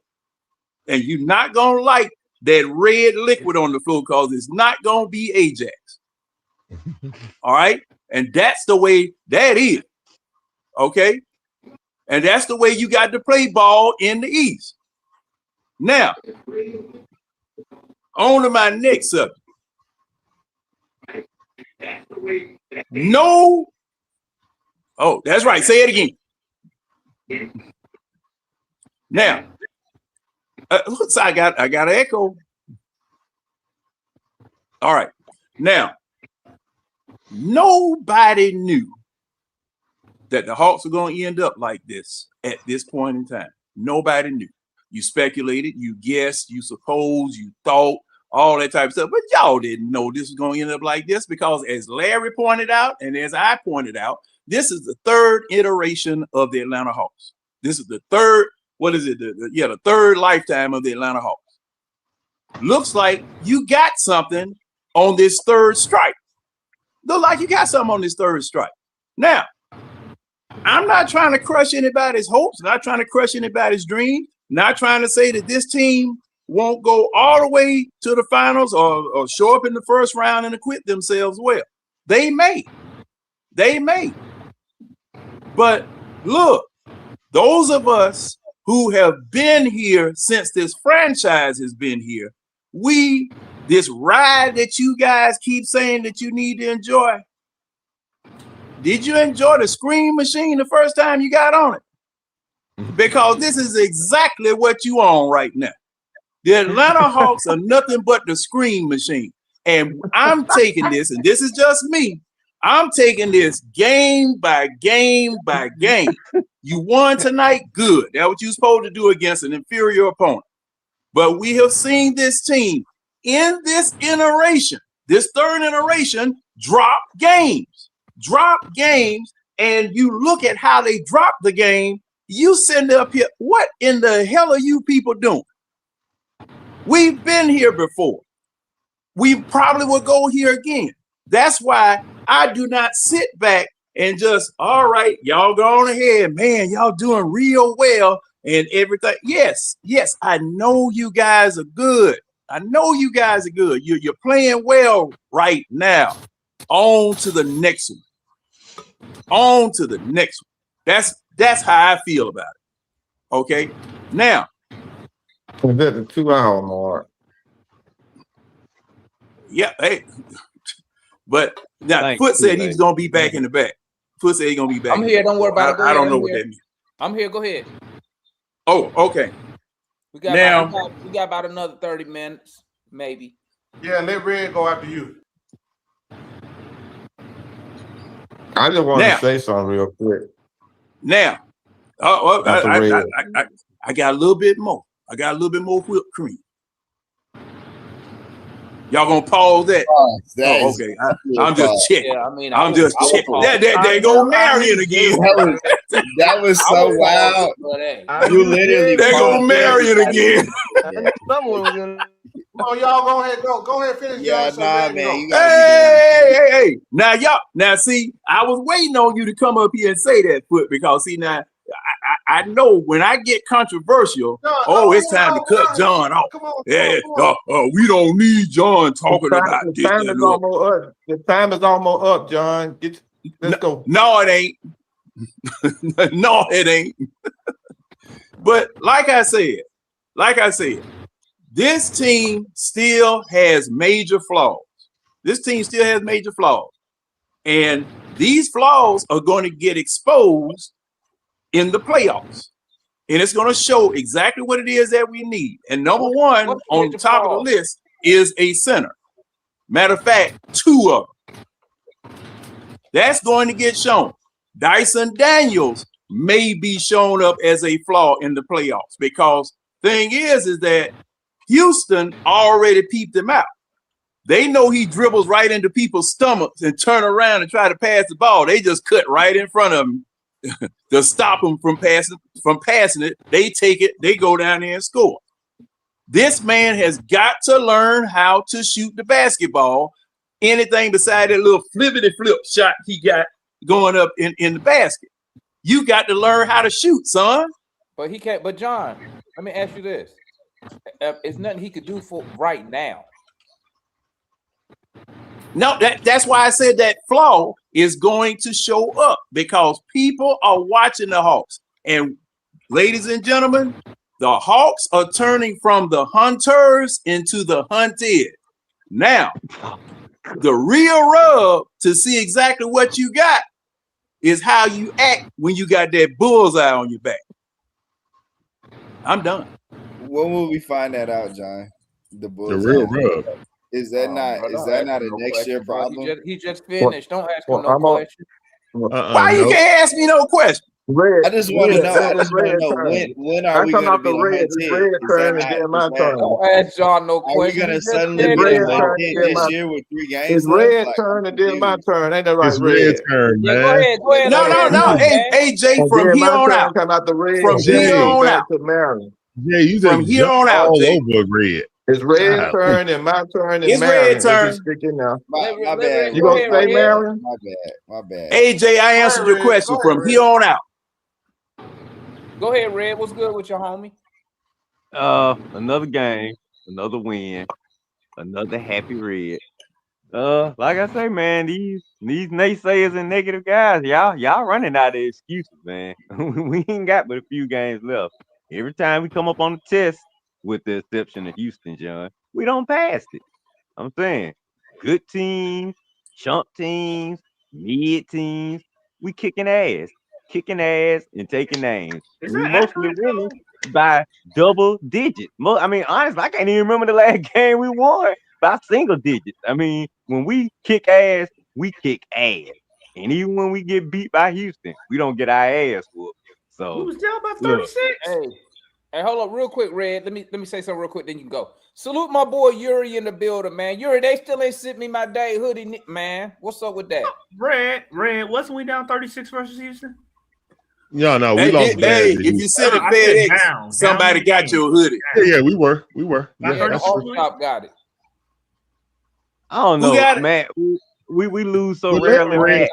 And you're not going to like that red liquid on the floor because it's not going to be Ajax. All right? And that's the way that is. Okay? And that's the way you got to play ball in the East. Now, on to my next subject. No. Oh, that's right. Say it again. Now, looks I got an echo. All right. Now, nobody knew that the Hawks were going to end up like this at this point in time. Nobody knew. You speculated, you guessed, you supposed, you thought, all that type of stuff. But y'all didn't know this was going to end up like this because, as Larry pointed out and as I pointed out, this is the third iteration of the Atlanta Hawks. This is the third, the third lifetime of the Atlanta Hawks. Looks like you got something on this third strike. Look like you got something on this third strike. Now, I'm not trying to crush anybody's hopes, not trying to crush anybody's dreams, not trying to say that this team won't go all the way to the finals or show up in the first round and acquit themselves well. They may. But look, those of us who have been here since this franchise has been here, this ride that you guys keep saying that you need to enjoy, did you enjoy the screen machine the first time you got on it? Because this is exactly what you on right now. The Atlanta Hawks are nothing but the screen machine. And I'm taking this, and this is just me, I'm taking this game by game by game. You won tonight, good. That's what you're supposed to do against an inferior opponent. But we have seen this team in this iteration, this third iteration, drop games. And you look at how they drop the game, you sitting up here, what in the hell are you people doing? We've been here before. We probably will go here again. That's why I do not sit back and just, all right, y'all go on ahead, man, y'all doing real well and everything. Yes, I know you guys are good. You're playing well right now. On to the next one. That's how I feel about it. Okay. Now, Was that the 2 hour mark? Yeah, hey. But now Foot said he's gonna be back in the back. Foot said he's gonna be back. I'm here. Don't worry about it. I don't know what that means. I'm here. Go ahead. Oh, okay. We got about another 30 minutes, maybe. Yeah, let Red go after you. I just want to say something real quick. Now, I got a little bit more. I got a little bit more whipped cream. Y'all gonna pause that? Okay. I'm just checking. Yeah, I'm just checking. They go Marion again. That was so wild. You literally. They go Marion again. Oh, y'all go ahead. Go ahead. Finish. Yeah, nah, man. Hey. Now, see, I was waiting on you to come up here and say that, Foot, because see now. I know when I get controversial, it's time to cut John off. We don't need John talking about this. The time is almost up, John. Let's go. No, it ain't. No, it ain't. But like I said, this team still has major flaws. And these flaws are going to get exposed in the playoffs. And it's going to show exactly what it is that we need. And number one on the top of the list is a center. Matter of fact, 2 of them. That's going to get shown. Dyson Daniels may be shown up as a flaw in the playoffs because thing is that Houston already peeped him out. They know he dribbles right into people's stomachs and turn around and try to pass the ball. They just cut right in front of him to stop them from passing it. They take it, they go down there and score. This man has got to learn how to shoot the basketball. Anything beside that little flippity flip shot he got going up in the basket. You got to learn how to shoot, son. But he can't. But John, let me ask you this: it's nothing he could do for right now. No, that's why I said that flaw is going to show up because people are watching the Hawks. And ladies and gentlemen, the Hawks are turning from the hunters into the hunted. Now, the real rub to see exactly what you got is how you act when you got that bullseye on your back. I'm done. When will we find that out, John? The real rub. Is that not a next year problem? He just finished. Don't ask him no question. Why you can't ask me no question? I just want to know when are we going to be the red turn and then my turn. Don't ask John no question. Are we going to suddenly be this year with 3 games? It's red turn and then my turn. Ain't that right? It's red turn, man. Go ahead. No. Hey, Jay, from here on out. From here on out. Yeah, you just from here on out, all over red. It's red turn and my turn and it's red turn. My bad. You gonna say Marion? My bad. AJ, I answered your question from here on out. Go ahead, Red. What's good with your homie? Another game, another win, another happy red. Like I say, man, these naysayers and negative guys, y'all running out of excuses, man. We ain't got but a few games left. Every time we come up on the test, with the exception of Houston, John, we don't pass it. I'm saying, good teams, chump teams, mid teams, we kicking ass and taking names, Is and we that mostly accurate winning though? by double digits. I mean, honestly, I can't even remember the last game we won by single digits. I mean, when we kick ass, we kick ass. And even when we get beat by Houston, we don't get our ass whooped. We So was down by look, 36. Hey, hold up, real quick, Red. Let me say something real quick, then you can go. Salute my boy Yuri in the building, man. Yuri, they still ain't sent me my day hoodie, man. What's up with that? Red, wasn't we down 36 versus Houston? No, we lost bad. Hey, if you send it FedEx, somebody got your hoodie. Yeah, we were. Yeah, the art shop got it. I don't Who know, got it? man. We lose so Well, let rarely, Red-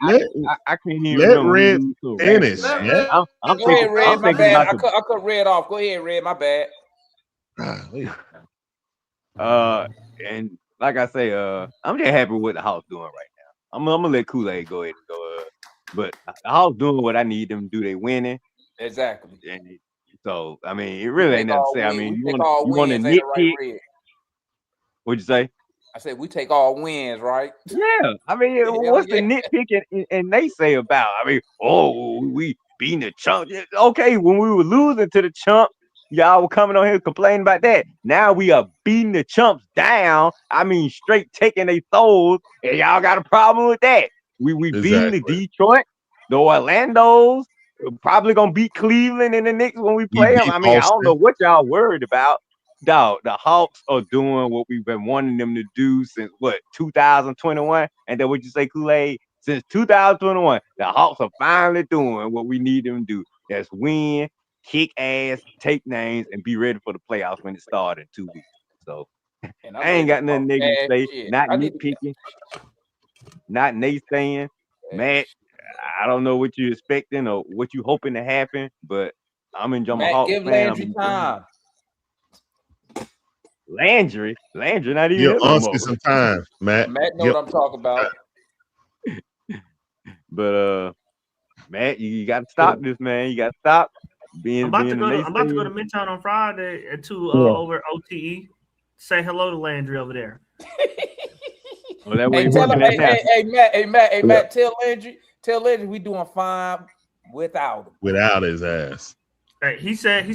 man. I can't even let remember. Red We lose so finish, rarely, man. I'm Go ahead, Red. I'm My thinking bad. about the I cut Red off. Go ahead, Red. My bad. and like I say, I'm just happy with what the Hawks doing right now. I'm gonna let Kool-Aid go ahead and go. But the Hawks doing what I need them to do. They winning, Exactly. and so I mean, it really ain't Take nothing to all say. I wins. mean, We you take want all to wins, ain't it right, nitpick? Red? What'd you say? I said we take all wins, right? Yeah, I mean, what's the nitpicking and they say about? I mean, we beating the chump. Yeah, okay, when we were losing to the chump, y'all were coming on here complaining about that. Now we are beating the chumps down. I mean, straight taking their souls, and y'all got a problem with that. We beating the Detroit, the Orlando's, probably gonna beat Cleveland and the Knicks when we play them. beat I mean, I don't Boston. know what y'all worried about. Dog, the Hawks are doing what we've been wanting them to do since what 2021, and then what you say, Kool-Aid? Since 2021, the Hawks are finally doing what we need them to do. That's win, kick ass, take names, and be ready for the playoffs when it starts in 2 weeks. So And I ain't got nothing negative to say. shit. Not I need to nitpicking, not naysaying. Matt, I don't know what you're expecting or what you hoping to happen, but I'm a Matt, Hawks give fan. Landry time. Landry not even Give here no Ansky more. some time, Matt. Matt know what I'm talking about. But Matt, you got to stop this, man. You got to stop being I'm about to a go to naysayer. Midtown on Friday to Yeah. over OTE. Say hello to Landry over there. Well, that way Hey, you tell him, working at now. hey, Matt, tell Landry we doing fine without him. Without his ass. Hey, he said.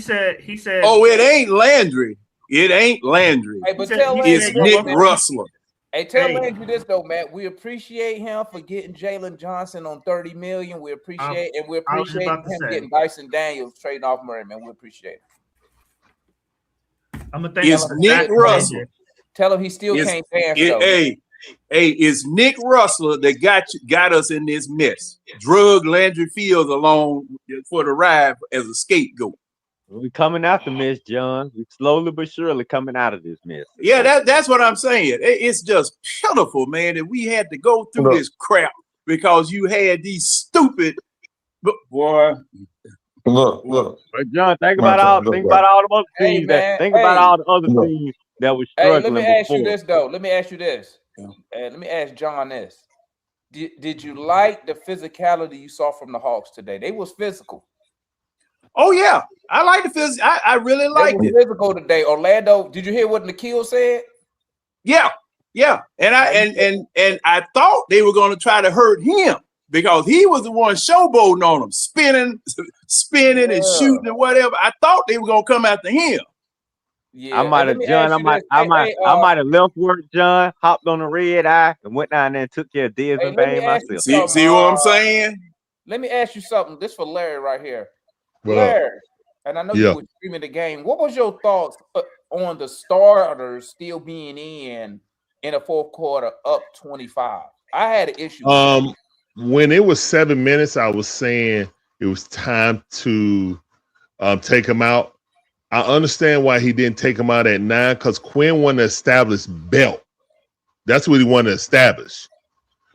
Oh, it ain't Landry. It ain't Landry. Hey, but tell Landry It's this, Nick man. Russell. Hey, tell Landry this though, Matt. We appreciate him for getting Jalen Johnson on $30 million. We appreciate I was just about to him say. getting Dyson Daniels trading off Murray, man. We appreciate it. I'm gonna thank It's Nick Russell. Tell him he still can't dance though. Hey, it's Nick Russell that got us in this mess. Drug Landry Fields along for the ride as a scapegoat. We're coming out the mess, John. We slowly but surely coming out of this mess. Yeah, that's what I'm saying. It's just pitiful, man, that we had to go through this crap because you had these stupid boy. Look. But John, think about all the other teams about all the other teams that were Hey, struggling. let me ask you before. this though. Let me ask you this. Let me ask John this. Did you like the physicality you saw from the Hawks today? They was physical. Oh yeah, I like the physical. I really liked it. Physical today. Orlando. Did you hear what Nikhil said? Yeah, and I thought they were going to try to hurt him because he was the one showboating on them, spinning and shooting and whatever. I thought they were going to come after him. Yeah, I might have, John. I might have left work, John. Hopped on the red eye and went down there and took care of Desmond Bain myself. See what I'm saying? Let me ask you something. This for Larry right here. What Larry, up? and I know Yeah. you were streaming the game. What was your thoughts on the starters still being in a fourth quarter up 25? I had an issue. When it was 7 minutes, I was saying it was time to take him out. I understand why he didn't take him out at 9 because Quinn wanted to establish belt. That's what he wanted to establish.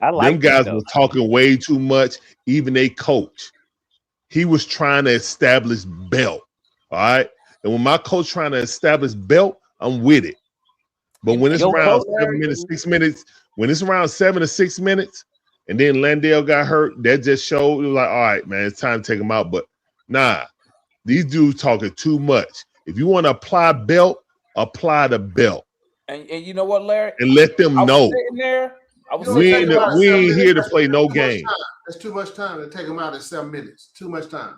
Them guys were talking way too much, even they coach. He was trying to establish belt. All right. And when my coach trying to establish belt, I'm with it. But when it's around 7 minutes, 6 minutes, when it's around 7 to 6 minutes, and then Landale got hurt, that just showed it was like, all right, man, it's time to take him out. But nah, these dudes talking too much. If you want to apply belt, apply the belt. And you know what, Larry? And let them know. We ain't here to play no game. That's too much time to take him out in 7 minutes. Too much time.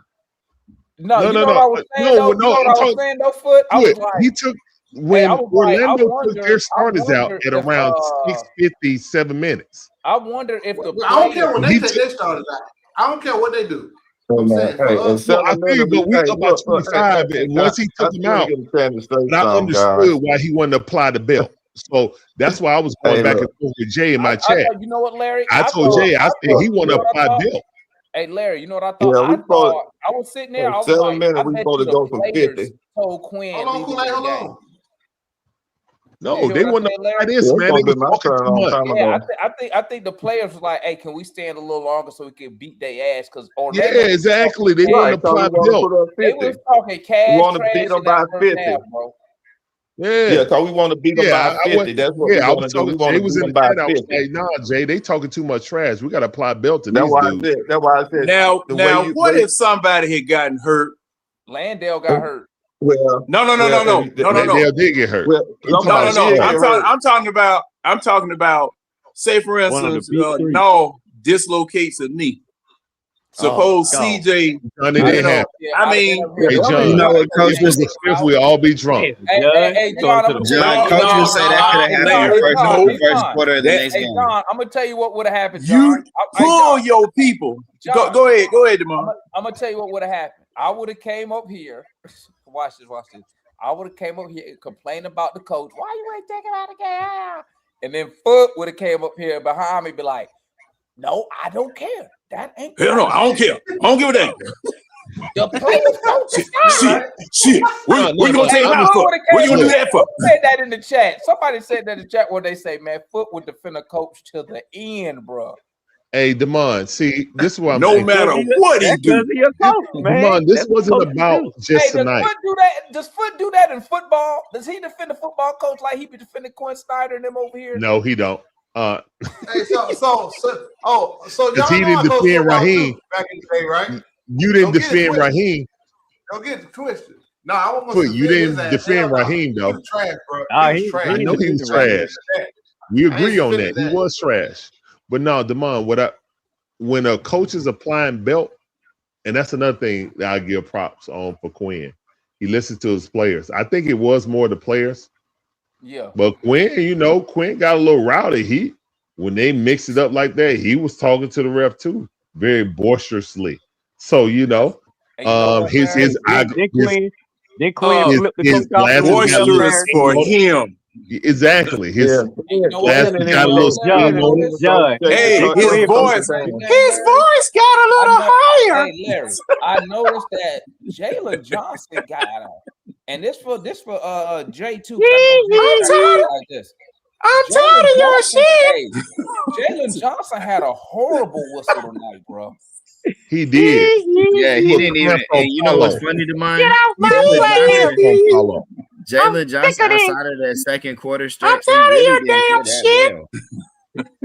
No, you know what I was saying, though? You know what I was saying, though, Foot? I was like, he took when Orlando took their starters out at around 6:50, 7 minutes. I wonder if the I don't care when they take their starters out. I don't care what they do. I'm saying, I feel you, but we up by 25, and once he took him out, and I understood why he wanted to apply the belt. So that's why I was going back and forth with Jay in my chat. You know what, Larry? I told Jay, I said he want to apply belt. Hey, Larry, you know what I thought? I was sitting there. I was 7 like, minutes, we supposed to go for 50. Told Quinn. Hold on, Kool-Aid, hold on. No, they want to apply this, man. They was talking too much. Yeah, I think the players was like, hey, can we stand a little longer so we can beat their ass? Because yeah, exactly. They want to apply belt. They was talking cash. We want to beat them by 50. Bro. Yeah, because we want to beat them by 50. That's what we want to do. We want to beat them by 50. I was like, nah, Jay, they talking too much trash. We got to apply belt to these dudes. That's why I said. Now, what if somebody had gotten hurt? Landale got hurt. Well, no. Landale did get hurt. No. I'm talking about. Say for instance, dislocates a knee. Suppose CJ. It didn't happen. I mean, hey, John, you know what coach was if we all be drunk. Hey, John, coach would say that could have happened in the first quarter of the next game. John, I'm gonna tell you what would have happened. John. You pull your people. John, go ahead, Demond. I'm gonna tell you what would have happened. I would have came up here. Watch this. I would have came up here and complained about the coach. Why you ain't taking out the game? And then Foot would have came up here behind me, be like, "No, I don't care. That ain't." Hell no, I don't care. I don't give a damn. The players don't Shit. Where you gonna take him out for? What you gonna do that for? Said that in the chat. Somebody said that in the chat where they say, "Man, Foot would defend a coach till the end, bro." Hey, Demond, see, this is what I'm saying. No matter what he do. Demond, this wasn't about just tonight. Does Foot do that in football? Does he defend a football coach like he be defending Quinn Snyder and them over here? No, he don't. Hey, so y'all he didn't defend Raheem back in the day, right? You didn't defend Raheem. Don't get it twisted. No, I want to. You didn't defend Raheem though. He was trash, bro. I know he was trash. We agree on that. He was trash. But no, Demond, when a coach is applying belt, and that's another thing that I give props on for Quinn. He listens to his players. I think it was more the players. Yeah. But Quinn got a little rowdy. When they mixed it up like that, he was talking to the ref too, very boisterously. So his boisterous for him. Exactly. His voice got a little got a little higher. Hey, Larry, I noticed that Jalen Johnson got out, and this for Jay too. I'm tired of your shit. Jalen Johnson had a horrible whistle tonight, bro. He did. Yeah, he didn't even. And you know what's funny to mine? Get off my way, Jalen Johnson outside of that second quarter stretch. I'm tired of your damn shit.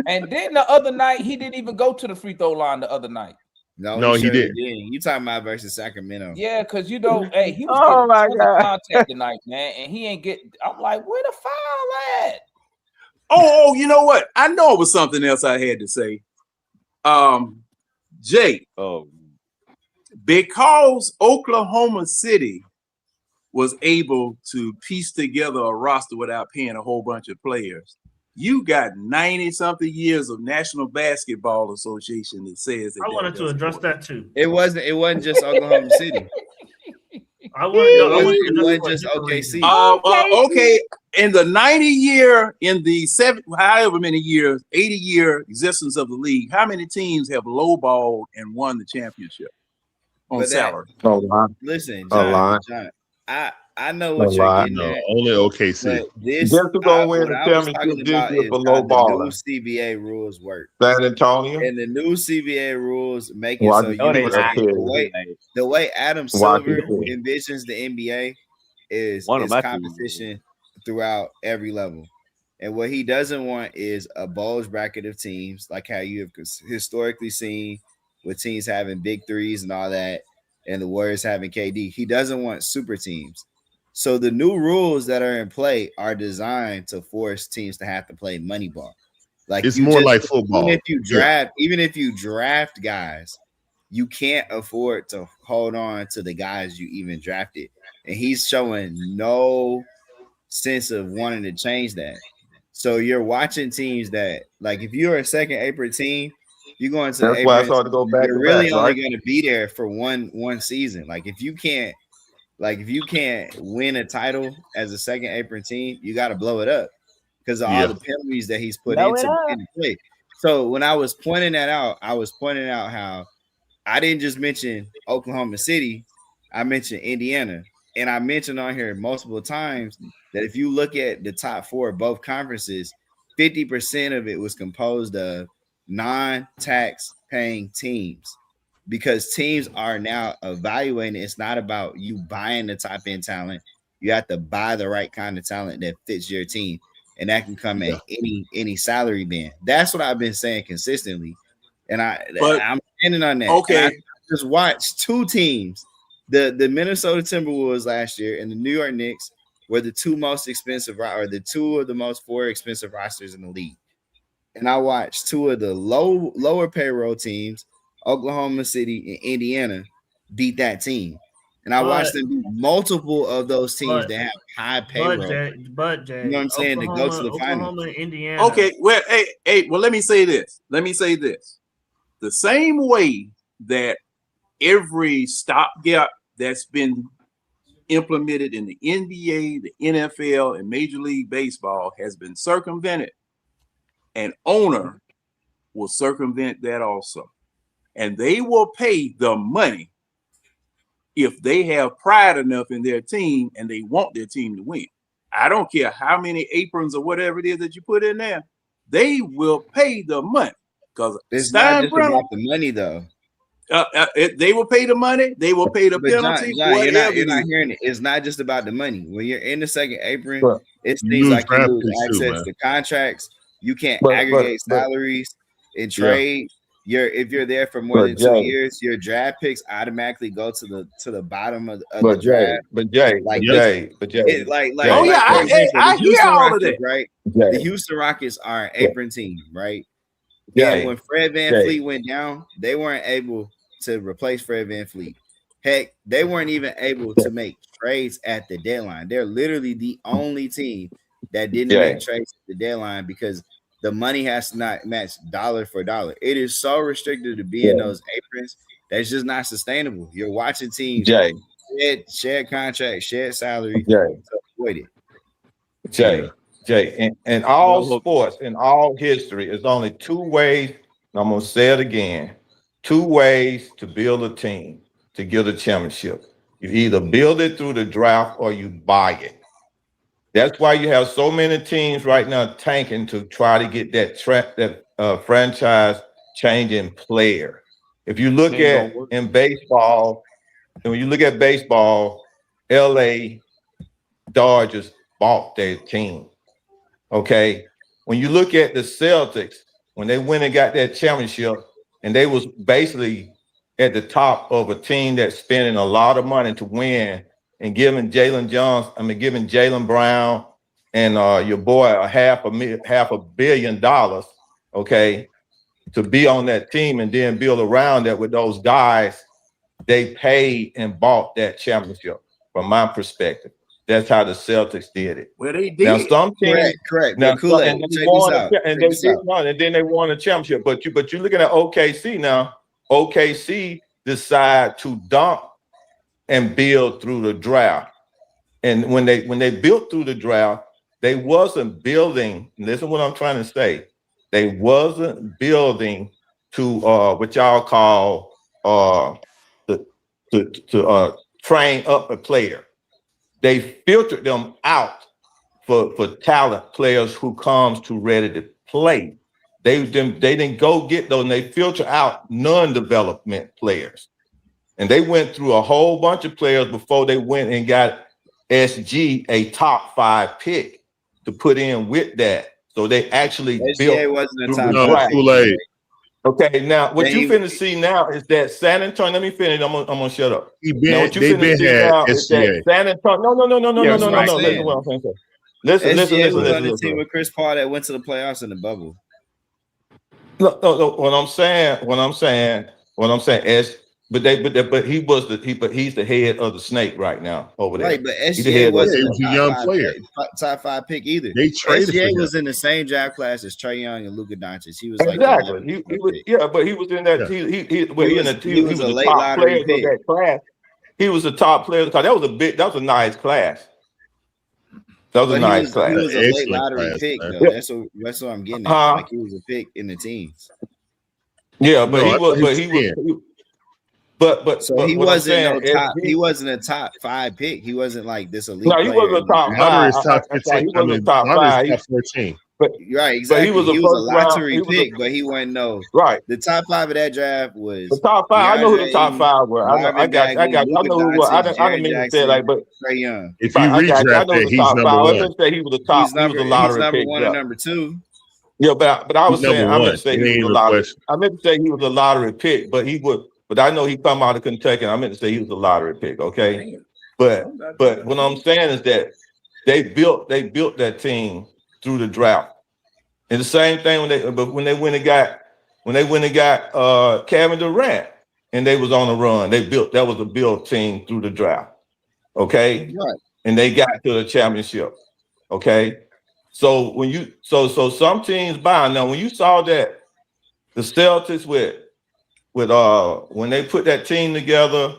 And then the other night, he didn't even go to the free throw line the other night. No, he didn't. You talking about versus Sacramento? Yeah, because he was getting contact tonight, man, and he ain't get. I'm like, where the foul at? Oh, you know what? I know it was something else I had to say. Jay. Because Oklahoma City was able to piece together a roster without paying a whole bunch of players, you got 90-something years of National Basketball Association that says that. I wanted to address that too. It wasn't just Oklahoma City. It wasn't just OKC. Okay, in the 90-year, in the however many years, 80-year existence of the league, how many teams have lowballed and won the championship on salary? Listen, John, I know what you're getting at. Only OKC. Guess who's gonna win the championship this year for low ball? The new CBA rules work. San Antonio. And the new CBA rules make it so the way Adam Silver envisions the NBA is One of my competition throughout every level. And what he doesn't want is a bulge bracket of teams, like how you have historically seen with teams having big threes and all that, and the Warriors having KD. He doesn't want super teams. So the new rules that are in play are designed to force teams to have to play money ball. Like it's you more just like even football. if you draft guys, you can't afford to hold on to the guys you even drafted. And he's showing no sense of wanting to change that. So you're watching teams that, like, if you're a second apron team, you go into the That's why I aprons, started to go back you're to really back, only right? going to be there for one season. Like if you can't win a title as a second apron team, you got to blow it up because of all Yeah. the penalties that he's put Blow it up. into play. So when I was pointing that out, I was pointing out how I didn't just mention Oklahoma City, I mentioned Indiana. And I mentioned on here multiple times that if you look at the top four of both conferences, 50% of it was composed of non-tax paying teams because teams are now evaluating. It's not about you buying the top end talent. You have to buy the right kind of talent that fits your team. And that can come at any salary band. That's what I've been saying consistently. And I'm standing on that. Okay. And I just watched two teams. The Minnesota Timberwolves last year and the New York Knicks were the two most expensive, or the two of the most four expensive rosters in the league. And I watched two of the lower payroll teams, Oklahoma City and Indiana, beat that team. And I watched them beat multiple of those teams that have high payroll. Jay, you know what I'm saying? To go to the finals. Oklahoma, Indiana. Okay, well, well, let me say this. The same way that every stopgap that's been implemented in the NBA, the NFL, and Major League Baseball has been circumvented, an owner will circumvent that also. And they will pay the money if they have pride enough in their team and they want their team to win. I don't care how many aprons or whatever it is that you put in there, they will pay the money. Because it's not just about the money, though. They will pay the money. They will pay the penalty. John, you're not hearing it. It's not just about the money. When you're in the second apron, it's things like you lose access to contracts. You can't aggregate salaries in trade. If you're there for more than 2 years, your draft picks automatically go to the bottom of the draft. I hear all of that. Right? The Houston Rockets are an apron team, right? And when Fred VanVleet went down, they weren't able to replace Fred VanVleet. Heck, they weren't even able to make trades at the deadline. They're literally the only team that didn't make trades at the deadline because the money has to not match dollar for dollar. It is so restricted to be in those aprons that's just not sustainable. You're watching teams shed contracts, shed salary to avoid it. Jay, in all sports, in all history, there's only two ways, and I'm going to say it again, two ways to build a team to get a championship. You either build it through the draft or you buy it. That's why you have so many teams right now tanking to try to get that franchise changing player. If you look at in baseball, and when you look at baseball, LA Dodgers bought their team. Okay. When you look at the Celtics, when they went and got that championship, and they was basically at the top of a team that's spending a lot of money to win and giving giving Jaylen Brown and your boy $500 million, okay, to be on that team and then build around that with those guys, they paid and bought that championship. From my perspective, that's how the Celtics did it. Well, they did. Now some teams, correct. Now, and then they won a championship. But you're looking at OKC now. OKC decide to dump and build through the draft. And when they built through the draft, they wasn't building. Listen, what I'm trying to say. They wasn't building to what y'all call to train up a player. They filtered them out for talent players who comes to ready to play. They didn't go get those, and they filter out non-development players. And they went through a whole bunch of players before they went and got SG a top 5 pick to put in with that. So they actually SGA wasn't a through top the 5 draft. pick. Kool-Aid. Okay, now what Then you finna see now is that San Antonio. Let me finish. I'm gonna shut up. Now what you They finna been see had now is that SGA. San Antonio. No. Yeah, that's what I'm Listen to saying. what I'm saying. Listen. SGA was on the team with Chris Paul that went to the playoffs in the bubble. No. What I'm saying is, but he's the head of the snake right now over there. Right, but He's the SGA head of the wasn't snake. a top five pick either. They traded for SGA him. was in the same draft class as Trae Young and Luka Doncic. He was like Exactly. He was, yeah, but he was in that. Yeah. He was a the late top lottery players of that class. He was the top player because that was a nice class. That was But a nice class. he was a late Excellent lottery class, pick man. though. That's what I'm getting at. Like he was a pick in the teens. Yeah, but No, I thought he was. So he what I'm wasn't saying is he wasn't a top 5 pick. He wasn't like this elite no, he player. wasn't a top Lottery 5. is top I thought 15. he wasn't a top Lottery 5. is top 14. But right, exactly. But he was a a first round. lottery pick, but he wasn't right. The top 5 of that draft was The top 5. I know who the top DeAndre 5 were. I know. I Marvin got. I Bagley, know Luka who were. I Doncic, didn't mean to say it like, but Trae Young. If you I got you. I redraft know that, the he's top number 5. I one. didn't say he was the top. He was a lottery number pick. 1 Yeah. and number 2. Yeah, but I was He's saying number I meant one. to say It he was ain't a even a lottery. question. I meant to say he was a lottery pick, but he would. But I know he come out of Kentucky. And I meant to say he was a lottery pick. Okay, but what I'm saying is that they built that team through the draft. And the same thing when they went and got Kevin Durant and they was on the run. That was a built team through the draft. Okay, Right. And they got to the championship. Okay. So when you so some teams buy now, when you saw that the Celtics with when they put that team together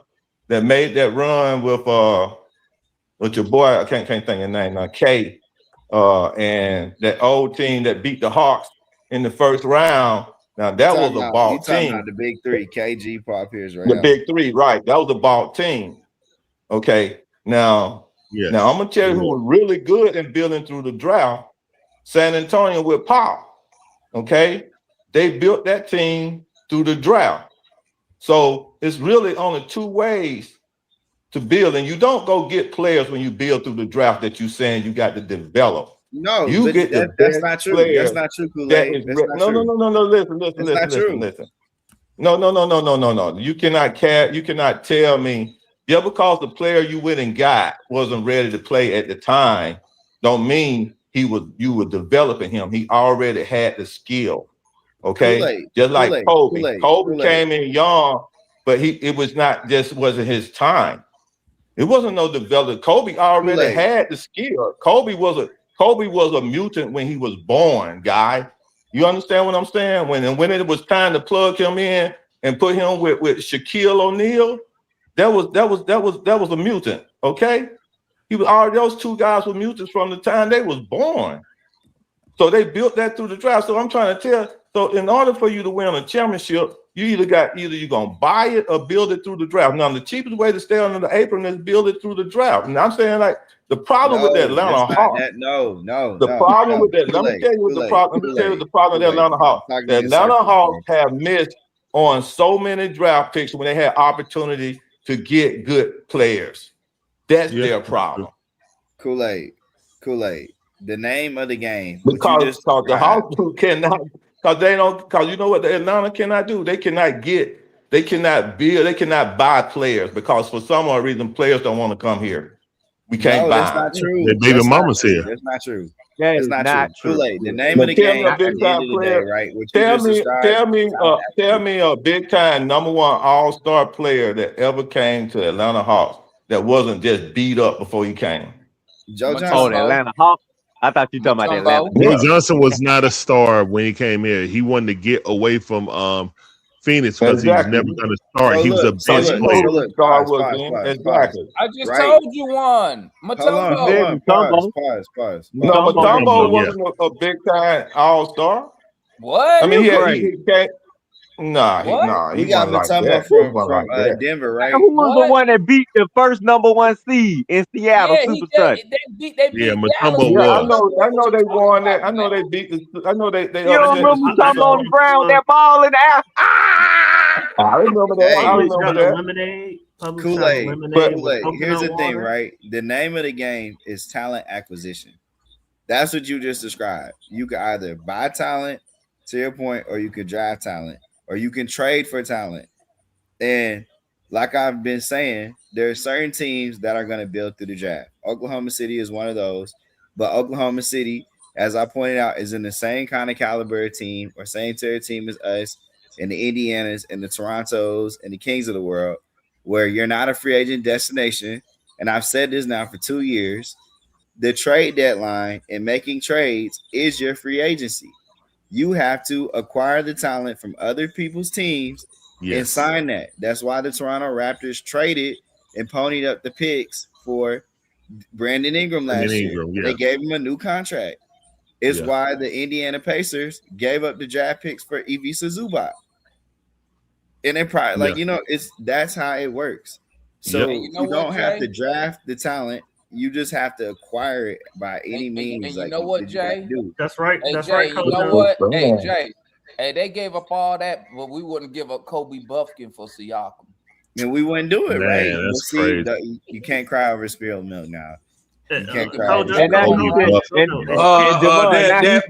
that made that run with your boy, I can't think of his name now, K, and that old team that beat the Hawks in the first round. Now that was a ball You talking team. about the big 3, KG, Paul Pierce, right? The big 3, right? That was a ball team. Okay. Now I'm gonna tell you who was really good in building through the draft. San Antonio with Paul. Okay, they built that team through the draft. So it's really only 2 ways to build, and you don't go get players when you build through the draft that you saying you got to develop. No, you get that's not true. That's not true, Kool-Aid. That's not true. No. Listen. No. You cannot tell me. Yeah, because the player you went and got wasn't ready to play at the time, don't mean you were developing him. He already had the skill. Okay. Kool-Aid, Just like Kool-Aid, Kobe came in young, but wasn't his time. It wasn't no development. Kobe already had the skill. Kobe was a mutant when he was born, guy. You understand what I'm saying? When it was time to plug him in and put him with Shaquille O'Neal, that was a mutant. Okay, those 2 guys were mutants from the time they was born. So they built that through the draft. So I'm trying to tell. So in order for you to win a championship, you either you're gonna buy it or build it through the draft. Now the cheapest way to stay under the apron is build it through the draft. And I'm saying like the problem with the Atlanta Hawks. The problem with that. Let me tell you what the problem. Let me tell you the problem with the Atlanta Hawks. The Atlanta Hawks have missed on so many draft picks when they had opportunity to get good players. That's their problem. Kool-Aid. The name of the game. Because the Hawks cannot, because you know what the Atlanta cannot do? They cannot build, they cannot buy players because for some odd reason players don't want to come here. We can't buy. That's not true. Their baby mama's here. That's not true. That's not true. Kool-Aid. The name But of the tell me game a at the big end time of the player, day, right? What you Tell just me described. tell me a big time number 1 all-star player that ever came to Atlanta Hawks that wasn't just beat up before he came. Joe Oh, Johnson. the Atlanta Hawks. I thought you talking about the Atlanta. Joe Johnson was not a star when he came here. He wanted to get away from Phoenix because he was never going to start. He was a bench player. Exactly. I just told you one. Mutombo. Hold on. Pause. No, Mutombo wasn't a big time all-star. What? I mean, he came. We got Mutombo from Denver, right? Who was the one that beat the first number 1 seed in Seattle? Super Sunday. They beat Mutombo was. I know they won that. I know they beat the. I know they. You don't remember Mutombo on the ground with that ball in the air? I remember that. I Publix remember got a that. lemonade. Publix has Kool-Aid. lemonade with Kool-Aid. Here's coconut the thing, water. right? The name of the game is talent acquisition. That's what you just described. You can either buy talent, to your point, or you can draft talent, or you can trade for talent. And like I've been saying, there are certain teams that are going to build through the draft. Oklahoma City is one of those. But Oklahoma City, as I pointed out, is in the same kind of caliber team or same tier team as us and the Indianas and the Torontos and the Kings of the world, where you're not a free agent destination. And I've said this now for 2 years. The trade deadline and making trades is your free agency. You have to acquire the talent from other people's teams and sign that. That's why the Toronto Raptors traded and ponied up the picks for Brandon Ingram last year. They gave him a new contract. It's why the Indiana Pacers gave up the draft picks for Ivica Zubac. And they probably, that's how it works. So You know you don't what, have Jay? to draft the talent. You just have to acquire it by any means. And you know what, Jay? That's right. Hey, That's Jay, right, you Coach. know what? Hey, Jay. Hey, they gave up all that, but we wouldn't give up Kobe Buffkin for Siakam. And we wouldn't do it, Man, right? that's See, crazy. you can't cry over spilled milk now. You can't cry. And now you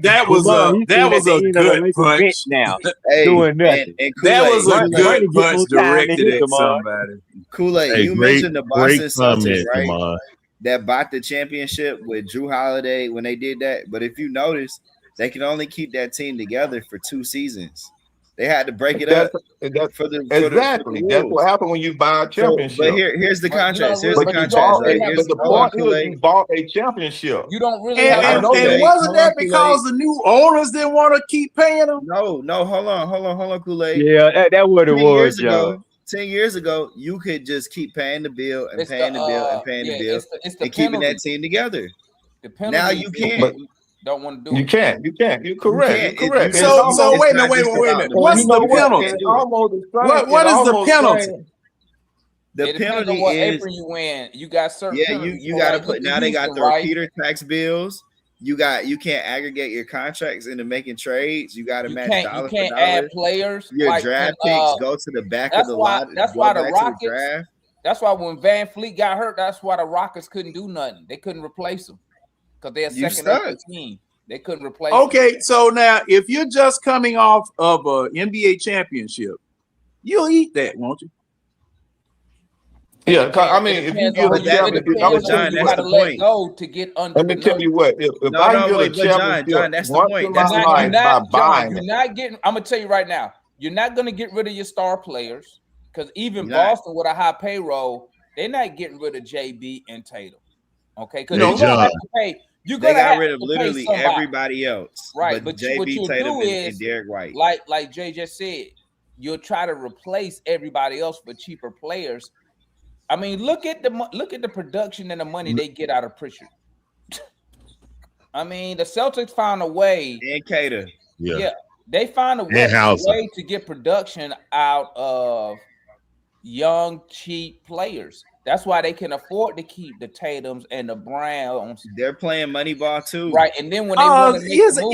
that was a good punch. Now, Doing nothing. And That was a good punch more time to directed hit at them all. somebody. Kool-Aid, Hey, you great- mentioned the great Boston Celtics, comment, right? Jamon. That bought the championship with Drew Holiday when they did that. But if you notice, they can only keep that team together for 2 seasons. They had to break it up for the Exactly. That's rules. what happened when you buy a championship. But here's the contrast. Here's the But you contrast, bought right? it. Here's But the point is you bought a championship. You don't really And, have and, and wasn't that because the new owners didn't want to keep paying them? No, hold on, Kool-Aid. Yeah, that what it 10 was, years John. ago. 10 years ago, you could just keep paying the bill and It's paying the bill and paying the bill it's the and keeping that penalty. team together. The penalty. Now you can't. Don't want to do You it. can't. You can't. You're correct. You You're correct. can't. So wait a minute. What's the penalty? What is the penalty? The It depends penalty on what is apron you in. You got certain. yeah, penalties you for, got to like, put. look Now at they got Houston, the right? repeater tax bills. You can't aggregate your contracts into making trades. You got to match dollar You can't for dollar. add players. Your like, draft and, picks go to the back of the lot. That's go why the back to Rockets. draft. That's why when Van Fleet got hurt, that's why the Rockets couldn't do nothing. They couldn't replace him because they're You second stuck. up team. They couldn't replace him. Okay, so now if you're just coming off of an NBA championship, you'll eat that, won't you? Yeah, I mean, if you give a championship, I'm John, that's the let point. go to get under. let me tell you what. If I can get a championship John, that's the once point. in That's my the life point. by buying You're it. not getting. I'm gonna tell you right now. You're not gonna get rid of your star players because even You're not. Boston with a high payroll, they're not getting rid of JB and Tatum. Okay, because Hey, you're gonna have John. to pay. You're They gonna got have rid of to pay literally somebody. everybody else, Right, but but what JB, you'll Tatum, do and is Derek White. like Jay just said, you'll try to replace everybody else for cheaper players. I mean, look at the production and the money they get out of Pritchard. I mean, the Celtics found a way. And Cater. Yeah, they found a And Hauser. way to get production out of young, cheap players. That's why they can afford to keep the Tatums and the Browns. They're playing money ball too, right? And then when they want to make the move,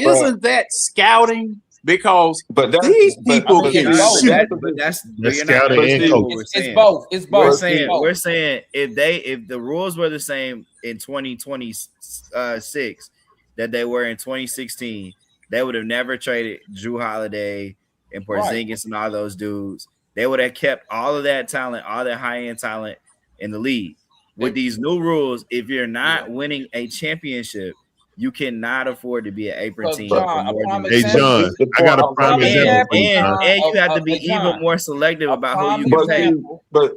Isn't that scouting? Because But these people can shoot. But That's you're not scouting and understanding what coaching. we're It's saying. both. It's both. We're It's saying both. we're saying if the rules were the same in 2026 that they were in 2016, they would have never traded Drew Holiday and Porzingis and all those dudes. They would have kept all of that talent, all that high-end talent in the league. With these new rules, if you're not winning a championship, you cannot afford to be an apron team. John, for more than Hey, John, I got a prime example for you, John. and you have to be even more selective about who you prime can pay. example. But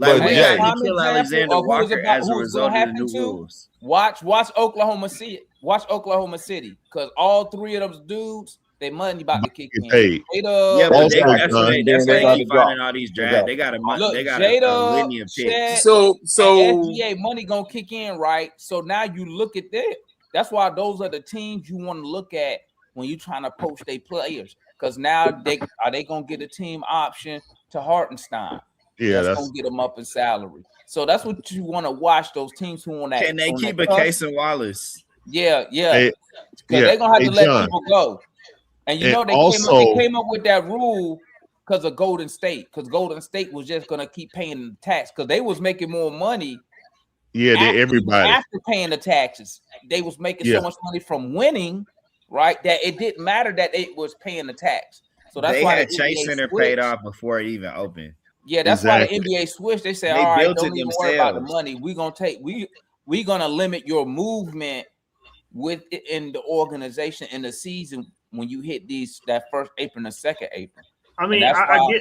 Like but we Jay, got Nikhil Alexander Walker as a result of the new rules. Watch Oklahoma City. Watch Oklahoma City, because all three of those dudes, they money about to kick in. Paid. Jada, Yeah, but Also, that's John, why they keep finding all these drafts. They got a Look, they got Jada, a linear pick. Chet, So and SGA money gonna kick in, right? So now you look at that. That's why those are the teams you want to look at when you're trying to poach their players. Because now they gonna get a team option to Hartenstein. Yeah, that's gonna get them up in salary. So that's what you want to watch. Those teams who want that. Can they on keep that a cusp. Case and Wallace? Yeah. Hey, Because they're gonna have to let John. people go. And you And know they also- came up with that rule because of Golden State, because Golden State was just gonna keep paying the tax because they was making more money. Yeah, everybody. After paying the taxes, they was making so much money from winning, right? That it didn't matter that it was paying the tax. So that's they why had the Chase NBA Center switched. paid off before it even opened. Yeah, that's why the NBA switched. They said, They all right, built don't it even worry about the themselves. money. We're gonna limit your movement within the organization in the season when you hit that first apron and second apron. I mean, I get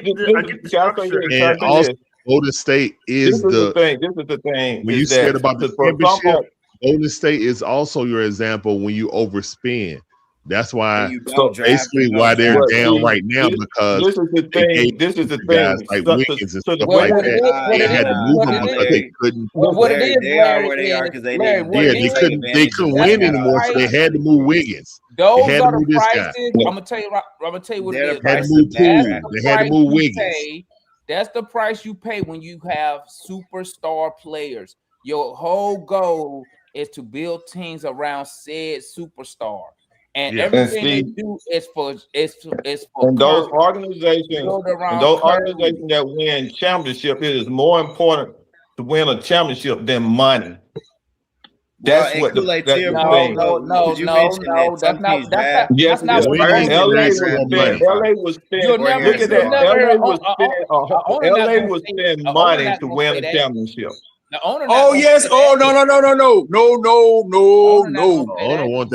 the structure. And also, Golden State is the thing. This is the thing. When you said about the championship, Golden State is also your example when you overspend. That's why basically why they're down right now because this is the thing. This is the guys thing. like Wiggins and stuff like that. They had to move them because they couldn't. They are where they are because they didn't. They couldn't win anymore, so they had to move Wiggins. Those they had are to move the this prices. guy. I'm gonna tell you what it is. They had to move Poole. They had to move Wiggins. That's the price you pay when you have superstar players. Your whole goal is to build teams around said superstar. And everything they do is for and those organizations that win championship, it is more important to win a championship than money. That's what the thing. No. That's not what LA was spending. Look at that. LA was spending money to win a championship. Oh yes. Oh no.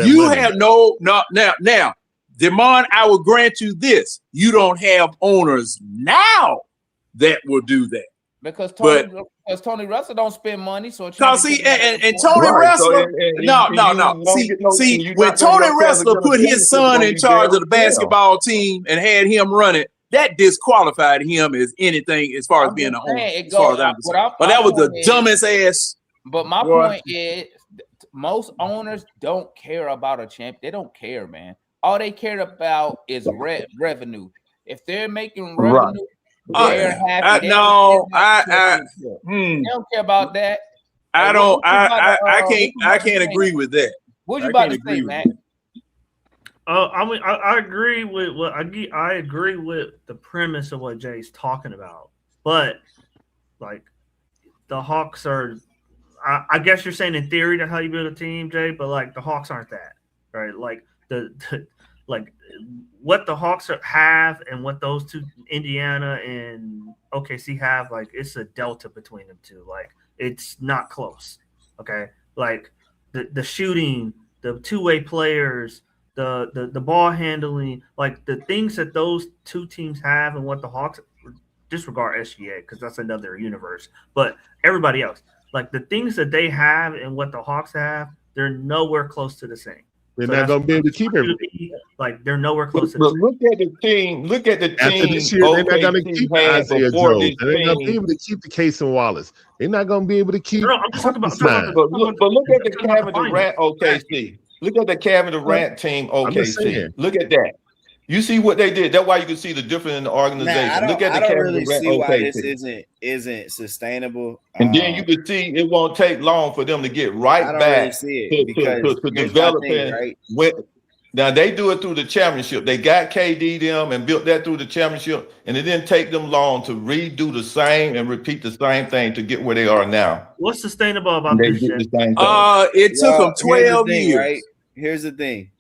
You have no. Now, Demond, I will grant you this: you don't have owners now that will do that. Because Tony Russell don't spend money, so see, and Tony Russell, no. See, when Tony Russell put his son in charge of the basketball team and had him run it, that disqualified him as anything as far as being an owner. As far as I'm concerned. But that was the dumbest ass. But my point is, most owners don't care about a champ. They don't care, man. All they care about is revenue. If they're making revenue. They're happy. They don't care about that. I can't agree with that. What you about to say, Matt? I mean, I agree with what I agree with the premise of what Jay's talking about, but like the Hawks are. I guess you're saying in theory that's how you build a team, Jay, but like the Hawks aren't that, right? Like like what the Hawks have and what those two, Indiana and OKC have, like it's a delta between them two. Like it's not close. Okay, like the shooting, the two-way players, the ball handling, like the things that those two teams have and what the Hawks, disregard SGA because that's another universe, but everybody else, like the things that they have and what the Hawks have, they're nowhere close to the same. They're not going to be able to keep everything. Like they're nowhere close. But look at the team. Look at the team. After this year, they're not going to keep Isaiah Jones. They're not going to be able to keep the Casey Wallace. They're not going to be able to keep. I'm talking about. But look at the Kevin Durant OKC. Look at the Kevin Durant team OKC. Look at that. You see what they did. That's why you can see the difference in the organization. Look at the Kevin really Durant see why OKC. this isn't sustainable. And then you can see it won't take long for them to get right back to developing. Right? Now they do it through the championship. They got KD them and built that through the championship, and it didn't take them long to redo the same and repeat the same thing to get where they are now. What's sustainable about this? It took them 12 years. Right? Here's the thing.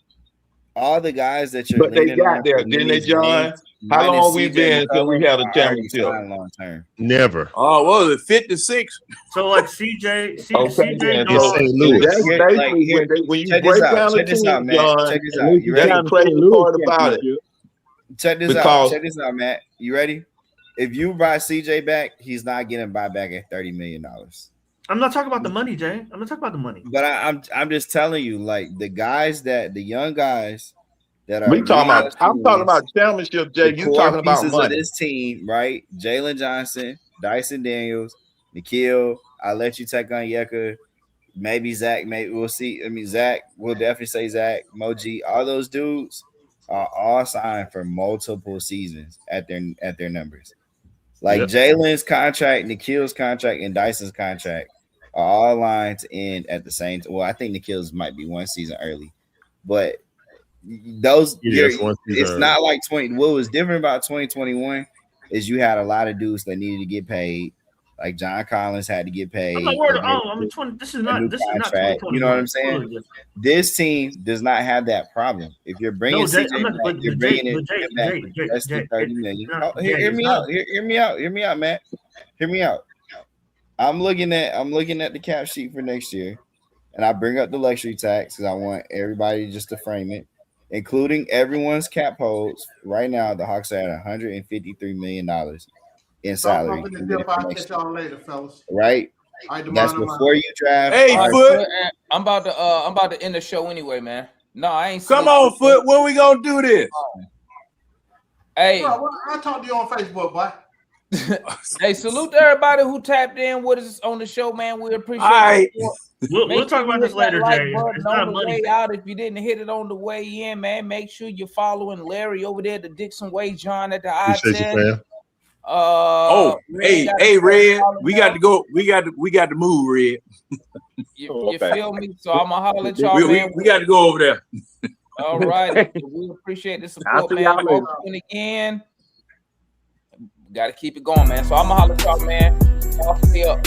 All the guys that you're, but they got there, didn't they, John? How long we been until we had a championship? Long term. Never. Oh, what was it 56? So like CJ, when you break down the team, John, check this out. You ready? That's the crazy part about it. Check this out. Check this out, Matt. You ready? If you buy CJ back, he's not getting buy back at $30 million. I'm not talking about the money, Jay. I'm not talking about the money. But I'm just telling you, like the young guys that are. I'm talking about championship, Jay. You talking about money? Of this team, right? Jalen Johnson, Dyson Daniels, Nikhil. I'll let you take on Yeka. Maybe Zach. Maybe we'll see. I mean, Zach. We'll definitely say Zach. Moji. All those dudes are all signed for multiple seasons at their numbers. Like Jalen's contract, Nikhil's contract, and Dyson's contract are all aligned to end at the same time. Well, I think Nikhil's might be one season early, but It's not like 20. What was different about 2021 is you had a lot of dudes that needed to get paid. Like John Collins had to get paid. I'm not worried. This is not 2021. You know what I'm saying? This team does not have that problem. If you're bringing CJ back, you're bringing it back for less than 30 million. Hear me out. Hear me out, Matt. Hear me out. I'm looking at the cap sheet for next year, and I bring up the luxury tax because I want everybody just to frame it, including everyone's cap holds. Right now, the Hawks are at $153 million in salary. Later, fellas. Right? That's before you draft. Hey, Foot. I'm about to end the show anyway, man. No, I ain't. Come on, Foot. When we gonna do this? Hey, bro, I'll talk to you on Facebook, boy. Hey, salute to everybody who tapped in with us on the show, man. We appreciate it. We'll talk about this later, Jay. It's on the way out. If you didn't hit it on the way in, man, make sure you're following Larry over there, the Dixon Way, John at the I-10. Hey, Red, we got to go. We got to move, Red. You feel me? So I'm gonna holler at y'all, man. We got to go over there. All right, we appreciate the support, man. And again, got to keep it going, man. So I'm gonna holler at y'all, man. Y'all stay up.